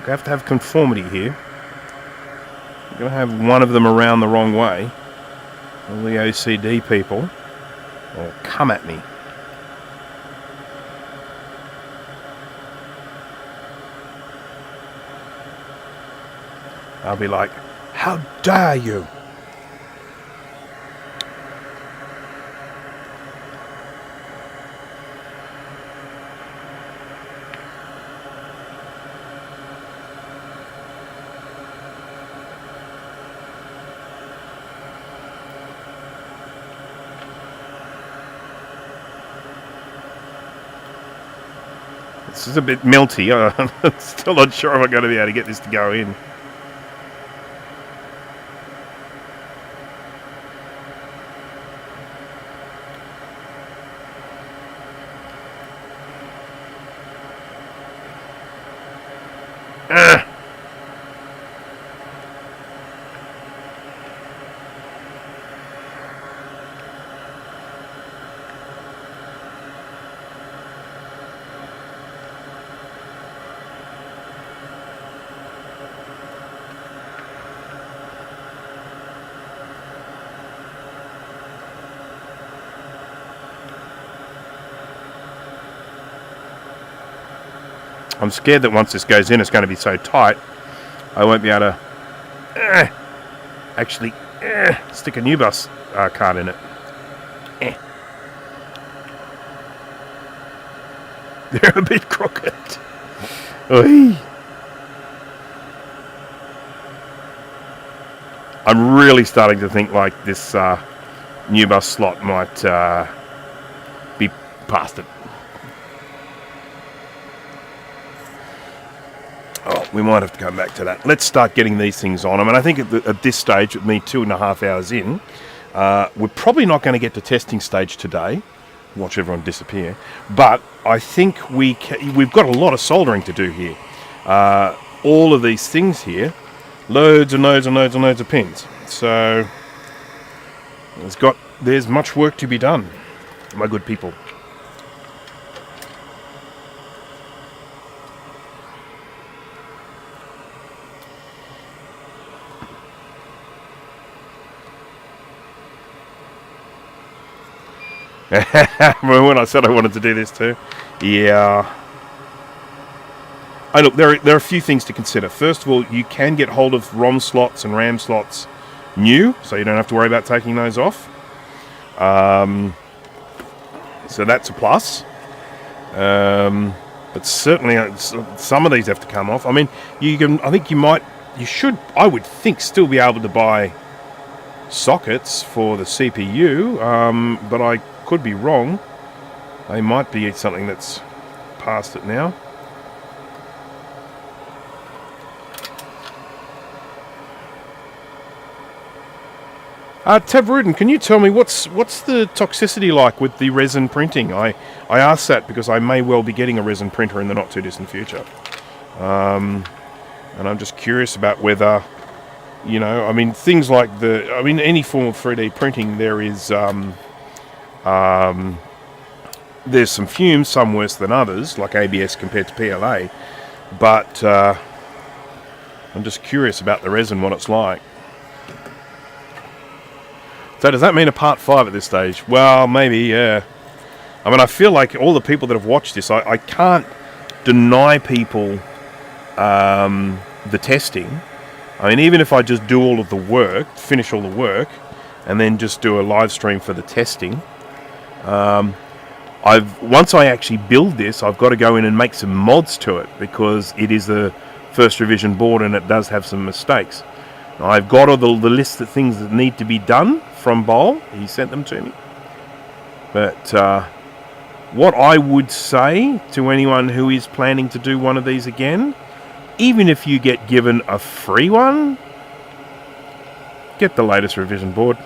We have to have conformity here. You're going to have one of them around the wrong way. All the OCD people will come at me. I'll be like, how dare you? This is a bit melty. I'm still not sure if I'm going to be able to get this to go in. I'm scared that once this goes in, it's going to be so tight, I won't be able to actually stick a new bus card in it. They're a bit crooked. Oy. I'm really starting to think like this new bus slot might be past it. Oh, we might have to come back to that. Let's start getting these things on. I mean, I think at this stage, with me 2.5 hours in, we're probably not going to get to testing stage today. Watch everyone disappear. But I think we've got a lot of soldering to do here. All of these things here, loads and loads and loads and loads of pins. So there's much work to be done, my good people. Remember when I said I wanted to do this too? Yeah. Look, there are a few things to consider. First of all, you can get hold of ROM slots and RAM slots new, so you don't have to worry about taking those off. So that's a plus. But certainly some of these have to come off. I mean, I would think still be able to buy sockets for the CPU, but I could be wrong. They might be something that's past it now. Tavruden, can you tell me what's the toxicity like with the resin printing? I asked that because I may well be getting a resin printer in the not too distant future, and I'm just curious about whether, I mean, things like any form of 3D printing, there is there's some fumes, some worse than others, like ABS compared to PLA, but I'm just curious about the resin, what it's like. So does that mean a part 5 at this stage? Well, maybe, yeah. I mean, I feel like all the people that have watched this, I can't deny people the testing. I mean, even if I just do all of the work, finish all the work, and then just do a live stream for the testing, once I actually build this, I've got to go in and make some mods to it, because it is a first revision board and it does have some mistakes. I've got all the list of things that need to be done from Bowl. He sent them to me. But what I would say to anyone who is planning to do one of these again, even if you get given a free one, get the latest revision board.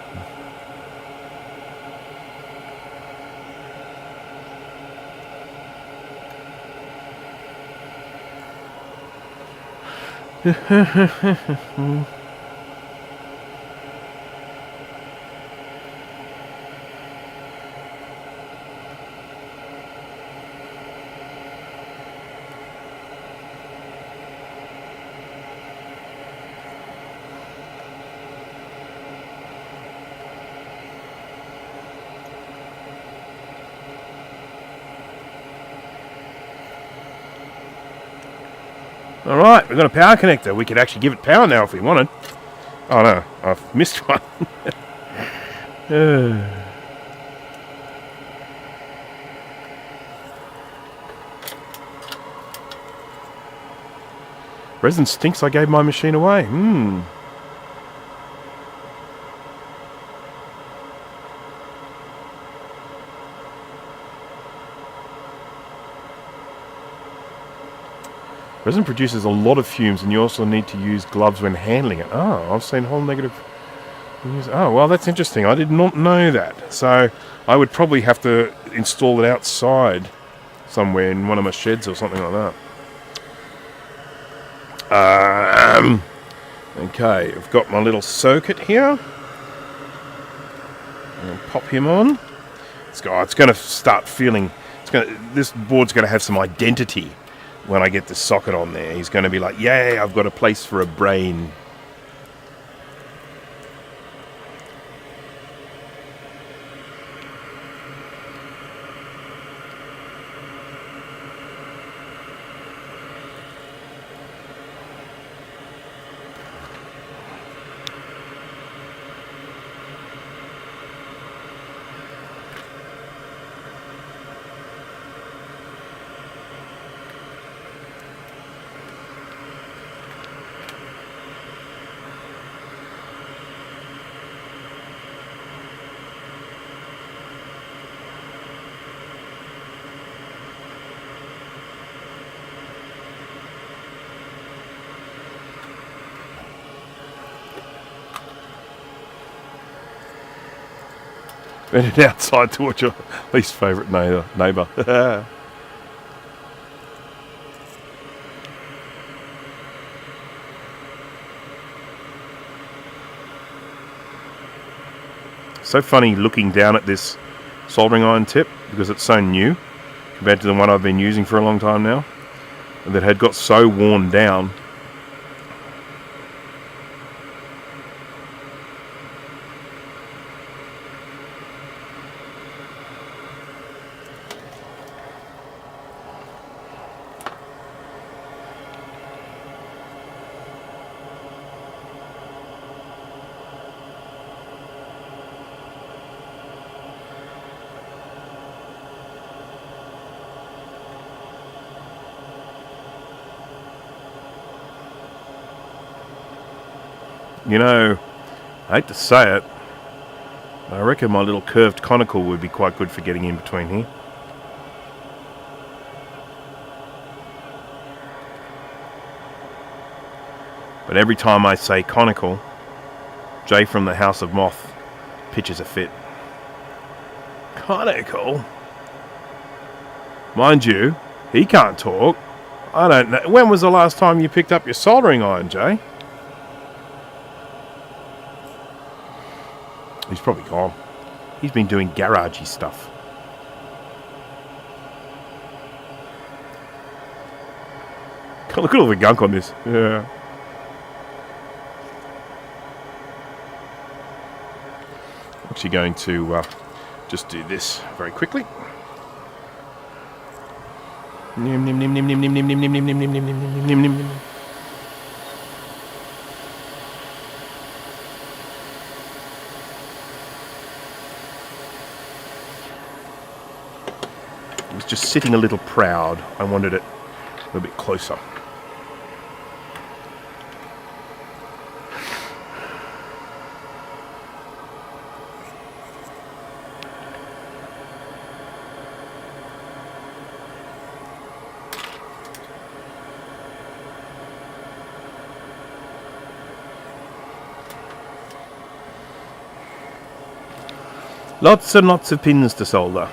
Alright, we've got a power connector. We could actually give it power now if we wanted. Oh no, I've missed one. Resin stinks, I gave my machine away. Resin produces a lot of fumes, and you also need to use gloves when handling it. Oh, I've seen whole negative... Oh, well, that's interesting. I did not know that. So I would probably have to install it outside somewhere in one of my sheds or something like that. Okay, I've got my little circuit here. I'll pop him on. It's going to start feeling... This board's going to have some identity when I get the socket on there. He's going to be like, yay, I've got a place for a brain. Went outside towards your least favourite neighbour. So funny looking down at this soldering iron tip because it's so new compared to the one I've been using for a long time now, and that had got so worn down. You know, I hate to say it, but I reckon my little curved conical would be quite good for getting in between here. But every time I say conical, Jay from the House of Moth pitches a fit. Conical? Mind you, he can't talk. I don't know. When was the last time you picked up your soldering iron, Jay? He's probably gone. He's been doing garagey stuff. Look at all the gunk on this. Yeah. Actually going to just do this very quickly. Nim nim nim nim nim nim nim nim nim nim nim nim nim nim nim nim. It was just sitting a little proud. I wanted it a little bit closer. Lots and lots of pins to solder.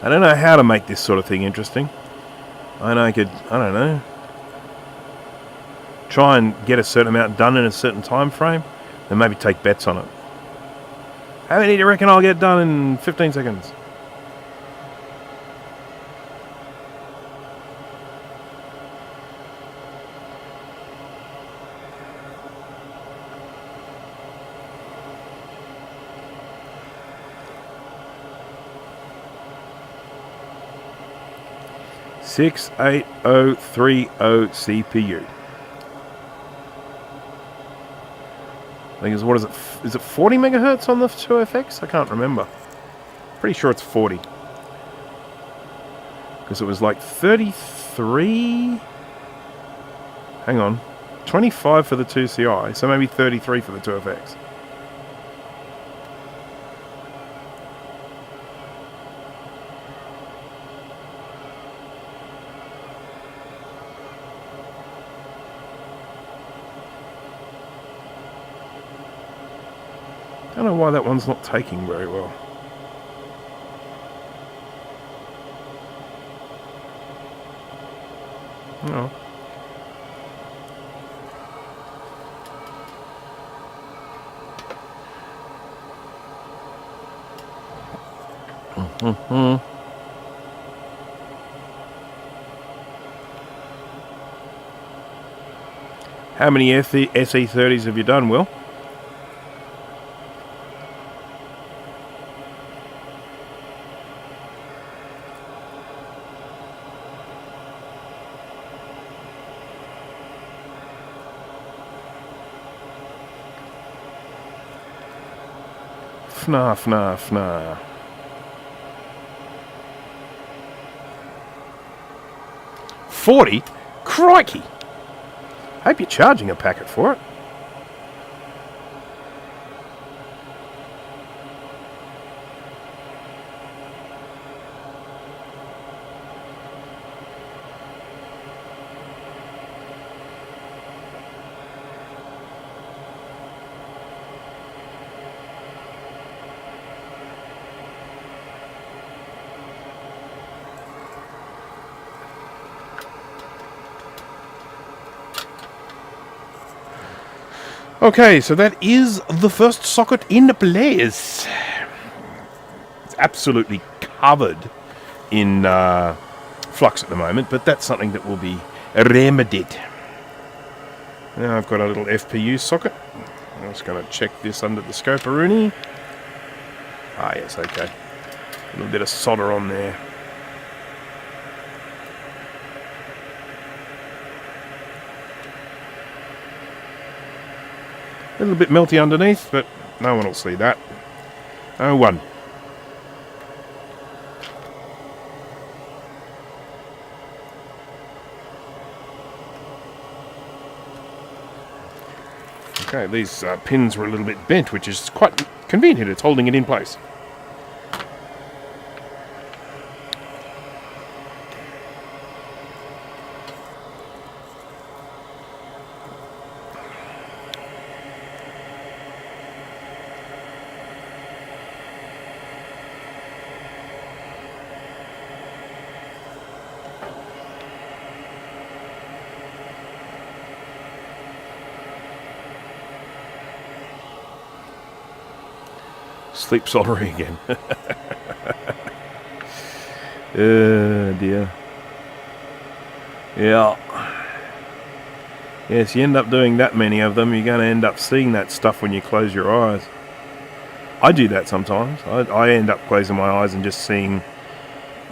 I don't know how to make this sort of thing interesting. I know I could, I don't know, try and get a certain amount done in a certain time frame, and maybe take bets on it. How many do you reckon I'll get done in 15 seconds? 68030 CPU. I think what is it? Is it 40 megahertz on the 2FX? I can't remember. Pretty sure it's 40. Because it was like 33. Hang on. 25 for the 2CI, so maybe 33 for the 2FX. I don't know why that one's not taking very well. Oh. How many SE30s have you done, Will? FNA. 40? Crikey! Hope you're charging a packet for it. Okay, so that is the first socket in place. It's absolutely covered in flux at the moment, but that's something that will be remedied. Now I've got a little FPU socket. I'm just going to check this under the scope-a-rooney. Ah, yes, okay. A little bit of solder on there. A little bit melty underneath, but no one will see that. Oh, one. Okay, these pins were a little bit bent, which is quite convenient. It's holding it in place. Sleep soldering again. Oh dear. Yeah. Yes, you end up doing that many of them, you're going to end up seeing that stuff when you close your eyes. I do that sometimes. I end up closing my eyes and just seeing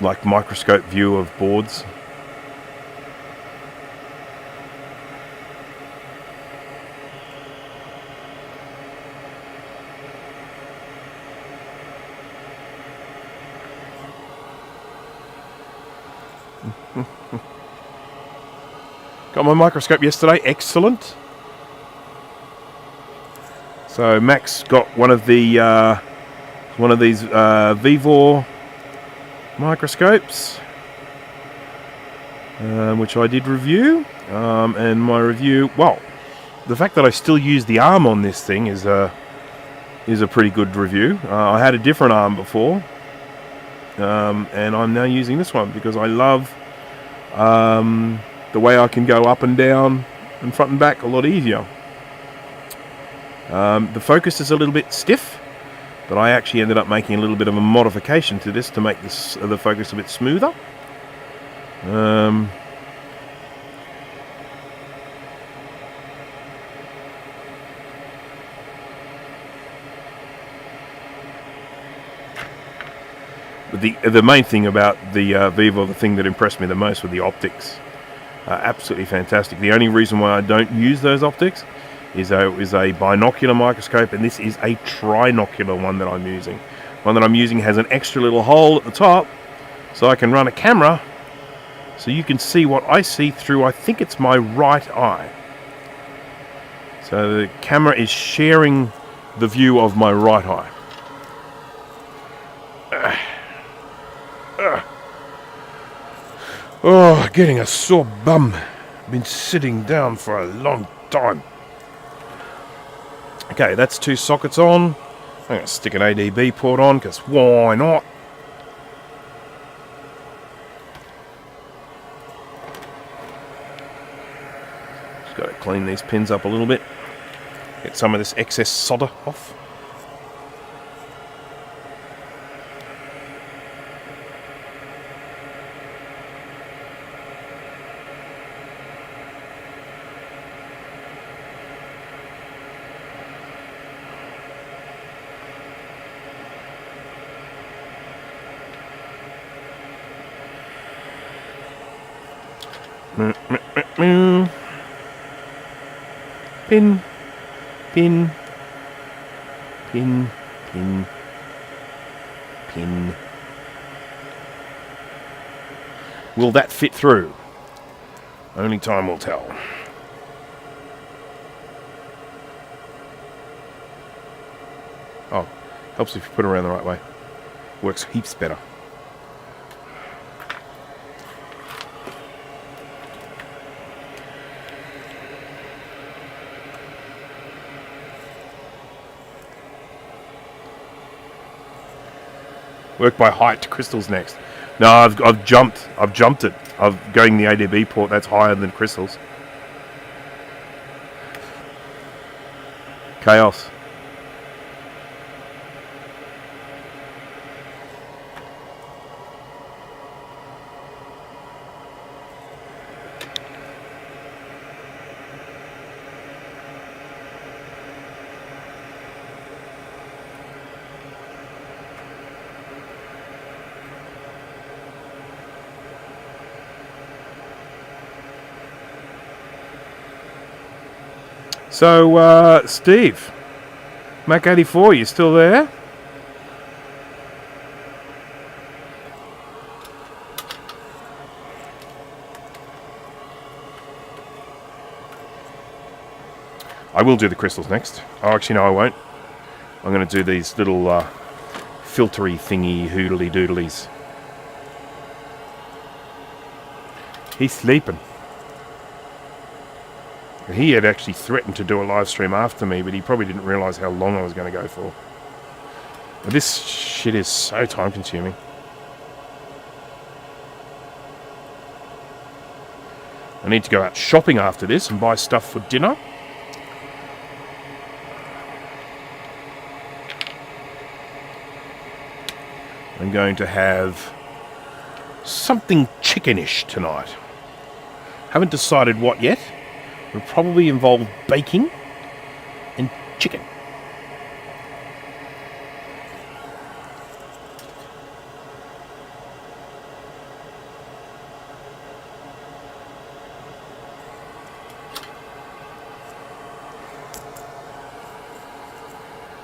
like microscope view of boards. Got my microscope yesterday. Excellent. So Max got one of these Vivor microscopes, which I did review. And my review, well, the fact that I still use the arm on this thing is a pretty good review. I had a different arm before, and I'm now using this one because I love the way I can go up and down and front and back a lot easier. The focus is a little bit stiff, but I actually ended up making a little bit of a modification to this to make the focus a bit smoother. The But the main thing about the Viva, the thing that impressed me the most, were the optics. Absolutely fantastic. The only reason why I don't use those optics is a binocular microscope, and this is a trinocular one that I'm using. One that I'm using has an extra little hole at the top, so I can run a camera, so you can see what I see through, I think it's my right eye. So the camera is sharing the view of my right eye. Oh, getting a sore bum. Been sitting down for a long time. Okay, that's 2 sockets on. I'm going to stick an ADB port on, because why not? Just got to clean these pins up a little bit. Get some of this excess solder off. Pin, pin, pin, pin, pin. Will that fit through? Only time will tell. Oh, helps if you put it around the right way. Works heaps better. Work by height to crystals next. No, I've jumped it. I'm going the ADB port. That's higher than crystals. Chaos. So, Steve, Mac 84, you still there? I will do the crystals next. Oh, actually, no, I won't. I'm going to do these little filtery thingy hoodly doodlies. He's sleeping. He had actually threatened to do a live stream after me, but he probably didn't realise how long I was going to go for. But this shit is so time consuming. I need to go out shopping after this and buy stuff for dinner. I'm going to have something chickenish tonight. Haven't decided what yet. Will probably involve baking and chicken.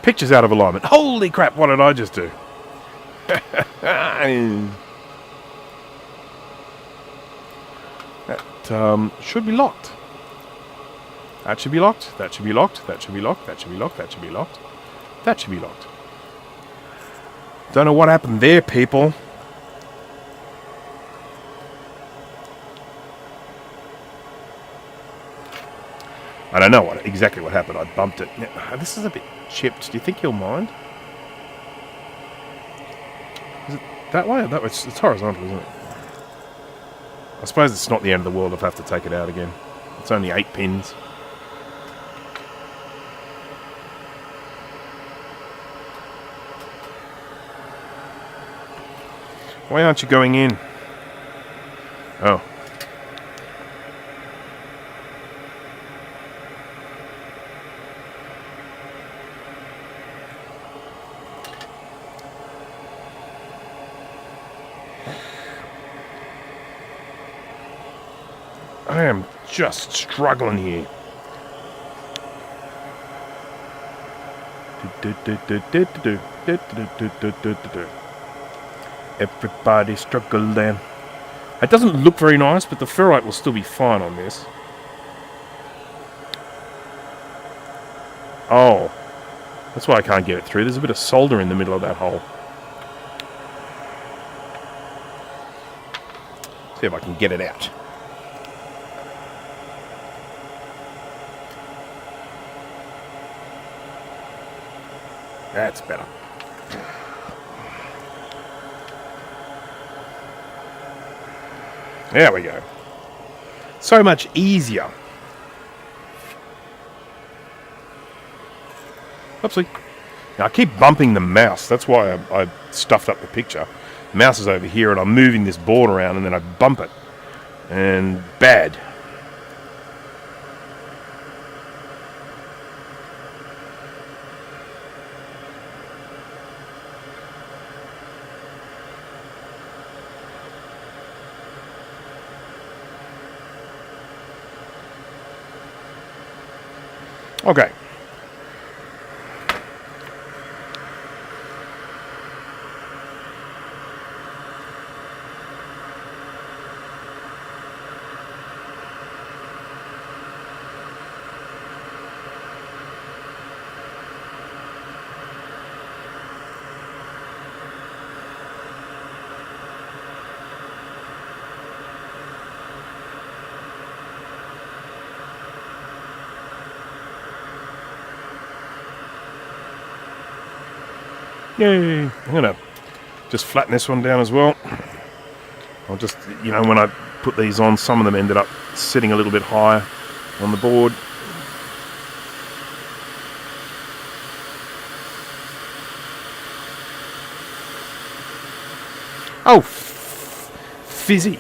Picture's out of alignment. Holy crap, what did I just do? That should be locked. That should be locked, that should be locked, that should be locked, that should be locked, that should be locked. That should be locked. Don't know what happened there, people. I don't know exactly what happened. I bumped it. This is a bit chipped. Do you think he'll mind? Is it that way? That way? It's horizontal, isn't it? I suppose it's not the end of the world if I have to take it out again. It's only 8 pins. Why aren't you going in? Oh. I am just struggling here. Everybody struggling. It doesn't look very nice, but the ferrite will still be fine on this. Oh, that's why I can't get it through. There's a bit of solder in the middle of that hole. See if I can get it out. That's better. There we go. So much easier. Oopsie. Now I keep bumping the mouse. That's why I stuffed up the picture. The mouse is over here and I'm moving this board around and then I bump it. And bad. Okay. Yay! I'm gonna just flatten this one down as well. I'll just, you know, when I put these on, some of them ended up sitting a little bit higher on the board. Oh, fizzy.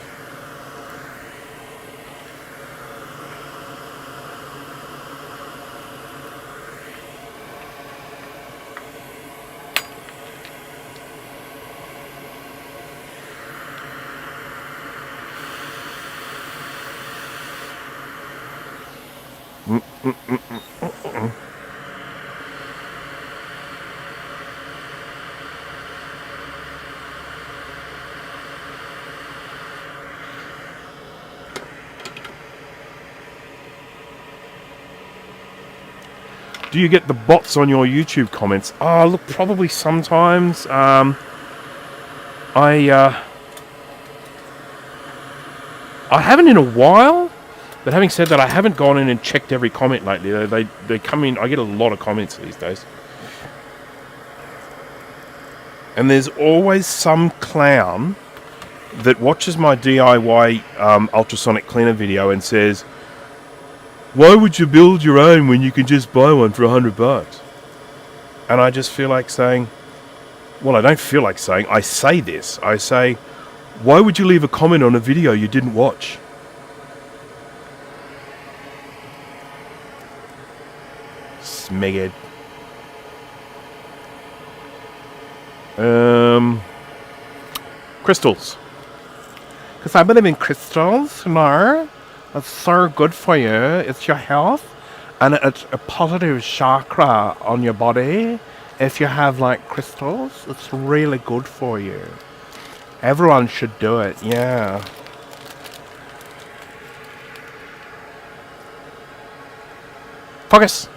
Do you get the bots on your YouTube comments? Oh, look, probably sometimes. I haven't in a while, but having said that, I haven't gone in and checked every comment lately. They come in. I get a lot of comments these days, and there's always some clown that watches my DIY ultrasonic cleaner video and says, "Why would you build your own when you can just buy one for $100?" And I just feel like saying, well, I don't feel like saying, I say this. I say, why would you leave a comment on a video you didn't watch? Smeghead. Crystals. Because I believe in crystals, no? It's so good for you. It's your health. And it's a positive chakra on your body. If you have like crystals, it's really good for you. Everyone should do it, yeah. Focus.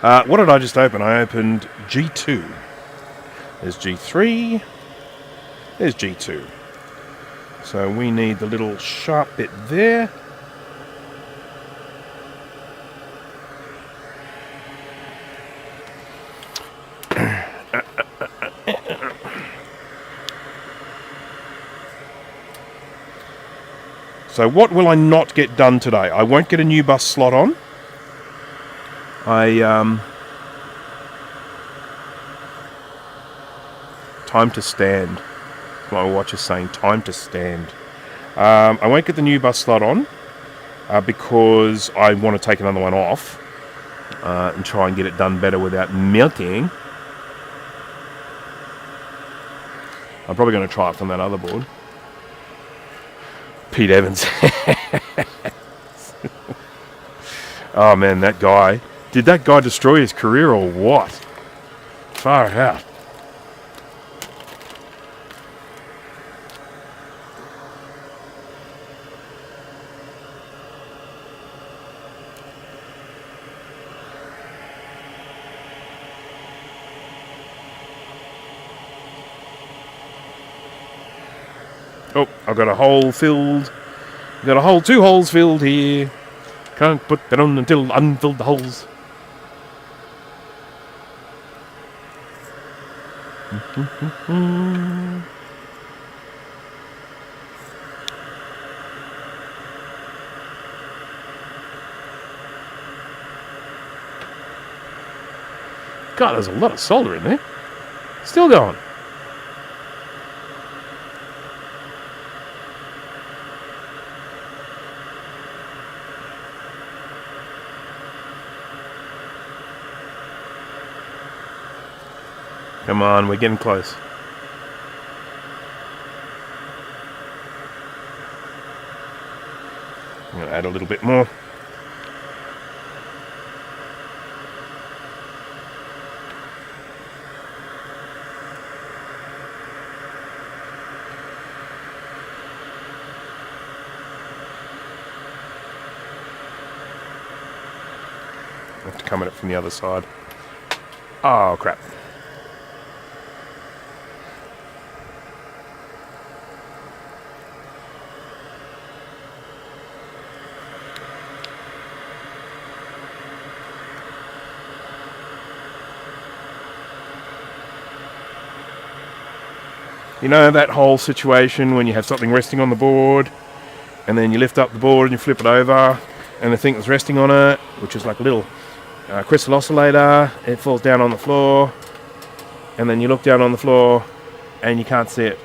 What did I just open? I opened G2. There's G3. There's G2. So we need the little sharp bit there. So what will I not get done today? I won't get a new bus slot on. Time to stand. My watch is saying time to stand. I won't get the new bus slot on because I want to take another one off and try and get it done better without melting. I'm probably going to try it from that other board. Pete Evans. Oh man, that guy. Did that guy destroy his career or what? Far out. Oh, I've got a hole filled. Got a hole, 2 holes filled here. Can't put that on until unfilled the holes. God, there's a lot of solder in there. Still going. Come on, we're getting close. I'm going to add a little bit more. I have to come at it from the other side. Oh, crap. You know that whole situation when you have something resting on the board and then you lift up the board and you flip it over and the thing that's resting on it, which is like a little crystal oscillator, it falls down on the floor and then you look down on the floor and you can't see it.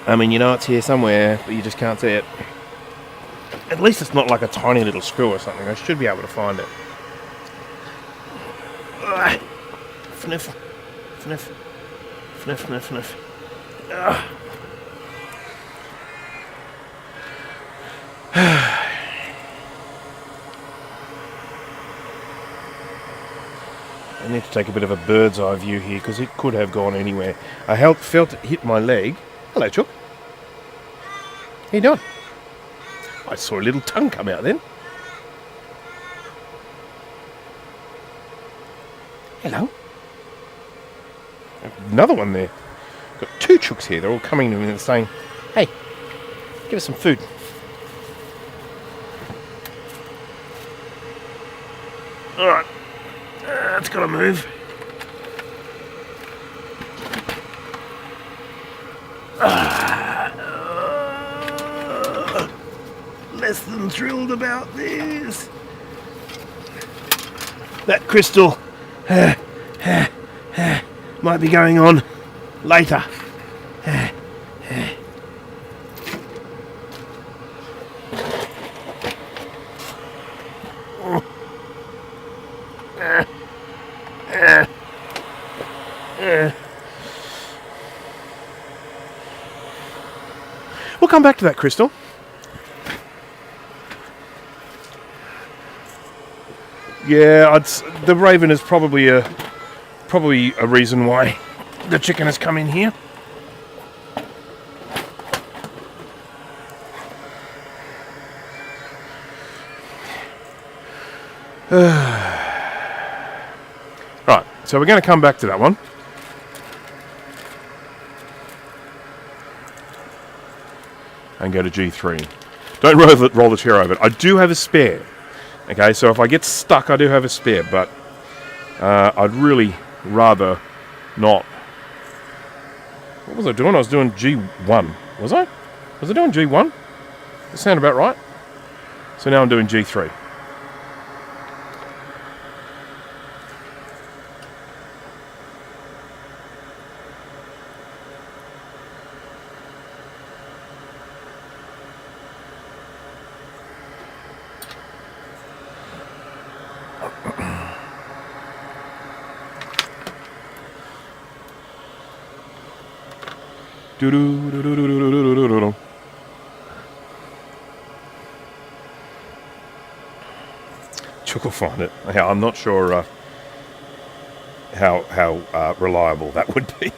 I mean, you know it's here somewhere, but you just can't see it. At least it's not like a tiny little screw or something. I should be able to find it. Fniff, fniff, fniff, fniff, fniff. I need to take a bit of a bird's eye view here because it could have gone anywhere. I felt it hit my leg. Hello, Chook. How you doing? I saw a little tongue come out then. Hello. Another one there. Got 2 chooks here. They're all coming to me and saying, hey, give us some food. Alright. It's got to move. Less than thrilled about this. That crystal might be going on later. We'll come back to that crystal. Yeah, the raven is probably a reason why the chicken has come in here. Right, so we're going to come back to that one. And go to G3. Don't roll the chair over it. I do have a spare. Okay, so if I get stuck, I do have a spare, but I'd really rather not. What was I doing? I was doing G1. Was I? Was I doing G1? Does that sound about right? So now I'm doing G3. Do-do-do-do-do-do-do-do-do. Chuck will find it. Yeah, I'm not sure how reliable that would be.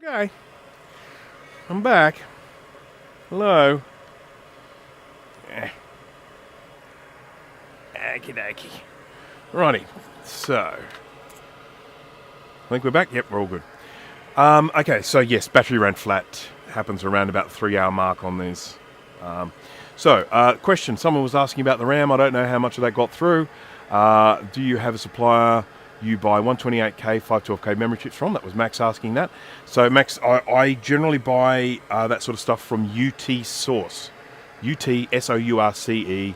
Okay, I'm back. Hello. Okie dokie. Righty, so I think we're back. Yep, we're all good. Okay, so yes, battery ran flat. Happens around about 3 hour mark on these. Question. Someone was asking about the RAM. I don't know how much of that got through. Do you have a supplier you buy 128K, 512K memory chips from? That was Max asking that. So Max, I generally buy that sort of stuff from UT Source. UTSOURCE.com,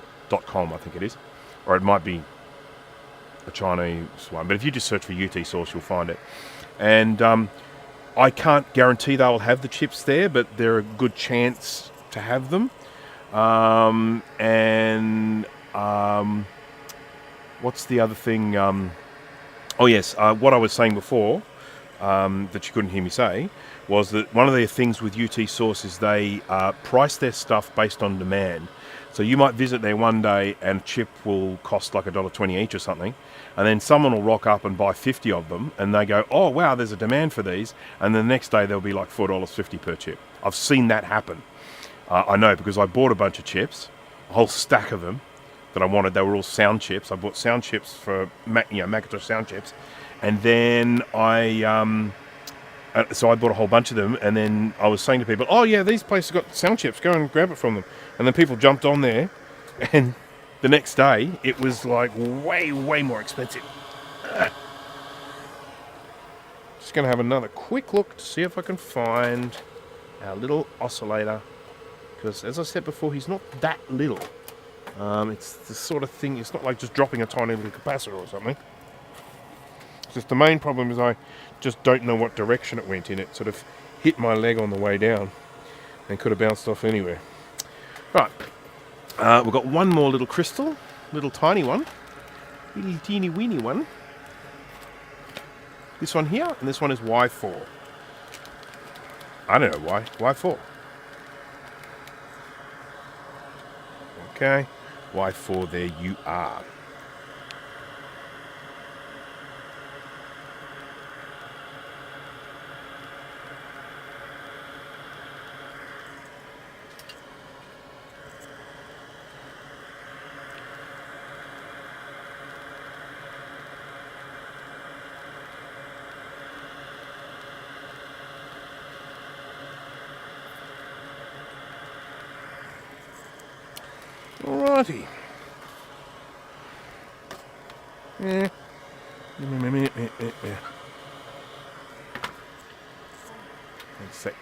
I think it is. Or it might be a Chinese one. But if you just search for UT Source, you'll find it. And I can't guarantee they'll have the chips there, but they're a good chance to have them. What's the other thing? What I was saying before, that you couldn't hear me say, was that one of the things with UT Source is they price their stuff based on demand. So you might visit there one day and a chip will cost like $1.20 each or something, and then someone will rock up and buy 50 of them, and they go, oh wow, there's a demand for these, and the next day they'll be like $4.50 per chip. I've seen that happen. I know, because I bought a bunch of chips, a whole stack of them that I wanted. They were all sound chips. I bought sound chips for Macintosh sound chips, and then so I bought a whole bunch of them, and then I was saying to people, oh yeah, these places got sound chips, go and grab it from them. And then people jumped on there, and the next day it was like way more expensive. Just going to have another quick look to see if I can find our little oscillator, because as I said before, he's not that little. It's the sort of thing, it's not like just dropping a tiny little capacitor or something. It's just the main problem is I just don't know what direction it went in. It sort of hit my leg on the way down and could have bounced off anywhere. Right, we've got one more little crystal, little tiny one, little teeny weeny one. This one here, and this one is Y4. I don't know why. Y4. Okay. Y4, there you are. Alrighty. Yeah. One sec.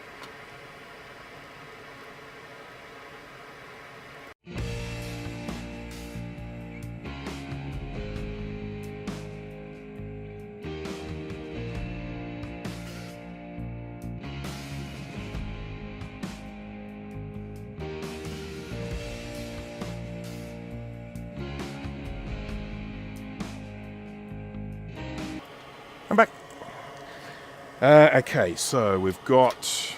I'm back. Okay, so we've got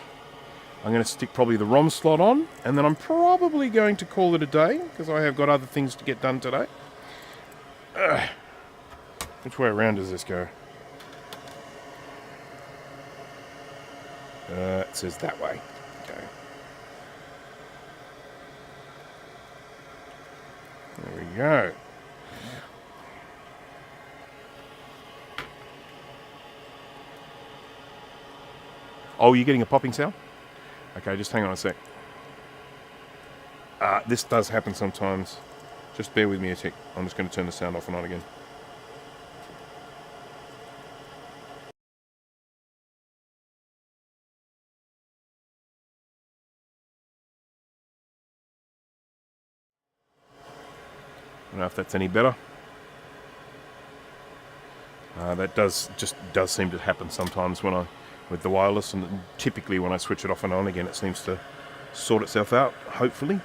I'm going to stick probably the ROM slot on, and then I'm probably going to call it a day, because I have got other things to get done today. Which way around does this go? It says that way. Okay. There we go. Oh, you're getting a popping sound? Okay, just hang on a sec. This does happen sometimes. Just bear with me a tick. I'm just going to turn the sound off and on again. I don't know if that's any better. That does seem to happen sometimes when with the wireless, and typically when I switch it off and on again, it seems to sort itself out, hopefully.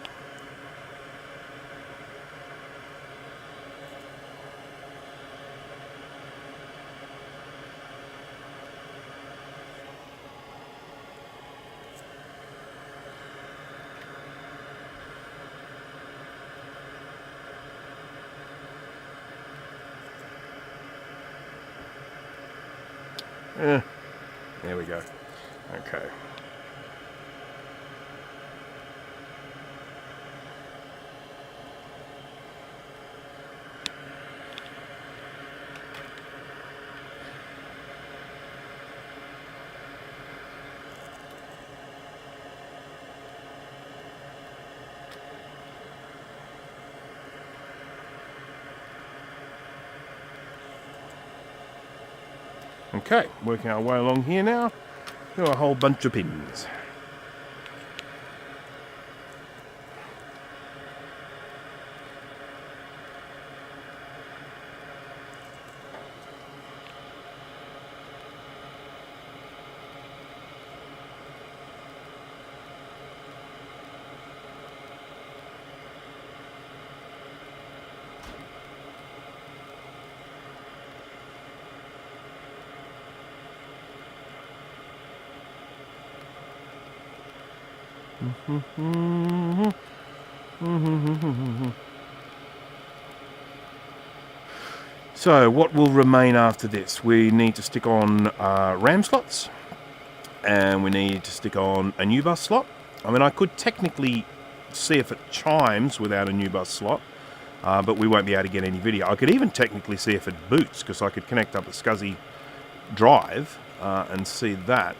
There we go. Okay. Okay, working our way along here now. Got a whole bunch of pins. So what will remain after this? We need to stick on RAM slots, and we need to stick on a new bus slot. I mean, I could technically see if it chimes without a new bus slot, but we won't be able to get any video. I could even technically see if it boots, because I could connect up a SCSI drive and see that.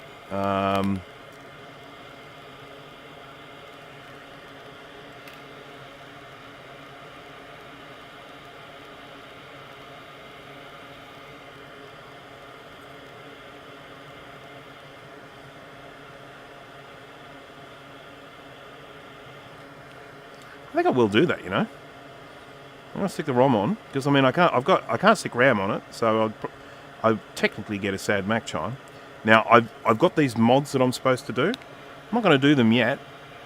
I think I will do that, you know. I'm gonna stick the ROM on, because I mean I can't stick RAM on it, so I technically get a sad Mac chime. Now I've got these mods that I'm supposed to do. I'm not going to do them yet.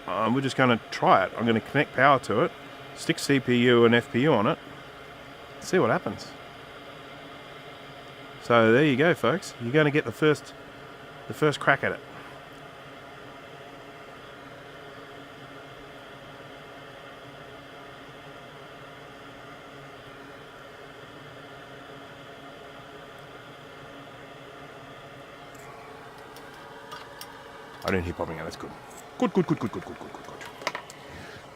We're just going to try it. I'm going to connect power to it, stick CPU and FPU on it, see what happens. So there you go, folks. You're going to get the first crack at it. I don't hear popping out. That's good. Good.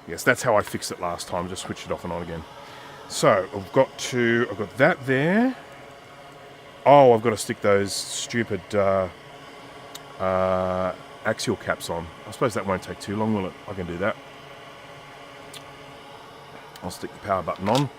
Yes, that's how I fixed it last time. Just switched it off and on again. So I've got that there. Oh, I've got to stick those stupid axial caps on. I suppose that won't take too long, will it? I can do that. I'll stick the power button on.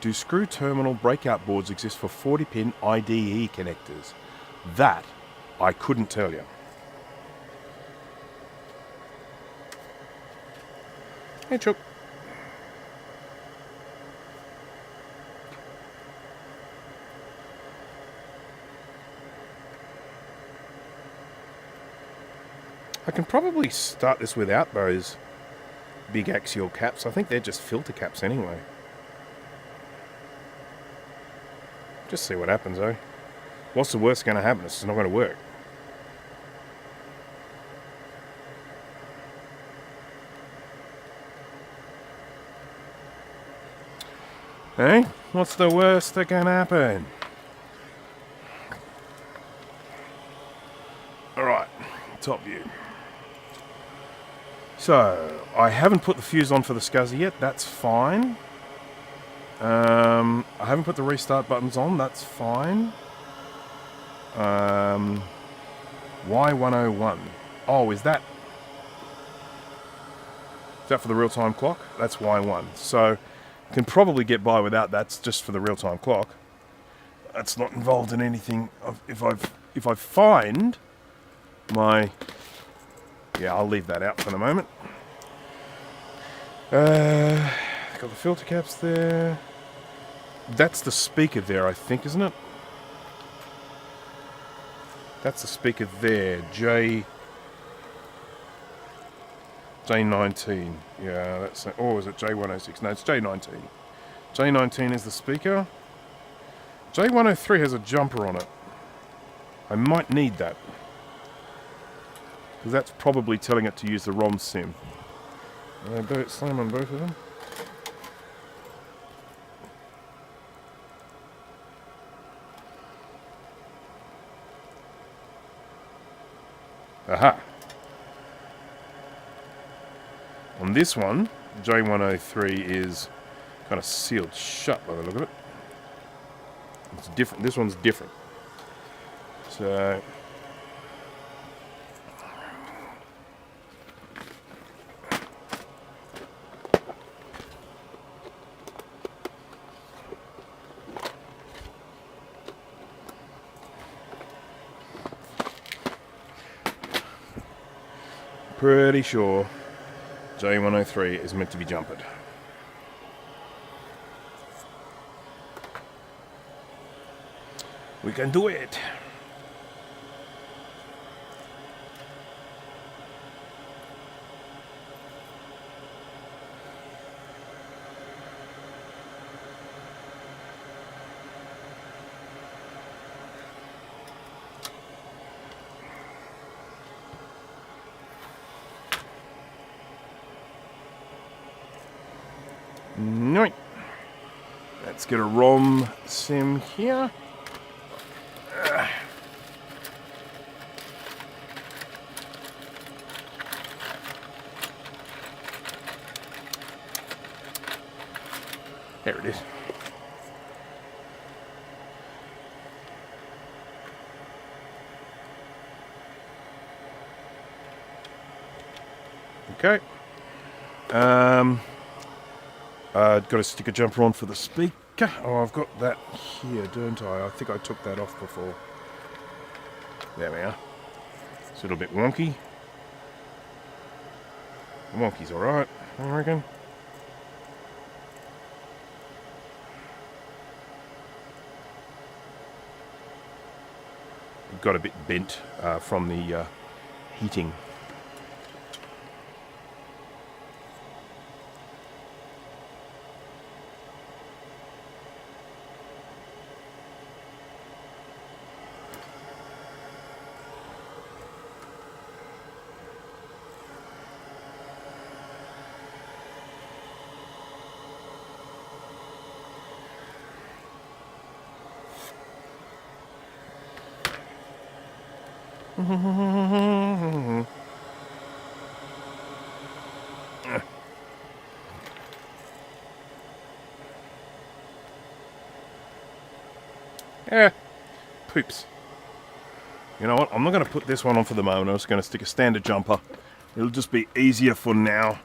Do screw terminal breakout boards exist for 40-pin IDE connectors? That I couldn't tell you. Hey, Chuck. I can probably start this without those big axial caps. I think they're just filter caps anyway. Just see what happens, though. What's the worst going to happen? It's not going to work. Hey, what's the worst that can happen? Alright, top view. So, I haven't put the fuse on for the SCSI yet, that's fine. I haven't put the restart buttons on, that's fine. Y101. Oh, is that for the real-time clock? That's Y1. So, can probably get by without that. It's just for the real-time clock. That's not involved in anything. If I find my... Yeah, I'll leave that out for the moment. Got the filter caps there. That's the speaker there, I think, isn't it? That's the speaker there. J19. Yeah, that's... Or is it J106? No, it's J19. J19 is the speaker. J103 has a jumper on it. I might need that. Because that's probably telling it to use the ROM sim. Slam on both of them. Aha! On this one, J103 is kind of sealed shut by the look of it. It's different. This one's different. So... Pretty sure J103 is meant to be jumpered. We can do it! No. Let's get a ROM sim here. There it is. Okay. Got a sticker jumper on for the speaker. Oh, I've got that here, don't I? I think I took that off before. There we are. It's a little bit wonky. The wonky's alright, I reckon. Got a bit bent from the heating. Poops. You know what? I'm not going to put this one on for the moment. I'm just going to stick a standard jumper. It'll just be easier for now.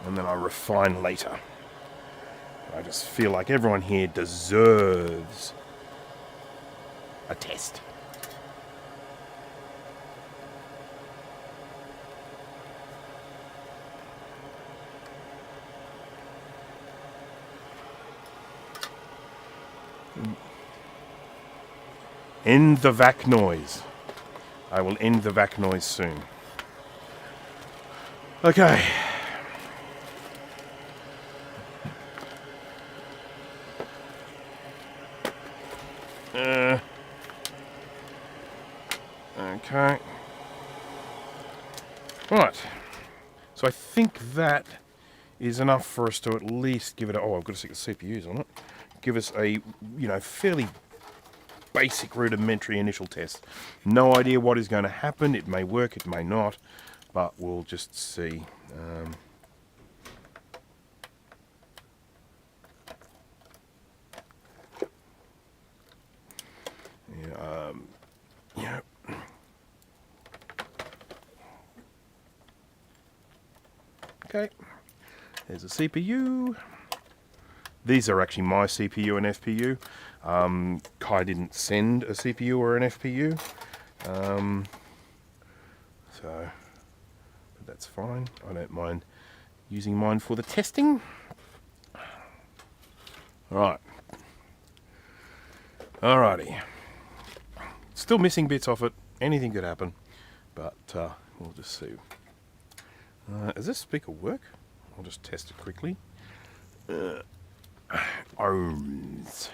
And then I refine later. I just feel like everyone here deserves a test. End the vac noise. I will end the vac noise soon. Okay. Okay. Right. So I think that is enough for us to at least give it a... Oh, I've got to stick the CPUs on it. Give us a, fairly basic rudimentary initial test. No idea what is going to happen. It may work, it may not, but we'll just see. Yeah. Okay. There's a CPU. These are actually my CPU and FPU. Kai didn't send a CPU or an FPU. But that's fine. I don't mind using mine for the testing. Right. Alrighty. Still missing bits off it. Anything could happen. But we'll just see. Does this speaker work? I'll just test it quickly. Ohms.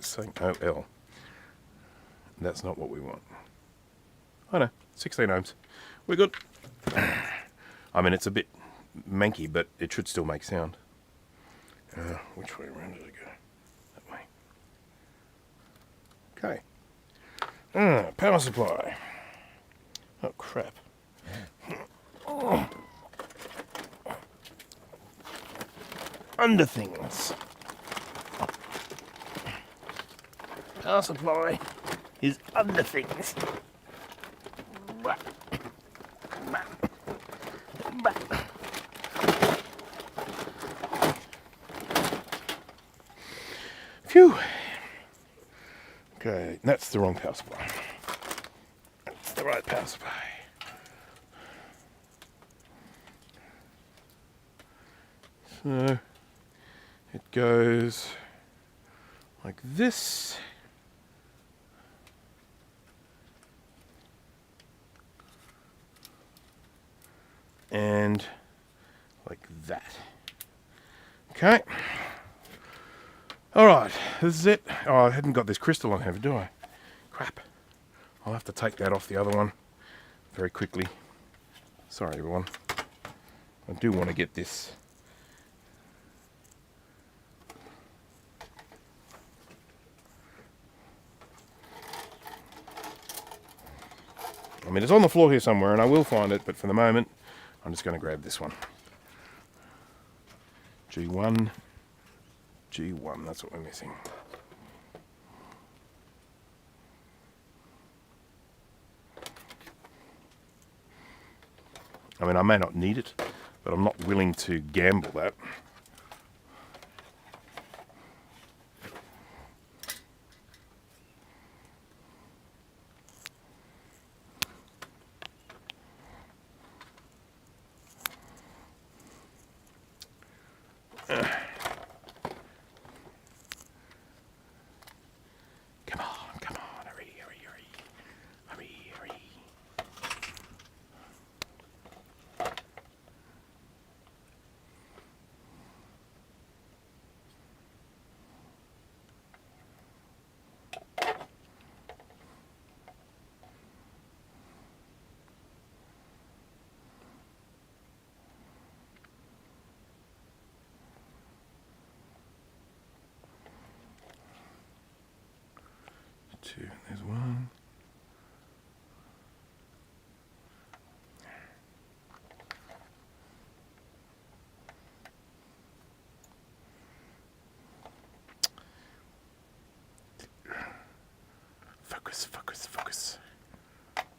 Saying OL. That's not what we want. I know, 16 ohms. We're good. I mean, it's a bit manky, but it should still make sound. Which way around did it go? That way. Okay. Power supply. Oh, crap. Under things. Power supply is under things. Phew. Okay, that's the wrong power supply. That's the right power supply. So it goes like this. And like that. Okay. Alright, this is it. Oh, I hadn't got this crystal on here, do I? Crap. I'll have to take that off the other one very quickly. Sorry, everyone. I do want to get this. I mean, it's on the floor here somewhere, and I will find it, but for the moment, I'm just going to grab this one. G1. G1, that's what we're missing. I mean, I may not need it, but I'm not willing to gamble that. Come on, hurry. Two, there's one.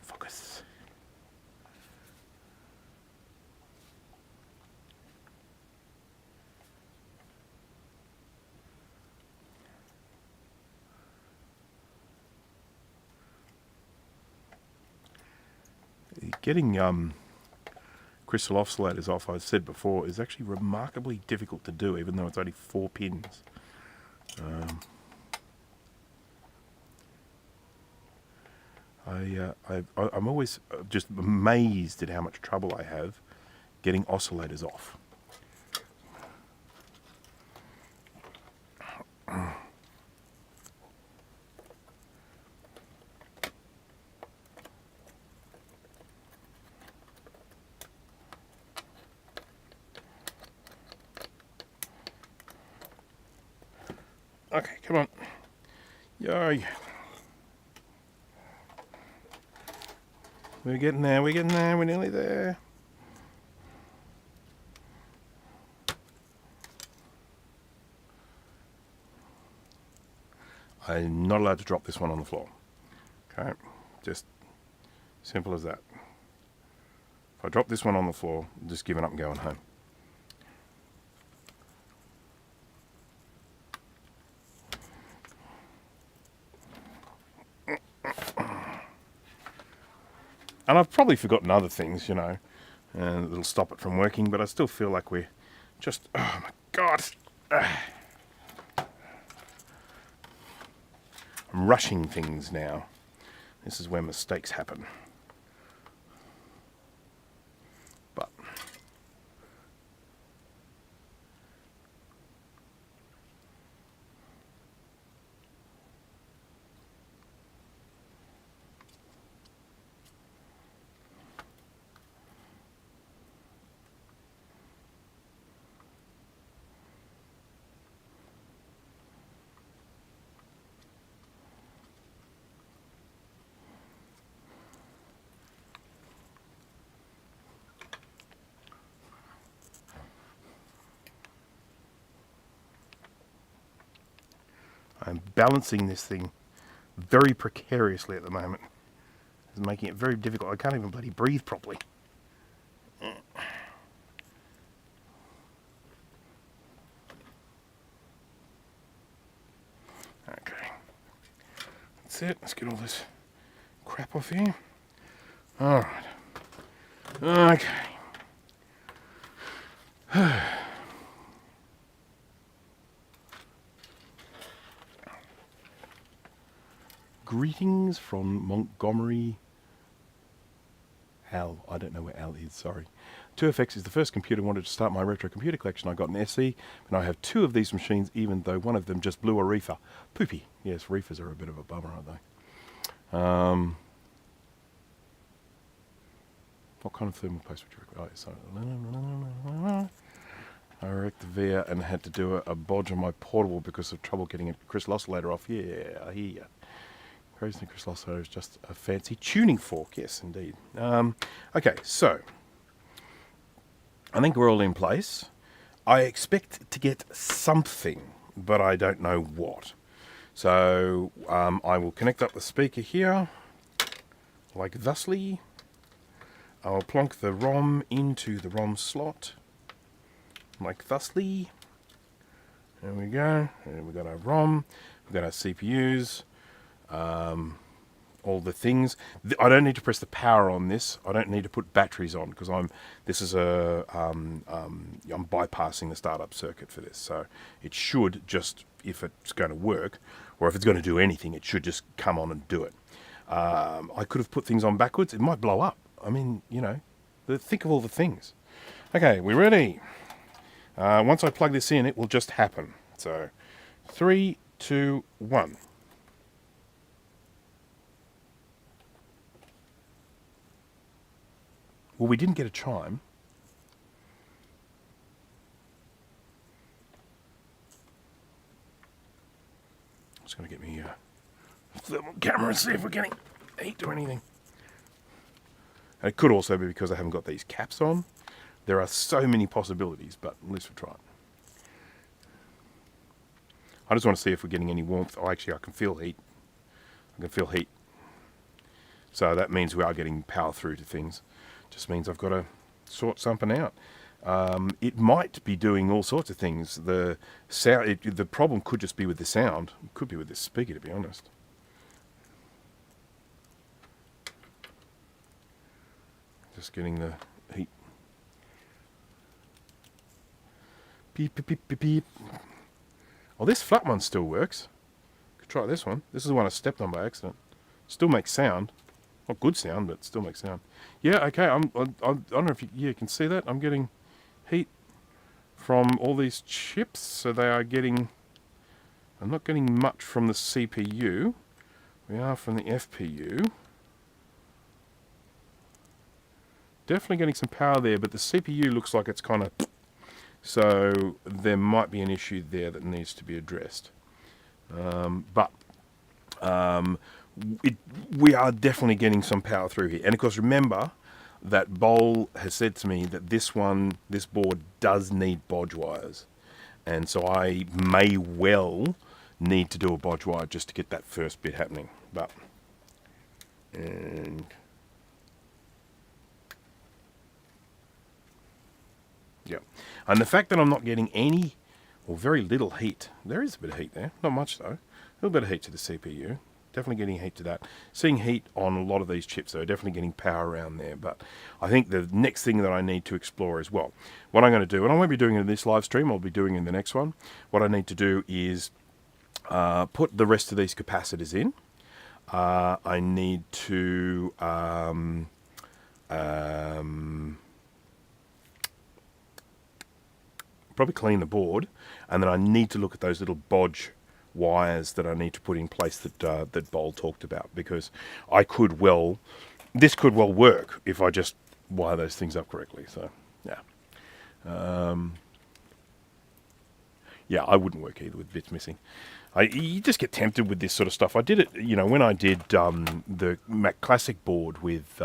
Focus. Getting crystal oscillators off, I said before, is actually remarkably difficult to do, even though it's only 4 pins. I'm always just amazed at how much trouble I have getting oscillators off. Okay, come on. Yay. We're getting there, we're nearly there. I'm not allowed to drop this one on the floor. Okay, just simple as that. If I drop this one on the floor, I'm just giving up and going home. And I've probably forgotten other things, you know, and it'll stop it from working, but I still feel like we're just, oh my God. I'm rushing things now. This is where mistakes happen. But I'm balancing this thing very precariously at the moment. It's making it very difficult. I can't even bloody breathe properly. Okay. That's it. Let's get all this crap off here. Alright. Okay. Greetings from Montgomery. Al. I don't know where Al is, sorry. 2FX is the first computer I wanted to start my retro computer collection. I got an SE, and I have 2 of these machines, even though one of them just blew a reefer. Poopy. Yes, reefers are a bit of a bummer, aren't they? What kind of thermal paste would you require? Oh, I wrecked the VIA and had to do a bodge on my portable because of trouble getting a crystal oscillator off. Yeah, I hear you. Crazy crystal oscillator is just a fancy tuning fork. Yes, indeed. Okay, so I think we're all in place. I expect to get something, but I don't know what. So I will connect up the speaker here, like thusly. I'll plonk the ROM into the ROM slot, like thusly. There we go. And we've got our ROM, we've got our CPUs, all the things. I don't need to press the power on this. I don't need to put batteries on because I'm bypassing the startup circuit for this. So it should just, if it's going to work, or if it's going to do anything, it should just come on and do it. I could have put things on backwards. It might blow up. I mean, you know, think of all the things. Okay, we ready? Once I plug this in, it will just happen. So 3, 2, 1. Well, we didn't get a chime. Just going to get me a thermal camera and see if we're getting heat or anything. And it could also be because I haven't got these caps on. There are so many possibilities, but at least we'll try it. I just want to see if we're getting any warmth. Oh, actually, I can feel heat. I can feel heat. So that means we are getting power through to things. Just means I've got to sort something out. It might be doing all sorts of things. The sound, the problem could just be with the sound. It could be with this speaker, to be honest. Just getting the heat Beep, beep, beep, beep, beep. Oh, this flat one still works. Could try this one. This is the one I stepped on by accident. Still makes sound. Not good sound, but still makes sound. Yeah, okay. I don't know if you can see that. I'm getting heat from all these chips, so they are getting... I'm not getting much from the CPU. We are from the FPU. Definitely getting some power there, but the CPU looks like it's kind of... So there might be an issue there that needs to be addressed. We are definitely getting some power through here. And of course, remember that Bowl has said to me that this board does need bodge wires. And so I may well need to do a bodge wire just to get that first bit happening. Yeah. And the fact that I'm not getting any or very little heat, there is a bit of heat there, not much though, a little bit of heat to the CPU, definitely getting heat to that. Seeing heat on a lot of these chips though, definitely getting power around there. But I think the next thing that I need to explore as well, what I'm going to do, and I won't be doing it in this live stream, I'll be doing it in the next one, what I need to do is put the rest of these capacitors in. I need to probably clean the board, and then I need to look at those little bodge wires that I need to put in place that Bowl talked about, because this could well work if I just wire those things up correctly. So yeah, yeah, I wouldn't work either with bits missing. You just get tempted with this sort of stuff. I did it, when I did the Mac Classic board with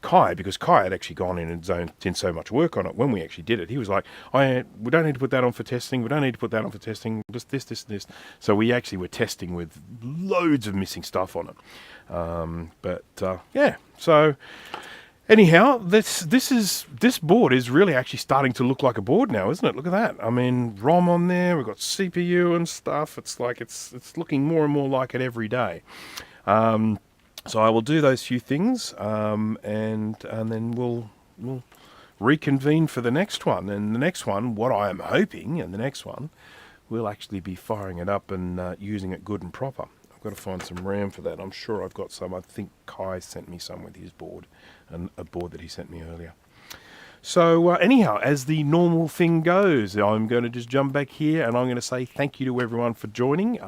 Kai, because Kai had actually gone in and done so much work on it. When we actually did it, he was like, we don't need to put that on for testing. We don't need to put that on for testing. Just this, this, and this. So we actually were testing with loads of missing stuff on it. Yeah. So anyhow, this board is really actually starting to look like a board now, isn't it? Look at that. I mean, ROM on there. We've got CPU and stuff. It's like it's looking more and more like it every day. So I will do those few things, and then we'll reconvene for the next one. And the next one, what I am hoping, and the next one, we'll actually be firing it up and using it good and proper. I've got to find some RAM for that. I'm sure I've got some. I think Kai sent me some with his board, and a board that he sent me earlier. So anyhow, as the normal thing goes, I'm going to just jump back here, and I'm going to say thank you to everyone for joining.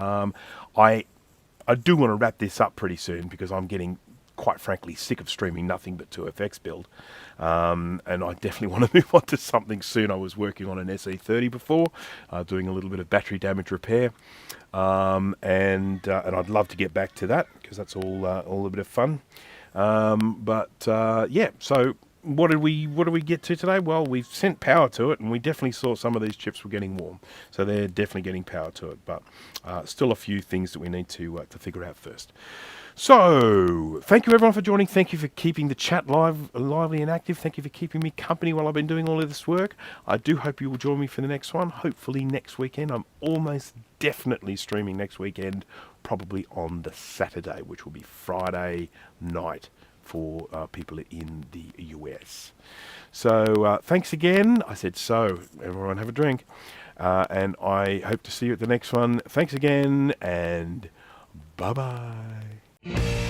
I do want to wrap this up pretty soon, because I'm getting, quite frankly, sick of streaming nothing but 2FX build. And I definitely want to move on to something soon. I was working on an SE30 before, doing a little bit of battery damage repair. And I'd love to get back to that, because that's all a bit of fun. Yeah, so what did we get to today? Well, we've sent power to it, and we definitely saw some of these chips were getting warm, so they're definitely getting power to it. But still a few things that we need to figure out first. So thank you everyone for joining. Thank you for keeping the chat lively and active. Thank you for keeping me company while I've been doing all of this work. I do hope you will join me for the next one. Hopefully next weekend. I'm almost definitely streaming next weekend, probably on the Saturday, which will be Friday night for people in the US. So thanks again. I said so. Everyone have a drink. And I hope to see you at the next one. Thanks again, and bye-bye.